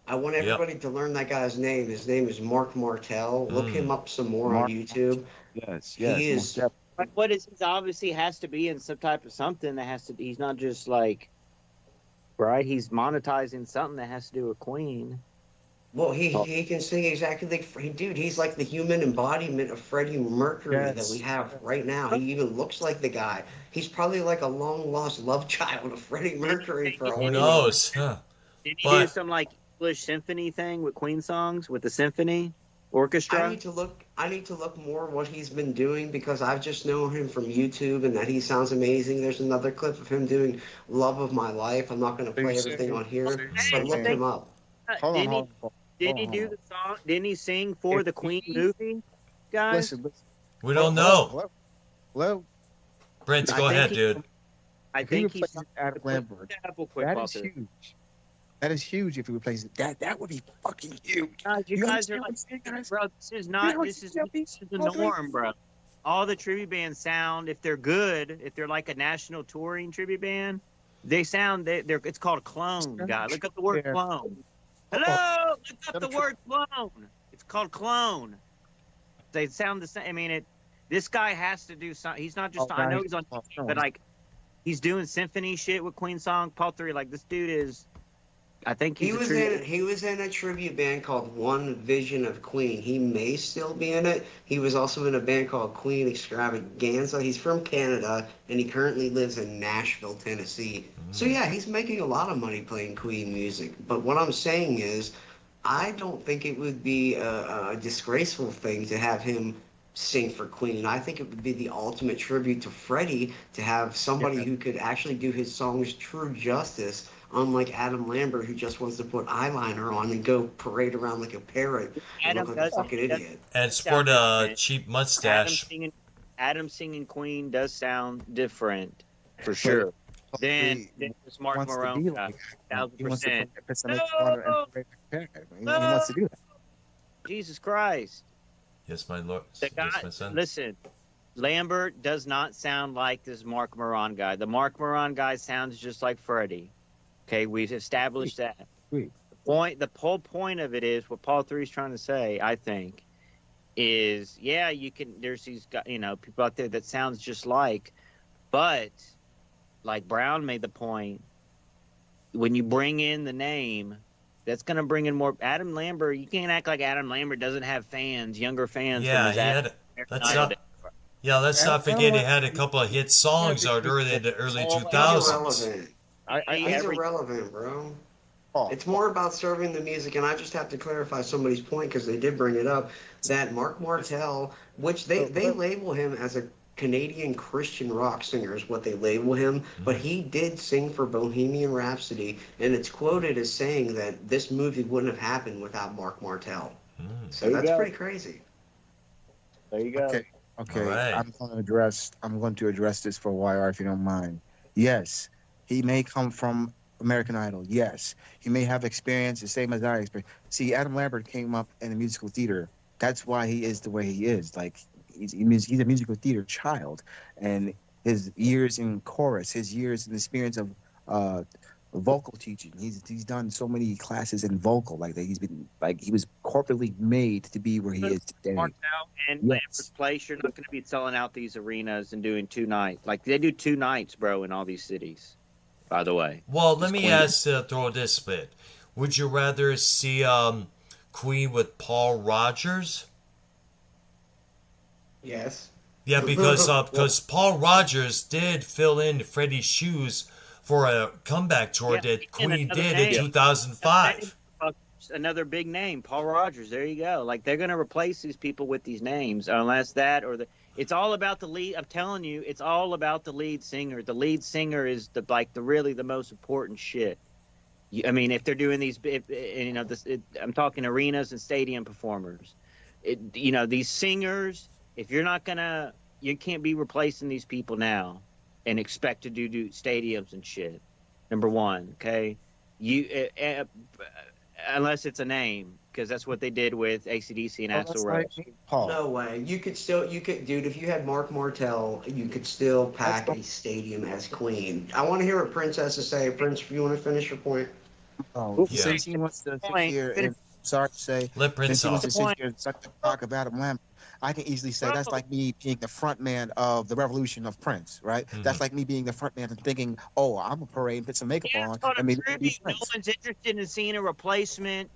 I want everybody to learn that guy's name. His name is Mark Martel. Look him up some more on YouTube. Yes. He is. Like, what is? He's obviously has to be in some type of something that has to be. He's not just like right? He's monetizing something that has to do with Queen. Well, he can sing exactly like dude. He's like the human embodiment of Freddie Mercury that we have right now. He even looks like the guy. He's probably like a long lost love child of Freddie Mercury for all Who we know. knows? Huh. Did he do some like English symphony thing with Queen songs with the symphony orchestra? I need to look more what he's been doing because I've just known him from YouTube and that he sounds amazing. There's another clip of him doing "Love of My Life." I'm not going to play everything on here, but look him up. Didn't he do the song? Didn't he sing for the Queen movie, guys? Listen. We don't know. Hello. Brent, go ahead, dude. I think he's Adam Lambert. That is huge. That is huge. If he replaces that, that would be fucking huge. You guys are like, bro, this is the norm, bro. All the tribute bands sound, if they're good, if they're like a national touring tribute band, they sound. It's called a clone, guy. Look up the word clone. Hello, look up the word clone. It's called clone. They sound the same. I mean, this guy has to do something. He's not just. I know he's on, but like, he's doing symphony shit with Queen song. Paul 3. Like, this dude is. I think he was in a tribute band called One Vision of Queen. He may still be in it. He was also in a band called Queen Extravaganza. He's from Canada and he currently lives in Nashville, Tennessee. So yeah, he's making a lot of money playing Queen music. But what I'm saying is, I don't think it would be a disgraceful thing to have him sing for Queen. I think it would be the ultimate tribute to Freddie to have somebody who could actually do his songs true justice. Unlike Adam Lambert, who just wants to put eyeliner on and go parade around like a parrot and look like a fucking idiot. And sport a cheap mustache. Adam singing Queen does sound different, for sure. Then this Mark Marone guy, 1,000%. He wants to do that. Jesus Christ. Yes, my lord. The guy, yes, my son. Listen, Lambert does not sound like this Mark Moron guy. The Mark Moron guy sounds just like Freddie. Okay, we've established that. The whole point of it is what Paul 3 is trying to say, I think, is there's these guys, people out there that sounds just like, but like Brown made the point, when you bring in the name, that's going to bring in more. Adam Lambert, you can't act like Adam Lambert doesn't have fans, younger fans. Yeah, let's not forget he had a couple of hit songs out in the early 2000s. He's irrelevant, bro. It's more about serving the music, and I just have to clarify somebody's point because they did bring it up, that Mark Martel, which they label him as a Canadian Christian rock singer is what they label him, but he did sing for Bohemian Rhapsody, and it's quoted as saying that this movie wouldn't have happened without Mark Martel. So that's pretty crazy. There you go. Okay. Right. I'm going to address this for YR if you don't mind. Yes. He may come from American Idol. Yes. He may have experience the same as I experienced. See, Adam Lambert came up in the musical theater. That's why he is the way he is. Like, he's a musical theater child. And his years in chorus, his years in the experience of vocal teaching. He's done so many classes in vocal. Like, that he was corporately made to be where he is today. And Lambert's place, you're not going to be selling out these arenas and doing 2 nights. Like, they do 2 nights, bro, in all these cities. By the way. Well, let me throw this bit. Would you rather see Queen with Paul Rogers? Yes. Yeah, because Paul Rogers did fill in Freddie's shoes for a comeback tour that Queen did in 2005. Another big name, Paul Rogers. There you go. Like, they're going to replace these people with these names, unless that or the. It's all about the lead. I'm telling you, it's all about the lead singer. The lead singer is really the most important shit. I mean, if they're doing these, I'm talking arenas and stadium performers. These singers. If you're not gonna, you can't be replacing these people now, and expect to do stadiums and shit. Number one, okay, unless it's a name. Because that's what they did with AC/DC and Axl Rose. No way. You could, dude, if you had Mark Martel, you could still pack a stadium as Queen. I want to hear what Prince has to say. Prince, if you want to finish your point. Since he wants to sit here and, sorry to say, let Prince since he wants to sit here and suck the cock of Adam Lambert, I can easily say Bro. that's like me being the front man of the Revolution of Prince, right? That's like me being the front man and thinking, oh, I'm a parade and put some makeup Yeah, on it's called and a maybe be tribute. No Prince. one's interested in seeing a replacement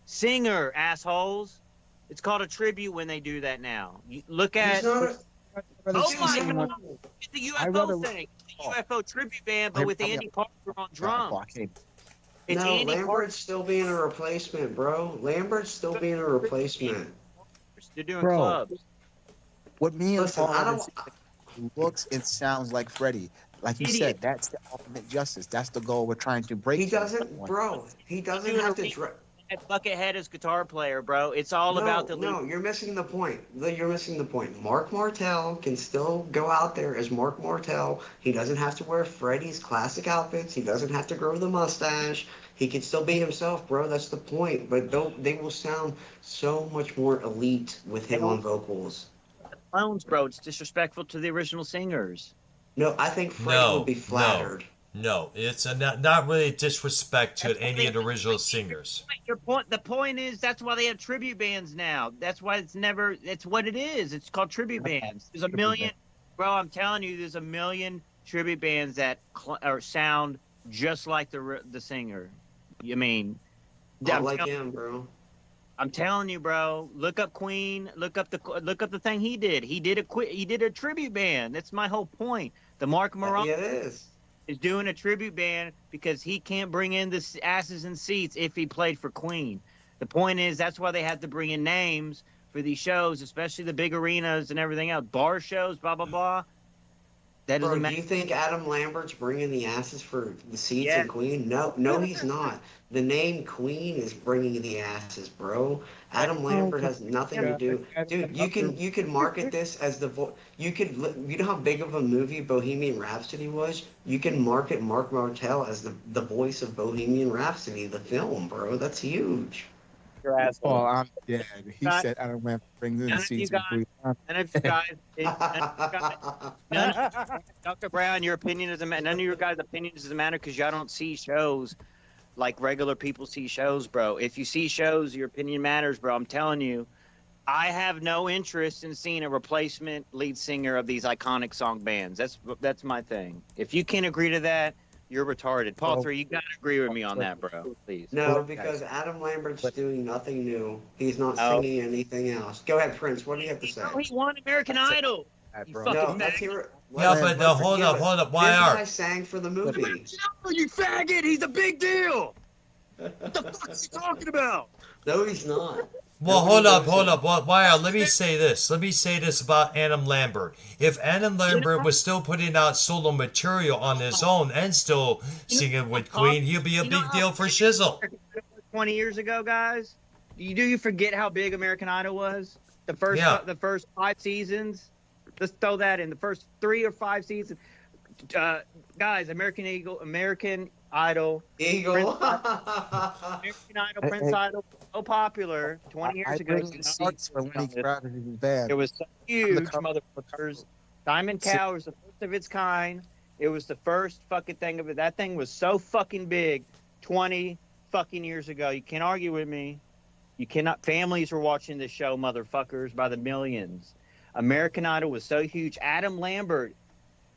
singer, assholes. It's called a tribute when they do that now. You look He's at not. oh my someone- god, it's the I UFO rather- thing. It's the Oh. UFO tribute band, but with Andy Parker on drums. It's No, Andy Lambert's still being a replacement, bro. Lambert's still being a replacement. Parker. They're doing Bro. clubs. What me and Listen, Paul I have don't. seen looks and sounds like Freddie. Like you Idiot. said, that's the ultimate justice. That's the goal we're trying to break. He here. doesn't, bro. He doesn't have to. That Buckethead as guitar player, bro. It's all about the No, you're missing the point. You're missing the point. Mark Martel can still go out there as Mark Martel. He doesn't have to wear Freddie's classic outfits. He doesn't have to grow the mustache. He can still be himself, bro. That's the point. But they will sound so much more elite with him on vocals. clones, bro. It's disrespectful to the original singers. No, I think Freddie would be flattered. No, it's not really disrespect to any of the original singers. Your point. The point is that's why they have tribute bands now. That's why it's what it is. It's called tribute bands. There's a million, bro. I'm telling you, there's a million tribute bands that sound just like the singer. I mean, Not like him, bro. I'm telling you, bro. Look up Queen. Look up the thing he did. He did a tribute band. That's my whole point. The Mark Moran Yeah, it is doing a tribute band because he can't bring in the asses and seats if he played for Queen. The point is that's why they had to bring in names for these shows, especially the big arenas and everything else, bar shows, blah blah blah. That doesn't Bro, matter. do you think Adam Lambert's bringing the asses for the seats Yeah. in Queen? No, he's not. The name Queen is bringing the asses, bro. Adam Lambert has nothing to do. Dude, you can market this as you know how big of a movie Bohemian Rhapsody was? You can market Mark Martel as the voice of Bohemian Rhapsody, the film, bro. That's huge. Your asshole. Oh, I'm dead. He Guys- said, I don't want to bring in the None of you seats. guys- None of you guys, Dr. Brown, your opinion doesn't matter. None of your guys' opinions doesn't matter because y'all don't see shows like regular people see shows, bro. If you see shows, your opinion matters, bro. I'm telling you, I have no interest in seeing a replacement lead singer of these iconic song bands. That's my thing. If you can't agree to that, you're retarded. Paul, Oh. 3, you gotta agree with me on that, bro. Please. No, because Adam Lambert's doing nothing new. He's not singing anything else. Go ahead, Prince. What do you have to say? Oh, he won American Idol. You bro. fucking No, faggot. let's hear it. Yeah, but hold up. This Why guy sang for the movie. No, you faggot! He's a big deal. What the fuck is he talking about? No, he's not. Well, hold up. Why? Let me say this about Adam Lambert. If Adam Lambert was still putting out solo material on his own and still singing with Queen, he'd be a big deal for Shizzle. 20 years ago, guys. Do you forget how big American Idol was? The first 5 seasons. Let's throw that in. The first 3 or 5 seasons. Guys, American Idol, Eagle. American Idol, Prince Idol, so popular 20 years ago. bring the seats for Lenny Kravitz and his band. It was so huge, cover. motherfuckers. Diamond Cow was the first of its kind. It was the first fucking thing of it. That thing was so fucking big 20 fucking years ago. You can't argue with me. You cannot. Families were watching this show, motherfuckers, by the millions. American Idol was so huge. Adam Lambert,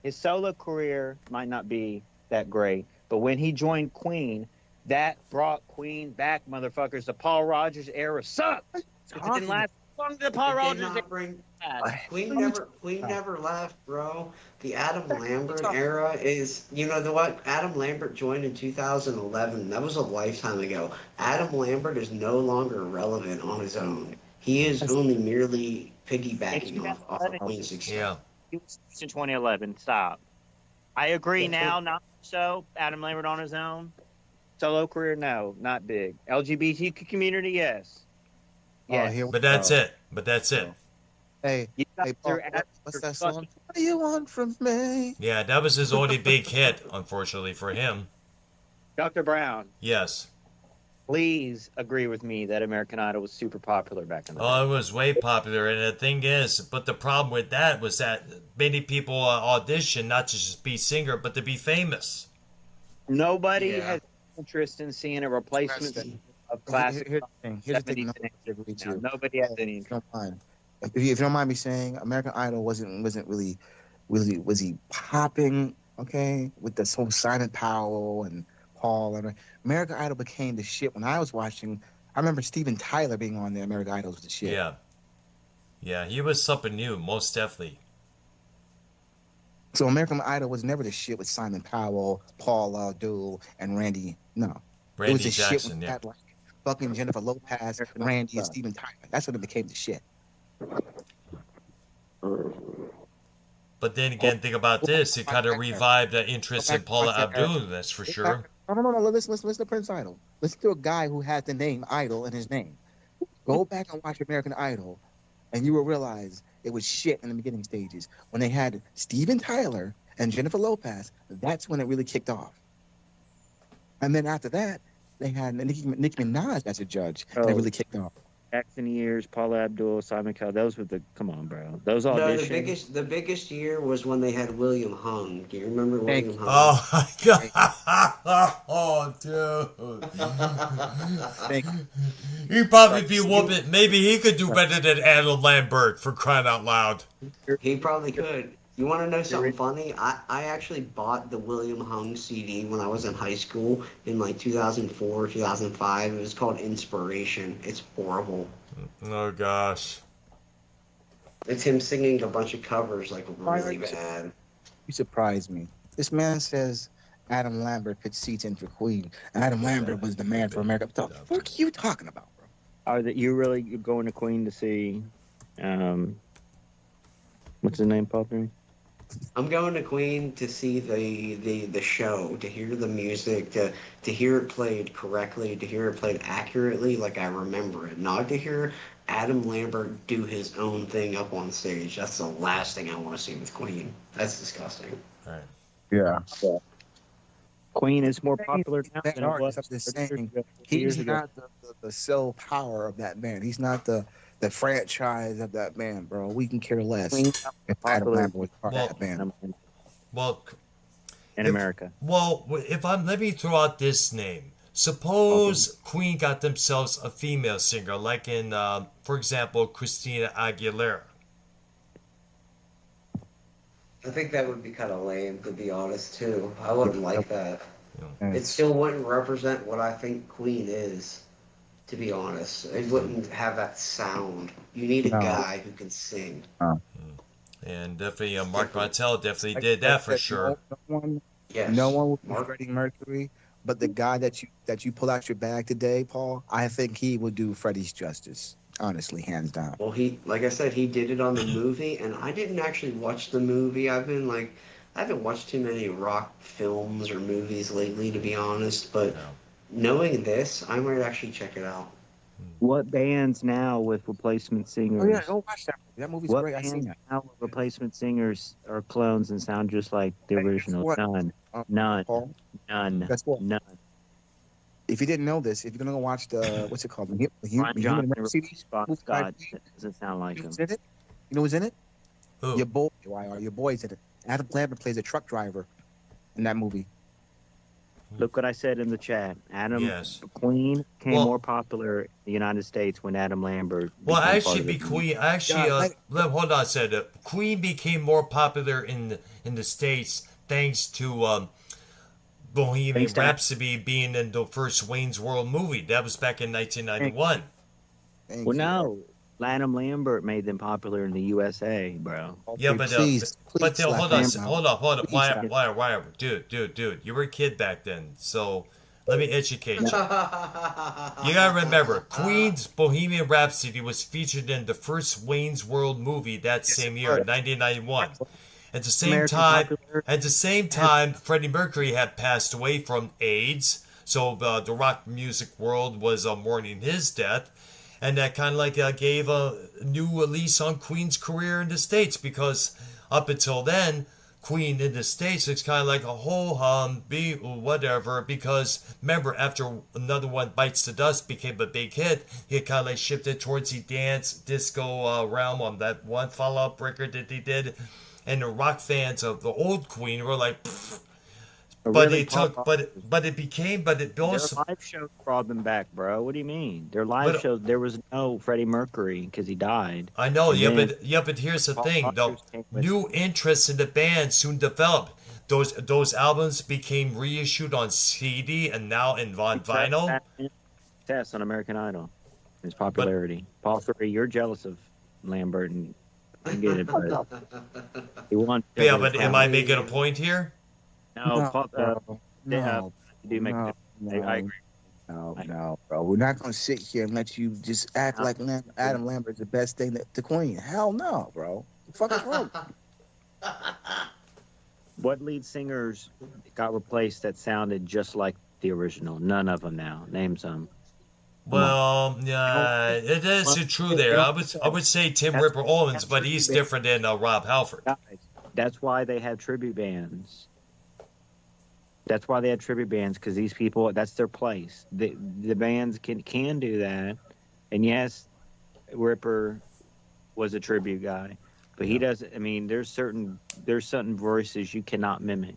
his solo career might not be that great, but when he joined Queen, that brought Queen back, motherfuckers. The Paul Rogers era sucked. It didn't last as long as the Paul It did Rogers not bring- era. Queen never left, bro. The Adam Lambert era is, you know what? Adam Lambert joined in 2011. That was a lifetime ago. Adam Lambert is no longer relevant on his own. He is only merely piggybacking off of Queen's success. Yeah. He was in 2011. Stop. I agree now, not so. Adam Lambert on his own. Solo career, no, not big. LGBT community, yes. Oh, here we But that's go. it. But that's it. Hey, You guys hey, Paul, are at- what's that song? What do you want from me? Yeah, that was his only big hit, unfortunately for him. Dr. Brown, Yes. please agree with me that American Idol was super popular back in the day. Oh, it was way popular, and the thing is, but the problem with that was that many people audition not to just be singer, but to be famous. Nobody Yeah. has interest in seeing a replacement of classic Here's the thing. Here's the thing. 70s No, and 80s. agree now. to. Nobody has any interest. Don't mind. if you don't mind me saying, American Idol wasn't really was he popping, okay, with this whole Simon Powell and Paul, and American Idol became the shit when I was watching. I remember Steven Tyler being on there. American Idol was the shit. Yeah. Yeah, he was something new, most definitely. So American Idol was never the shit with Simon Powell, Paul Abdul, and Randy. No, it Randy was the shit Jackson, when you yeah. had like fucking Jennifer Lopez, Randy, and Steven Tyler. That's when it became the shit. But then again, think about this. It kind of revived the interest in Paula Abdul, that's for sure. No. Listen to Prince Idol. Listen to a guy who has the name Idol in his name. Go back and watch American Idol, and you will realize it was shit in the beginning stages. When they had Steven Tyler and Jennifer Lopez, that's when it really kicked off. And then after that, they had Nicki Minaj as a judge, and it really kicked off. Jackson years, Paula Abdul, Simon Cowell. Those were the come on, bro. Those No, auditions. the biggest year was when they had William Hung. Do you remember William Hung? Oh my god! Oh, dude. He'd probably be whooping. Maybe he could do better than Adam Lambert, for crying out loud. He probably could. You want to know something funny? I actually bought the William Hung CD when I was in high school in like 2004, 2005. It was called Inspiration. It's horrible. Oh gosh. It's him singing a bunch of covers like really bad. You surprised me. This man says Adam Lambert put seats in for Queen. Adam Lambert was the man for America. What the fuck are you talking about, bro? Are that you really going to Queen to see? What's his name, Paul? I'm going to Queen to see the show, to hear the music, to hear it played correctly, to hear it played accurately like I remember it. Not to hear Adam Lambert do his own thing up on stage. That's the last thing I want to see with Queen. That's disgusting. All right. Yeah. Queen is more popular now That than it was. artist is saying he's not the sole power of that band. He's not the franchise of that band, bro. We can care less if Adam Lambert was part of that band. Well, in America. Well, let me throw out this name. Suppose Queen got themselves a female singer, like in, for example, Christina Aguilera. I think that would be kind of lame, to be honest, too. I wouldn't like that. Yeah. It still wouldn't represent what I think Queen is, to be honest. It wouldn't have that sound. You need a guy who can sing. And definitely, Mark Martel definitely did that for sure. No one would be Freddie Mercury, but the guy that you pull out your bag today, Paul, I think he would do Freddie's justice. Honestly, hands down. Well, like I said, he did it on the movie, and I didn't actually watch the movie. I haven't watched too many rock films or movies lately, to be honest, but knowing this, I might actually check it out. What bands now with replacement singers? Oh yeah, go watch that movie. That movie's great. I seen that. Now with replacement singers are clones and sound just like the original? None. Paul? None. Guess what? None. If you didn't know this, if you're gonna go watch the what's it called, the Brian Human Johnson, CD, Scott doesn't sound like him. who's in it? You know who's in it? Who? Your boy, YR. Your boy's in it. Adam Lambert plays a truck driver in that movie. Look what I said in the chat. Yes. Queen became more popular in the United States when Adam Lambert. Well, Queen. Hold on a second. Queen became more popular in the States thanks to Bohemian Rhapsody being in the first Wayne's World movie. That was back in 1991. Well, no. Adam Lambert made them popular in the USA, bro. Yeah, but please hold on. Please, Why, dude, you were a kid back then, so let me educate you. You gotta remember, Queen's Bohemian Rhapsody was featured in the first Wayne's World movie that same year, 1991. At the same time, Freddie Mercury had passed away from AIDS, so the rock music world was mourning his death. And that kind of like gave a new lease on Queen's career in the States, because up until then, Queen in the States was kind of like a ho-hum, whatever, because remember, after Another One Bites the Dust became a big hit, he kind of like shifted towards the dance disco realm on that one follow-up record that he did. And the rock fans of the old Queen were like, But Really, it took, but it became, but it their also, live shows brought them back, bro. What do you mean? Their live but shows, there was no Freddie Mercury because he died. I know, And then yeah, but here's the Paul thing, though. Rogers came with New interest in the band soon developed. Those albums became reissued on CD and now on vinyl. Test on American Idol. His But popularity. Paul 3, you're jealous of Lambert, and I get it, but he won. yeah, but am I making a point here? No, Paul, bro. they No, you do make. no, I agree. no, bro. We're not gonna sit here and let you just act like Adam Lambert's the best thing to Queen. Hell no, bro. The fuck is wrong? What lead singers got replaced that sounded just like the original? None of them now. Name some. Well, yeah, it is true there. I would say Tim Ripper Owens, but he's different than Rob Halford. Guys, that's why they have tribute bands. That's why they have tribute bands, because these people, that's their place. The bands can do that. And yes, Ripper was a tribute guy, but he doesn't. I mean, there's certain voices you cannot mimic.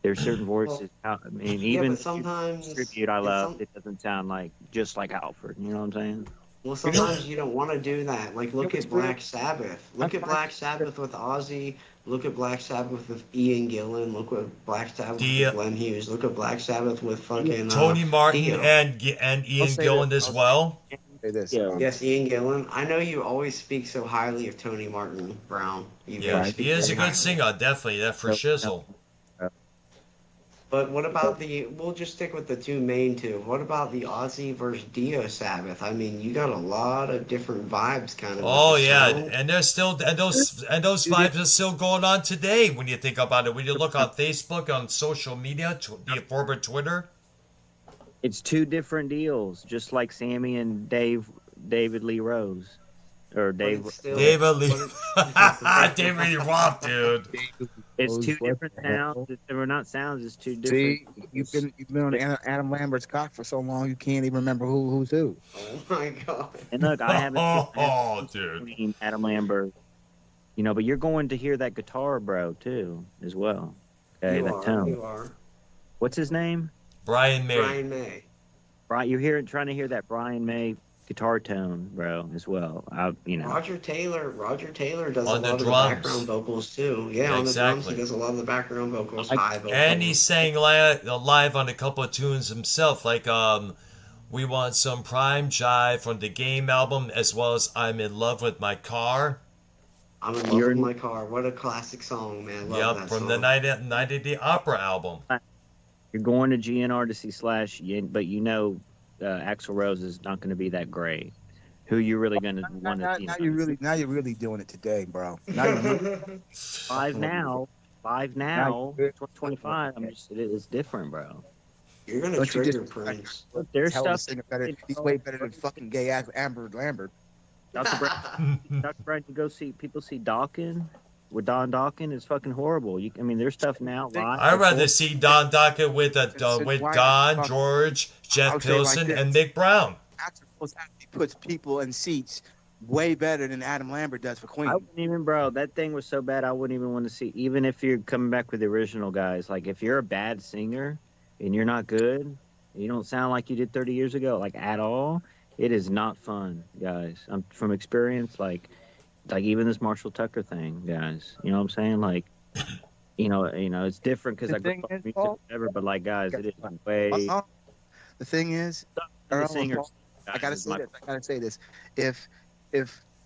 There's certain voices. I mean, even but sometimes tribute I love, it doesn't sound like just like Halford. You know what I'm saying? Well, sometimes you don't want to do that. Like, look at Black Sabbath. Look at Black Sabbath with Ozzy. Look at Black Sabbath with Ian Gillan. Look at Black Sabbath with Glenn Hughes. Look at Black Sabbath with fucking Tony Martin Dio. and Ian Gillan as well. Say this. Yeah. Yes, Ian Gillan. I know you always speak so highly of Tony Martin Brown. You Yeah, really speak he is a very good highly. singer, definitely. That for shizzle. But what about we'll just stick with the two main two. What about the Ozzy versus Dio Sabbath? I mean, you got a lot of different vibes kind of. Oh with the yeah, sound. and those vibes are still going on today. When you think about it, when you look on Facebook, on social media, the former Twitter. It's two different deals, just like Sammy and David Lee Rose, or But Dave. it's still- David Lee, but David Lee Roth, dude. It's two What different the hell? sounds. They're not sounds. It's two different. See, you've been on Adam Lambert's cock for so long you can't even remember who's who. Oh my god. And look, I haven't Oh, dude. seen Adam Lambert. You know, but you're going to hear that guitar, bro, too, as well. Okay, You that are. tone. You are. What's his name? Brian May. Brian May. Brian. You're trying to hear that Brian May guitar tone, bro, as well. Roger Taylor does On a the lot of the drums. background vocals too. Yeah, on the drums Exactly. he does a lot of the background vocals, high vocals. And he sang live on a couple of tunes himself, like "We Want Some Prime Jive" from the Game album, as well as "I'm in Love with My Car." I'm in love with my car. What a classic song, man. Love Yep, that from song. the Night at the Opera album. You're going to GNR to see Slash, but you know Axl Rose is not going to be that great. Who you really going to want to see? Now you're really doing it today, bro. Now you're Live now, 25. It's different, bro. You're gonna Don't you trigger just- Prince. Look, there's Tell the stuff. singer better. He's way better than fucking gay Amber Lambert. Dr. Brown, you go see people see Dawkins with Don Dawkins. It's fucking horrible. I mean, there's stuff now live. I'd rather see Don Dockett with Why Don, not? George, Jeff I'll say it like Pilson, this. and Mick Brown. Axl Rose actually puts people in seats way better than Adam Lambert does for Queen. I wouldn't even, bro. That thing was so bad. I wouldn't even want to see. Even if you're coming back with the original guys, like if you're a bad singer and you're not good, you don't sound like you did 30 years ago, like at all. It is not fun, guys. I'm from experience, like even this Marshall Tucker thing, guys. You know what I'm saying? Like, you know, it's different because The I grew thing up is, music, Paul- whatever. But like, guys, it is way. The thing is, The Earl, singers. I gotta say this. If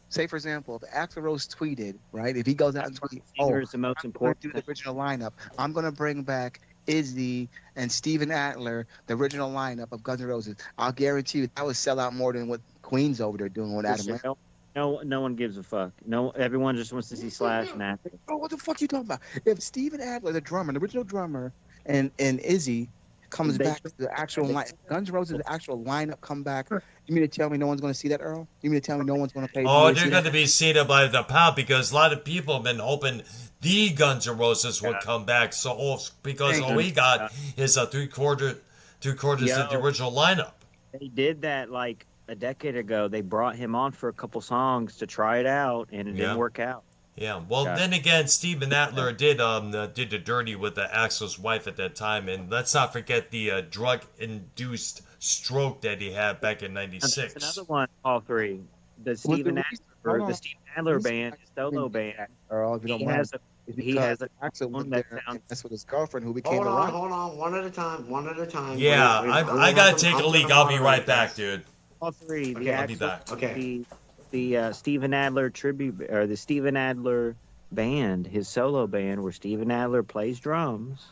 say for example, if Axl Rose tweeted, right? If he goes out and tweets, Singer is the most I'm going important. to do the original lineup. I'm going to bring back Izzy and Steven Adler, the original lineup of Guns N' Roses. I'll guarantee you that would sell out more than what Queen's over there doing with Adam Lambert. No one gives a fuck. No, everyone just wants to see Slash and Axl. Bro, what the fuck you talking about? If Steven Adler, the drummer, the original drummer, and Izzy comes back to the actual line, Guns N' Roses, the actual lineup come back. You mean to tell me no one's going to see that, Earl? You mean to tell me no one's going to pay? Oh, they're going to be seen by the pound because a lot of people have been hoping the Guns N' Roses would come back. So because all we got is a three quarters of the original lineup. They did that like a decade ago. They brought him on for a couple songs to try it out, and it didn't work out. Yeah. Well, Yeah. then again, Steven Adler did the dirty with the Axel's wife at that time, and let's not forget the drug-induced stroke that he had back in And there's '96. another one, all three. The Steven Hold Adler, on. the Steven Adler band, his solo band. Earl, if you don't He mind, has a is he because has a Axel was one there, that and sounds. that's with his girlfriend who became Hold a on, rock. hold on, one at a time, one at a time. Yeah, Wait, I'm I gonna gotta have take I'm a gonna leak. I'll be moderate right back, this. dude. All three. Okay. The I'll be Axel, back. Okay. the Steven Adler tribute or the Steven Adler band, his solo band, where Steven Adler plays drums.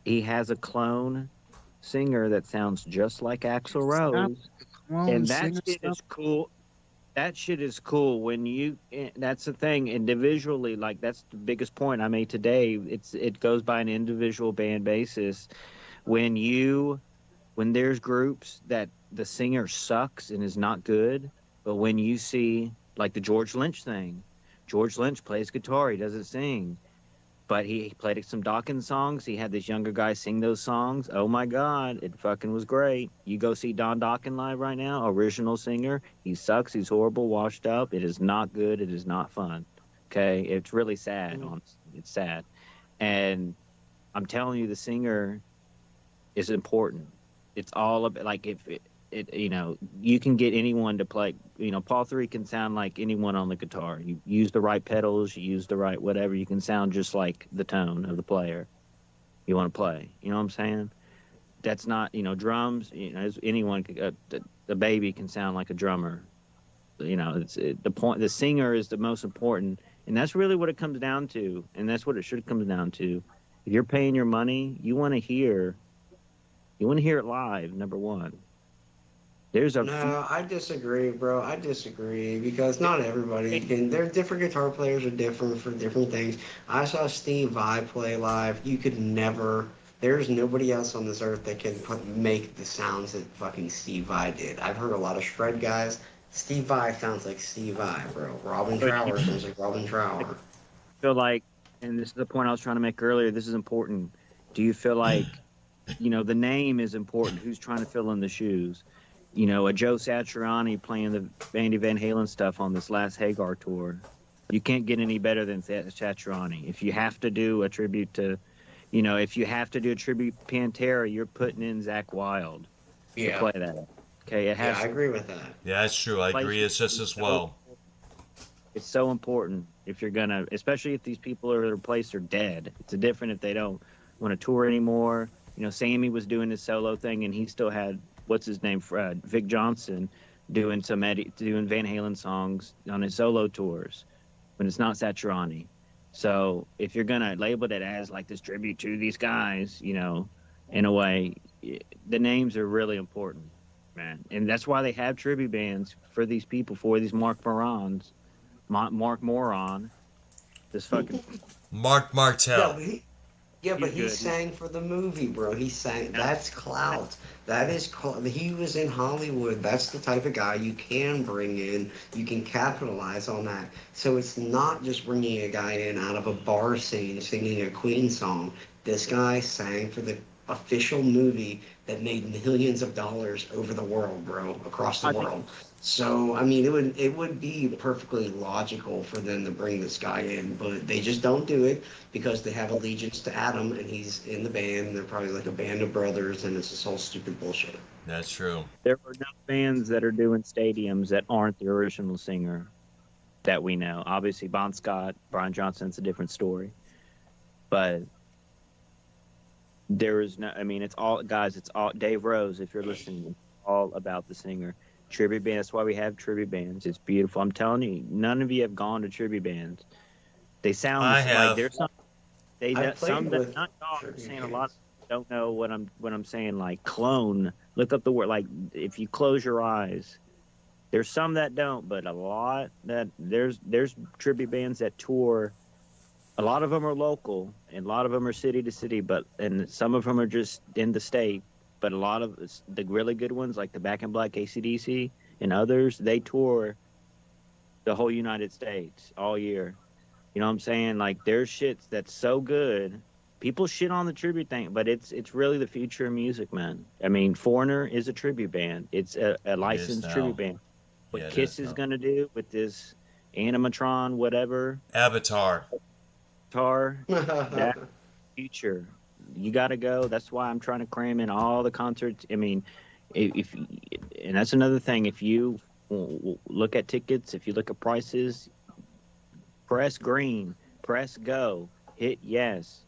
He has a clone singer that sounds just like Axl Rose, and that shit is cool. That shit is cool when that's the thing, individually, like that's the biggest point I made today. It goes by an individual band basis. When there's groups that the singer sucks and is not good, but when you see like the George Lynch thing, George Lynch plays guitar, he doesn't sing. But he played some Dawkins songs. He had this younger guy sing those songs. Oh my God, it fucking was great. You go see Don Dokken live right now, original singer. He sucks. He's horrible, washed up. It is not good. It is not fun. Okay, it's really sad. Honestly, it's sad. And I'm telling you, the singer is important. It's all about like if you can get anyone to play. Paul 3 can sound like anyone on the guitar. You use the right pedals, you use the right whatever. You can sound just like the tone of the player you want to play. You know what I'm saying? That's not drums. Anyone, a baby can sound like a drummer. The point. The singer is the most important, and that's really what it comes down to, and that's what it should come down to. If you're paying your money, you want to hear it live. Number one. No, I disagree, bro. I disagree because not everybody can. Different guitar players are different for different things. I saw Steve Vai play live. You could never. There's nobody else on this earth that can make the sounds that fucking Steve Vai did. I've heard a lot of shred guys. Steve Vai sounds like Steve Vai, bro. Robin Trower sounds like Robin Trower. I feel like, and this is the point I was trying to make earlier. This is important. Do you feel like, the name is important? Who's trying to fill in the shoes? A Joe Satriani playing the Andy Van Halen stuff on this last Hagar tour. You can't get any better than Satriani. If you have to do a tribute to, if you have to do a tribute to Pantera, you're putting in Zakk Wylde to play that. Okay, I agree with that. Yeah, that's true. I agree. It's just as well. It's so important if you're gonna, especially if these people are replaced or dead. It's different if they don't want to tour anymore. Sammy was doing his solo thing, and he still had what's his name, Vic Johnson, doing Van Halen songs on his solo tours when it's not Satriani. So if you're gonna label it as like this tribute to these guys, in a way, the names are really important, man. And that's why they have tribute bands for these people, for these Mark Moron, this fucking Mark Martel. Yeah, but he sang for the movie, bro. He sang. That's clout. That is. He was in Hollywood. That's the type of guy you can bring in. You can capitalize on that. So it's not just bringing a guy in out of a bar scene singing a Queen song. This guy sang for the official movie that made millions of dollars over the world, bro, across the world. So I mean, it would be perfectly logical for them to bring this guy in, but they just don't do it because they have allegiance to Adam and he's in the band. They're probably like a band of brothers, and it's this whole stupid bullshit. That's true. There are no bands that are doing stadiums that aren't the original singer that we know. Obviously, Bon Scott, Brian Johnson's a different story, but there is no. I mean, it's all guys. It's all Dave Rose. If you're listening, it's all about the singer. Tribute band. That's why we have tribute bands. It's beautiful. I'm telling you, none of you have gone to tribute bands. They sound like there's some. Some that not y'all. I'm saying a lot don't know what I'm saying. Like clone. Look up the word. Like if you close your eyes, there's some that don't, but a lot that there's tribute bands that tour. A lot of them are local, and a lot of them are city to city, and some of them are just in the state. But a lot of the really good ones, like the Back in Black AC/DC and others, they tour the whole United States all year. You know what I'm saying? Like there's shit that's so good. People shit on the tribute thing, but it's really the future of music, man. I mean, Foreigner is a tribute band. It's a licensed tribute band. What Kiss is going to do with this animatron, whatever, Avatar. guitar, that future. You got to go. That's why I'm trying to cram in all the concerts. I mean, if and that's another thing. If you look at tickets, if you look at prices, press green, press go, hit yes.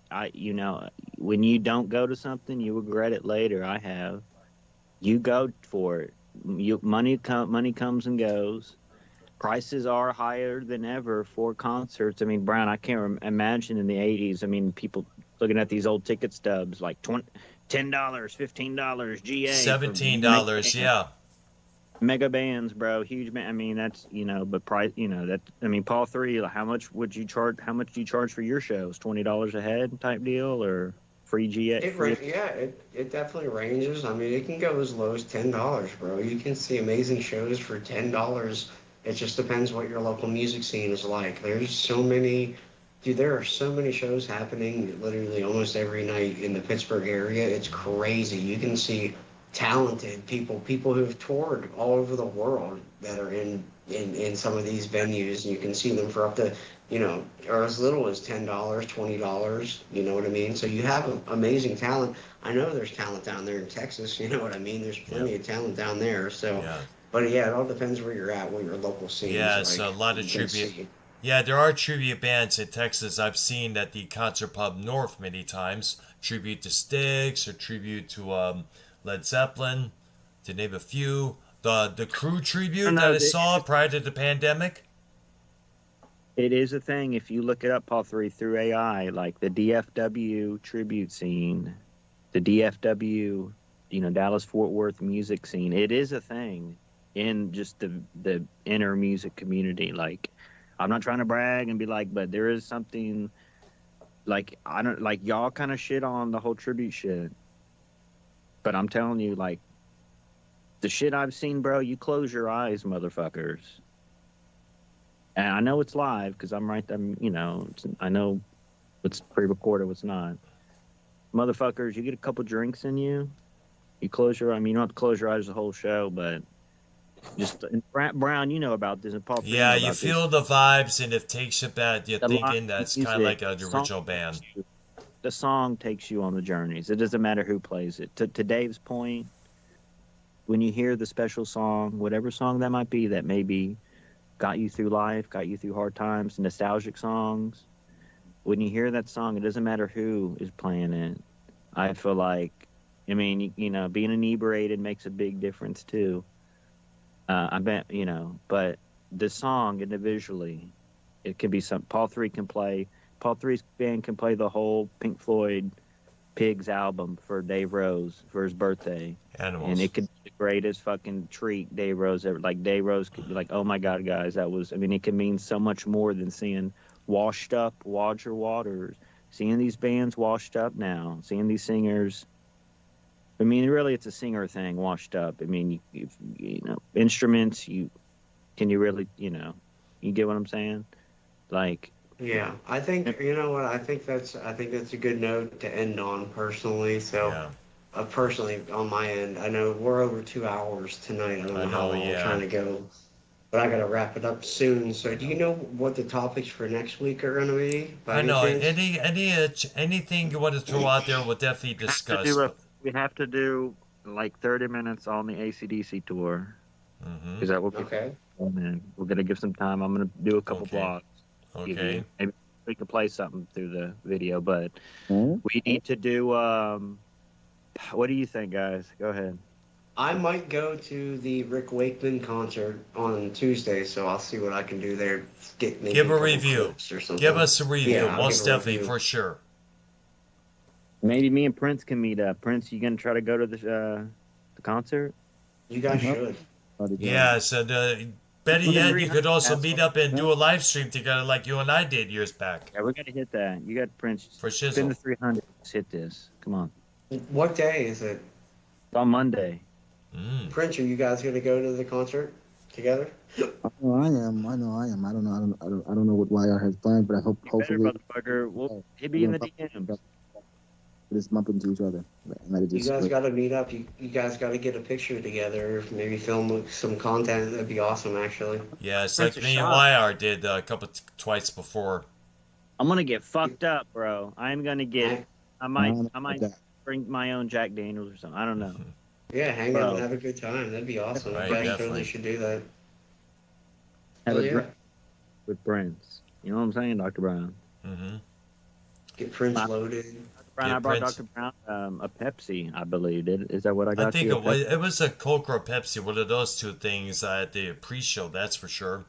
When you don't go to something, you regret it later. I have. You go for it. Money comes and goes. Prices are higher than ever for concerts. I mean, Brown, I can't imagine in the 80s. I mean, people looking at these old ticket stubs like $10, $15, GA. $17, yeah. Mega bands, bro. Huge band. I mean, that's, but price, Paul 3, how much would you charge? How much do you charge for your shows? $20 a head type deal or free GA? It definitely ranges. I mean, it can go as low as $10, bro. You can see amazing shows for $10. It just depends what your local music scene is like. There's so many, dude, there are so many shows happening literally almost every night in the Pittsburgh area. It's crazy. You can see talented people who have toured all over the world that are in some of these venues. And you can see them for up to, or as little as $10, $20, you know what I mean? So you have amazing talent. I know there's talent down there in Texas, you know what I mean? There's plenty of talent down there. So. Yeah. But yeah, it all depends where you're at, what your local scene Yeah, is like. so a lot of tribute. Yeah, there are tribute bands in Texas. I've seen at the Concert Pub North many times. Tribute to Styx or tribute to Led Zeppelin, to name a few. The Crew tribute that I saw prior to the pandemic. It is a thing. If you look it up, Paul 3, through AI, like the DFW tribute scene, the DFW, Dallas-Fort Worth music scene, it is a thing in just the inner music community. Like, I'm not trying to brag and be like, but there is something like, I don't like, y'all kind of shit on the whole tribute shit, but I'm telling you, like, the shit I've seen, bro, you close your eyes, motherfuckers. And I know it's live because I'm right there, I know what's pre-recorded, what's not. Motherfuckers, you get a couple drinks in you, you close your, you don't have to close your eyes the whole show, but just, Brown, about this, and Paul. Yeah, you feel the vibes, and if it takes you back, you're thinking that's kind of like the original band. The song takes you on the journeys. It doesn't matter who plays it. To Dave's point, when you hear the special song, whatever song that might be, that maybe got you through life, got you through hard times, nostalgic songs, when you hear that song, it doesn't matter who is playing it. I feel like, being inebriated makes a big difference too. I bet, but the song individually, it can be some. Paul 3's band can play the whole Pink Floyd Pigs album for Dave Rose for his birthday. Animals. And it could be the greatest fucking treat Dave Rose ever. Like, Dave Rose could be like, oh my God, guys, it can mean so much more than seeing Washed Up, Roger Waters, seeing these bands washed up now, seeing these singers. Really, it's a singer thing, washed up. Instruments, can you really, you get what I'm saying? Like. Yeah, I think, you know what, I think that's a good note to end on personally. So, personally, on my end, I know we're over 2 hours tonight. I don't know how long we're trying to go, but I got to wrap it up soon. So, do you know what the topics for next week are going to be? I know. Anything you want to throw out there, we'll definitely discuss. We have to do like 30 minutes on the AC/DC tour. Is that what? Okay. And we're gonna give some time. I'm gonna do a couple blogs. Okay. Maybe we can play something through the video, but we need to do. What do you think, guys? Go ahead. I might go to the Rick Wakeman concert on Tuesday, so I'll see what I can do there. Give a review. Give us a review, most definitely, for sure. Maybe me and Prince can meet up. Prince, you gonna try to go to the concert? You guys should. Yeah, so better yet, you could also meet up and do a live stream together like you and I did years back. Yeah, we gotta hit that. You got Prince. For shizzle. Spin the 300. Let's hit this. Come on. What day is it? It's on Monday. Prince, are you guys gonna go to the concert together? I am. I know. I don't know what YR has planned, but I hope hopefully. Better, motherfucker. He'll be in the DMs. just bump into each other. You guys got to meet up. You guys got to get a picture together. Maybe film some content. That'd be awesome, actually. Yeah, it's That's like a me and shot. YR did twice before. I'm gonna get fucked up, bro. I'm gonna get. I might bring my own Jack Daniels or something. I don't know. Yeah, hang Bro. out and have a good time. That'd be awesome. Right, You guys definitely. totally should do that. Have Hell a yeah. drink with friends. You know what I'm saying, Dr. Brown? Mm-hmm. Get Prince loaded. Brown, Yeah, I brought Prince. Dr. Brown a Pepsi, I believe. Is that what I got? I think you? it was a Coke or a Pepsi, one of those two things at the pre-show, that's for sure.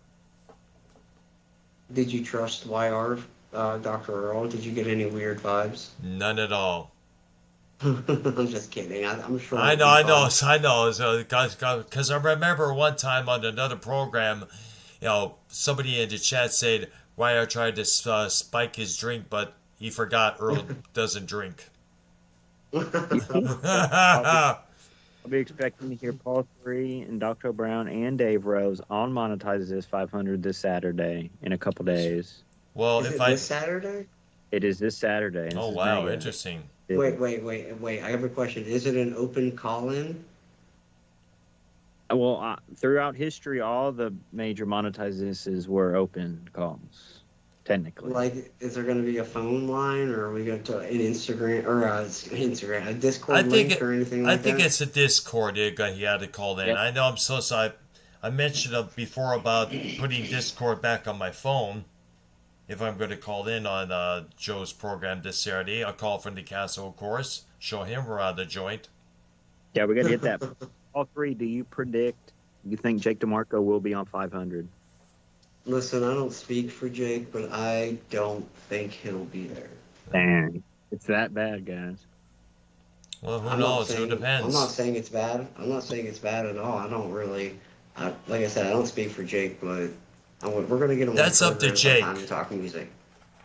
Did you trust YR, Dr. Earl? Did you get any weird vibes? None at all. I'm just kidding. I'm sure. I it'll know, be fun. I know. Because I remember one time on another program, somebody in the chat said YR tried to spike his drink, but he forgot Earl doesn't drink. I'll be expecting to hear Paul 3 and Dr. Brown and Dave Rose on Monetize This 500 this Saturday in a couple days. Well, Is if it I this Saturday? It is this Saturday. and oh this is wow, mega. interesting. Wait. I have a question. Is it an open call-in? Well, throughout history, all the major Monetize Thises were open calls, technically. Like, is there going to be a phone line, or are we going to an Instagram or a Discord I think link or anything like that? it's a Discord he had to call in. Yep. I know I'm so sorry. I mentioned before about putting Discord back on my phone. If I'm going to call in on Joe's program this Saturday, I'll call from the castle, of course. Show him around the joint. Yeah, we got to hit that. All 3, do you predict, you think Jake DeMarco will be on 500? Listen, I don't speak for Jake, but I don't think he'll be there. Dang. It's that bad, guys. Well, who I'm not knows? Who saying- depends? I'm not saying it's bad. I'm not saying it's bad at all. I don't really, like I said, I don't speak for Jake, but we're gonna get him. That's on up to program Jake. sometime to talk music.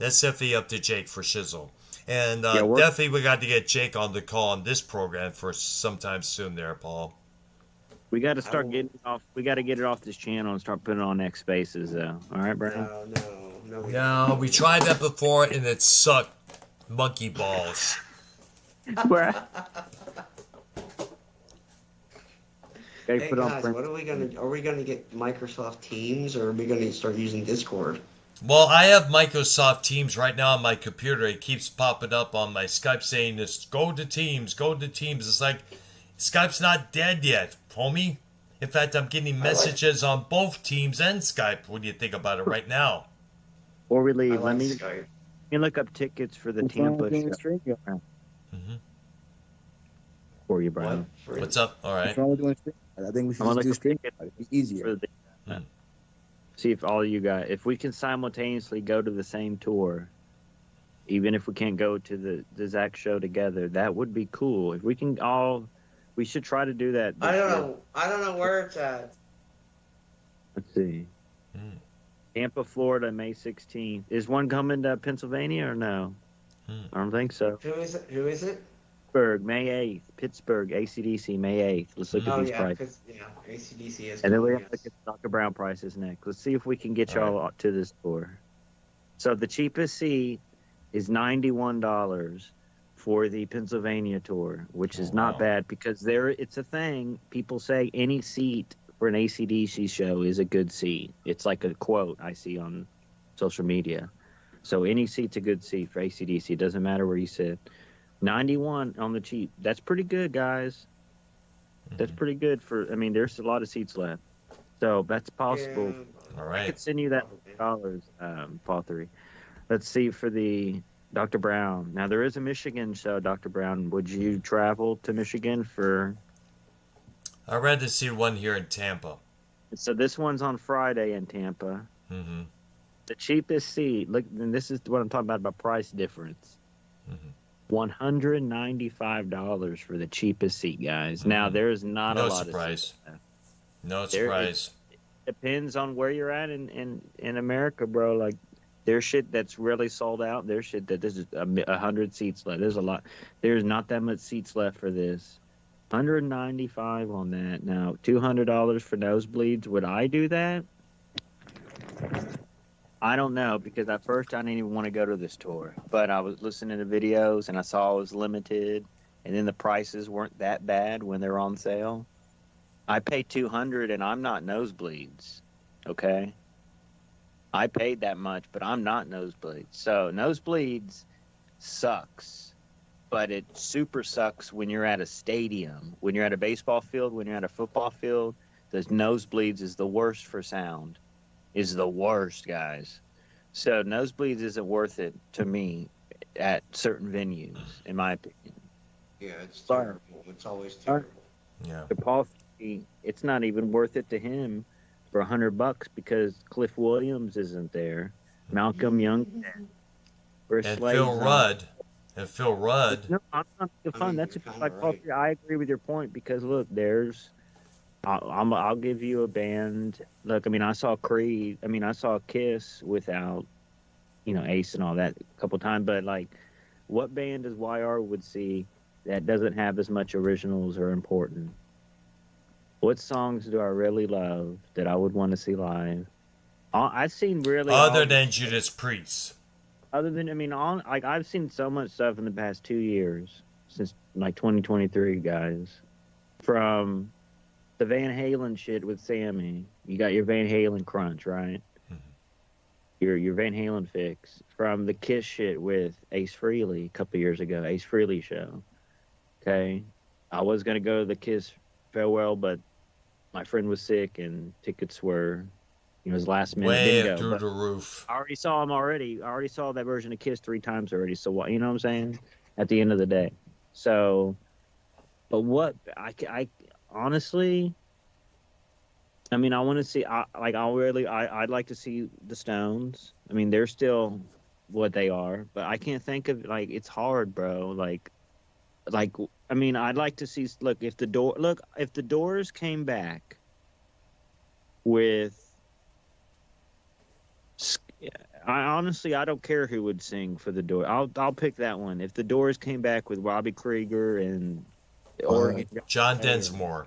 That's definitely up to Jake for Shizzle. And Yeah, we're- definitely we got to get Jake on the call on this program for sometime soon there, Paul. We got to start getting it off. We got to get it off this channel and start putting it on X Spaces, though. All right, Brown? No. No, we tried that before and it sucked. Monkey balls. Where? Hey guys, what are we gonna? Are we gonna get Microsoft Teams, or are we gonna start using Discord? Well, I have Microsoft Teams right now on my computer. It keeps popping up on my Skype saying this, go to Teams, go to Teams. It's like, Skype's not dead yet, homie. In fact, I'm getting messages on both Teams and Skype. What do you think about it right now? Before we I leave, like let me Skype. look up tickets for the What's wrong Tampa with doing show a stream? Mm-hmm. for you, Brian. What? What's up? All right. What's wrong with doing a stream? I think we should I'm gonna just do look stream. up tickets It's easier. for the, Hmm. see if all you guys, if we can simultaneously go to the same tour, even if we can't go to the Zach show together, that would be cool. If we can all, we should try to do that. this I don't year. know. I don't know where it's at. Let's see. Hmm. Tampa, Florida, May 16th. Is one coming to Pennsylvania or no? Hmm. I don't think so. Who is it? Who is it? Pittsburgh, May 8th. Pittsburgh, ACDC, May 8th. Let's look at Oh these yeah, prices. because ACDC is. And then we coming, have to yes. look at Dr. Brown prices next. Let's see if we can get All y'all to this tour. So the cheapest seat is $91 for the Pennsylvania tour, which is Oh, not wow. bad because it's a thing. People say any seat for an ACDC show is a good seat. It's like a quote I see on social media. So any seat's a good seat for ACDC. It doesn't matter where you sit. 91 on the cheap. That's pretty good, guys. That's pretty good for. I mean, there's a lot of seats left, so that's possible. Yeah, All I right. could send you that $100, Paul 3. Let's see for the Dr. Brown. Now there is a Michigan show, Dr. Brown. Would you travel to Michigan for? I'd rather see one here in Tampa. So this one's on Friday in Tampa. Mm-hmm. The cheapest seat. Look, and this is what I'm talking about price difference. Mhm. $195 for the cheapest seat, guys. Now Mhm. there is not a No lot surprise. of seats left. No There surprise. Depends on where you're at in America, bro. Like there's shit that's really sold out. There's shit that there's 100 seats left. There's a lot. There's not that much seats left for this. 195 on that. Now $200 for nosebleeds. Would I do that? I don't know because at first I didn't even want to go to this tour, but I was listening to videos and I saw it was limited, and then the prices weren't that bad when they're on sale. I paid 200 and I'm not nosebleeds. Okay, I paid that much, but I'm not nosebleeds. So nosebleeds sucks, but it super sucks when you're at a stadium, when you're at a baseball field, when you're at a football field. Those nosebleeds is the worst for sound. Is the worst, guys. So nosebleeds isn't worth it to me at certain venues, in my opinion. Yeah, it's Sorry. terrible. It's always Sorry. terrible. Yeah. To Paul, it's not even worth it to him for $100 because Cliff Williams isn't there, Malcolm Young, Chris And Slade's Phil not- Rudd. And Phil Rudd. No, I'm not making fun. mean, That's you're a, kinda like Paul, right. I agree with your point because look, there's. I'll give you a band. Look, I mean, I saw Creed. I mean, I saw Kiss without, Ace and all that a couple times. But like, what band does YR would see that doesn't have as much originals or important? What songs do I really love that I would want to see live? I've seen really Other all- than Judas Priest. other than I mean, like I've seen so much stuff in the past 2 years since like 2023, guys, from the Van Halen shit with Sammy. You got your Van Halen crunch, right? Your Van Halen fix. From the Kiss shit with Ace Frehley a couple years ago, Ace Frehley show. Okay, I was gonna go to the Kiss farewell, but my friend was sick and tickets were, his last minute. Way Didn't go, through but the roof. I already saw him already. I already saw that version of Kiss 3 times already. So what? You know what I'm saying? At the end of the day, so. But what I honestly. I mean, I want to see. I'd like to see the Stones. I mean, they're still what they are, but I can't think of like it's hard, bro. Like, I mean, I'd like to see. If the Doors came back with. I don't care who would sing for the Doors. I'll pick that one. If the Doors came back with Robbie Krieger and Oregon, John Densmore.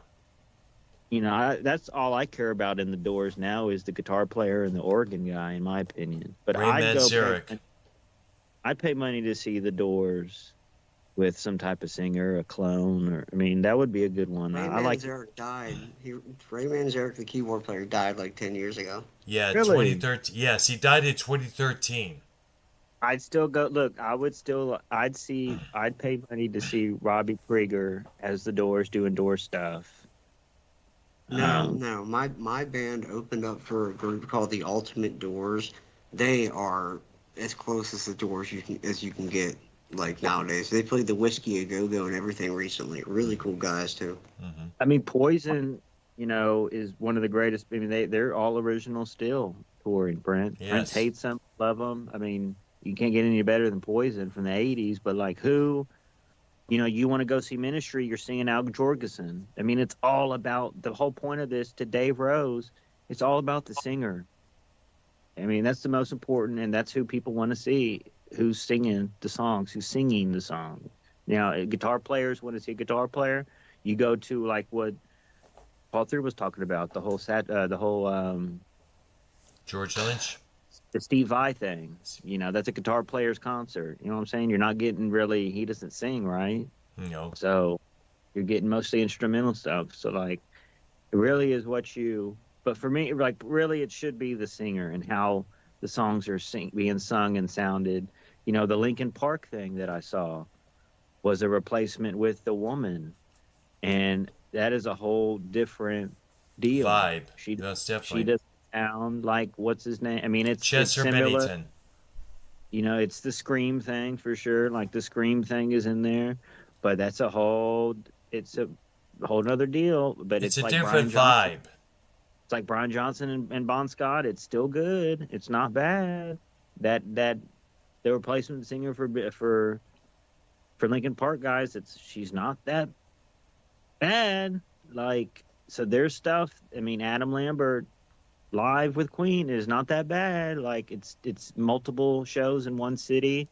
that's all I care about in the Doors now is the guitar player and the organ guy, in my opinion. But Ray Manzarek. I'd pay money to see the Doors with some type of singer, a clone, or I mean, that would be a good one. Ray I like. Manzarek died. Ray Manzarek, the keyboard player, died like 10 years ago. Yeah, Really? 2013. Yes, he died in 2013. I'd still go. Look, I'd pay money to see Robbie Krieger as the Doors doing Doors stuff. No. My band opened up for a group called the Ultimate Doors. They are as close as the Doors as you can get. Like nowadays, they played the Whiskey a Go Go and everything recently. Really cool guys too. I mean, Poison, is one of the greatest. I mean, they're all original still touring. Brent Yes. hates them, love them. I mean, you can't get any better than Poison from the '80s. But like, who? You want to go see Ministry? You're singing Al Jorgensen. I mean, it's all about the whole point of this. To Dave Rose, it's all about the singer. I mean, that's the most important, and that's who people want to see. Who's singing the songs? Who's singing the song? Now, guitar players want to see a guitar player. You go to like what Paul III was talking about, the whole George Lynch. the Steve Vai thing. That's a guitar player's concert. You know what I'm saying? You're not getting really. He doesn't sing, right? No. So you're getting mostly instrumental stuff. So like, it really is what you. But for me, like, really, it should be the singer and how the songs are being sung and sounded. The Linkin Park thing that I saw was a replacement with the woman, and that is a whole different deal. Vibe. She definitely. she doesn't sound like what's his name. I mean, it's Chester similar. Bennington. It's the Scream thing for sure. Like the Scream thing is in there, but that's a whole. It's a whole nother deal. But It's a like different Brian Johnson. vibe. It's like Brian Johnson and Bon Scott. It's still good. It's not bad. That the replacement singer for Linkin Park guys. She's not that bad. Like, so there's stuff. I mean, Adam Lambert live with Queen is not that bad. Like, it's multiple shows in one city.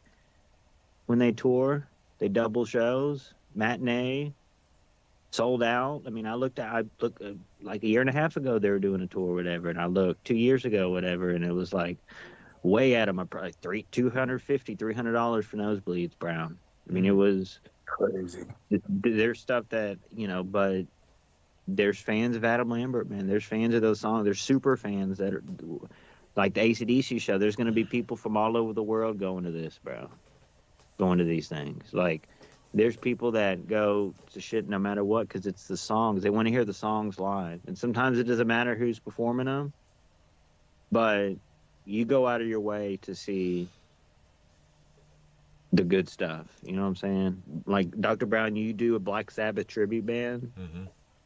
When they tour, they double shows, matinee, sold out. I mean, I looked like a year and a half ago they were doing a tour or whatever, and I looked 2 years ago, whatever, and it was like way out of my price. $250, $300 for nosebleeds, Brown. I mean, it was Crazy. there's stuff that, but there's fans of Adam Lambert, man. There's fans of those songs. There's super fans that are like the AC/DC show. There's going to be people from all over the world going to this, bro. Going to these things. Like, there's people that go to shit no matter what because it's the songs. They want to hear the songs live. And sometimes it doesn't matter who's performing them, but you go out of your way to see the good stuff. You know what I'm saying? Like, Dr. Brown, you do a Black Sabbath tribute band,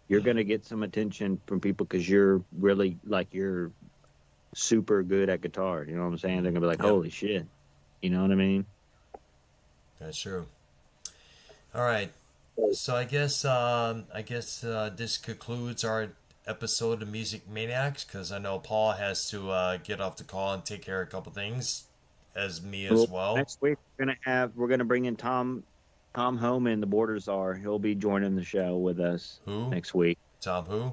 you're going to get some attention from people because you're really, like, you're super good at guitar. You know what I'm saying? They're going to be like, holy shit. You know what I mean? That's true. All right. So I guess this concludes our episode of Music Maniacs, because I know Paul has to get off the call and take care of a couple things, as me as well. Next week we're gonna bring in Tom Homan, the Border Czar. He'll be joining the show with us. Who? Next week? Tom who?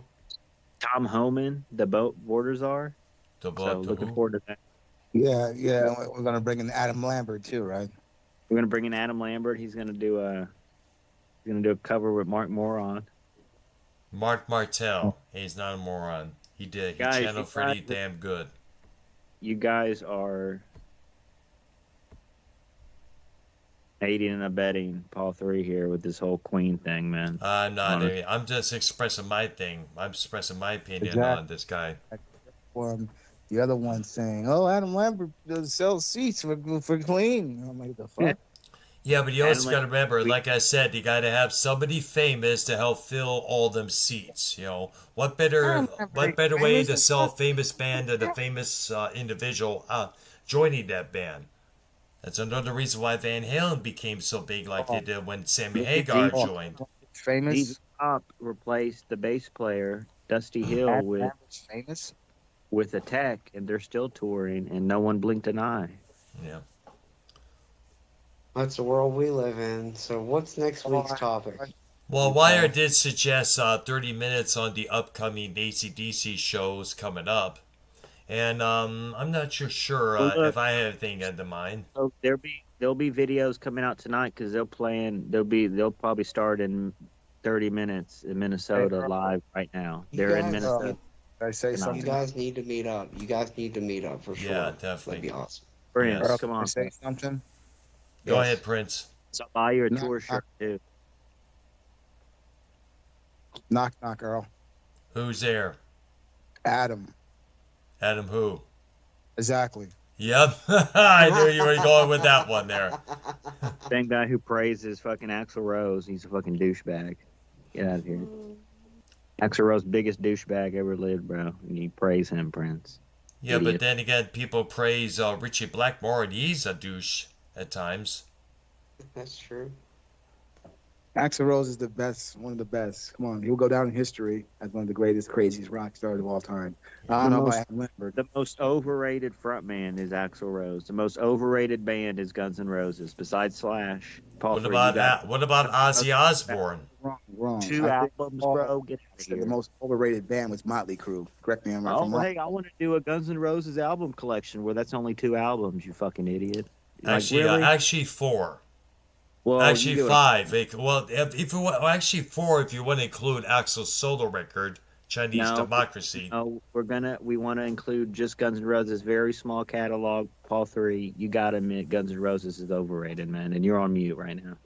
Tom Homan, the Border Czar. Looking forward to that. Yeah. We're gonna bring in Adam Lambert too, right? We're gonna bring in Adam Lambert. He's gonna do a cover with Mark Moron. Mark Martel. He's not a moron. He channeled pretty damn good. You guys are aiding and abetting Paul 3 here with this whole Queen thing, man. I'm not. I'm just expressing my thing. I'm expressing my opinion on this guy. The other one saying, "Oh, Adam Lambert sells seats for Queen." I'm like, the fuck. Yeah, but you also got to remember, like I said, you got to have somebody famous to help fill all them seats. What better way to sell a famous band than a famous individual joining that band? That's another reason why Van Halen became so big, like they did when Sammy Hagar joined. Famous. Steve Pop replaced the bass player Dusty Hill with a tech, and they're still touring, and no one blinked an eye. Yeah. That's the world we live in. So what's next week's topic? Well, Wire did suggest 30 minutes on the upcoming AC/DC shows coming up. And I'm not sure if I have anything in mind. So there'll be videos coming out tonight because they'll probably start in 30 minutes in Minnesota live right now. They're in Minnesota. I say something. You guys need to meet up. For sure. Yeah, definitely. That'd be awesome. Prince, Yes. come on. Say something. Go ahead, Prince. So I'll buy you a tour shirt too. Knock, Earl. Who's there? Adam. Adam who? Exactly. Yep. I knew you were going with that one there. Same guy who praises fucking Axl Rose. He's a fucking douchebag. Get out of here. Axl Rose, biggest douchebag ever lived, bro. And you praise him, Prince. Yeah, Idiot. but then again, people praise Richie Blackmore, and he's a douche at times. That's true. Axl Rose is the best, one of the best. Come on, he'll go down in history as one of the greatest, craziest rock stars of all time. I don't know about Adam Lambert. The most overrated frontman is Axl Rose. The most overrated band is Guns N' Roses, besides Slash. What about Ozzy Osbourne? Wrong. Two I think albums, Paul bro. Get out of said here. the most overrated band was Motley Crue. Correct me if I'm wrong. Oh, hey, I want to do a Guns N' Roses album collection where that's only 2 albums, you fucking idiot. Actually, really? actually 4. Well, Actually you do it. 5. If you want, actually 4 if you want to include Axl's solo record, Chinese Democracy. No, we want to include just Guns N' Roses, very small catalog. Paul 3, you gotta admit Guns N' Roses is overrated, man, and you're on mute right now.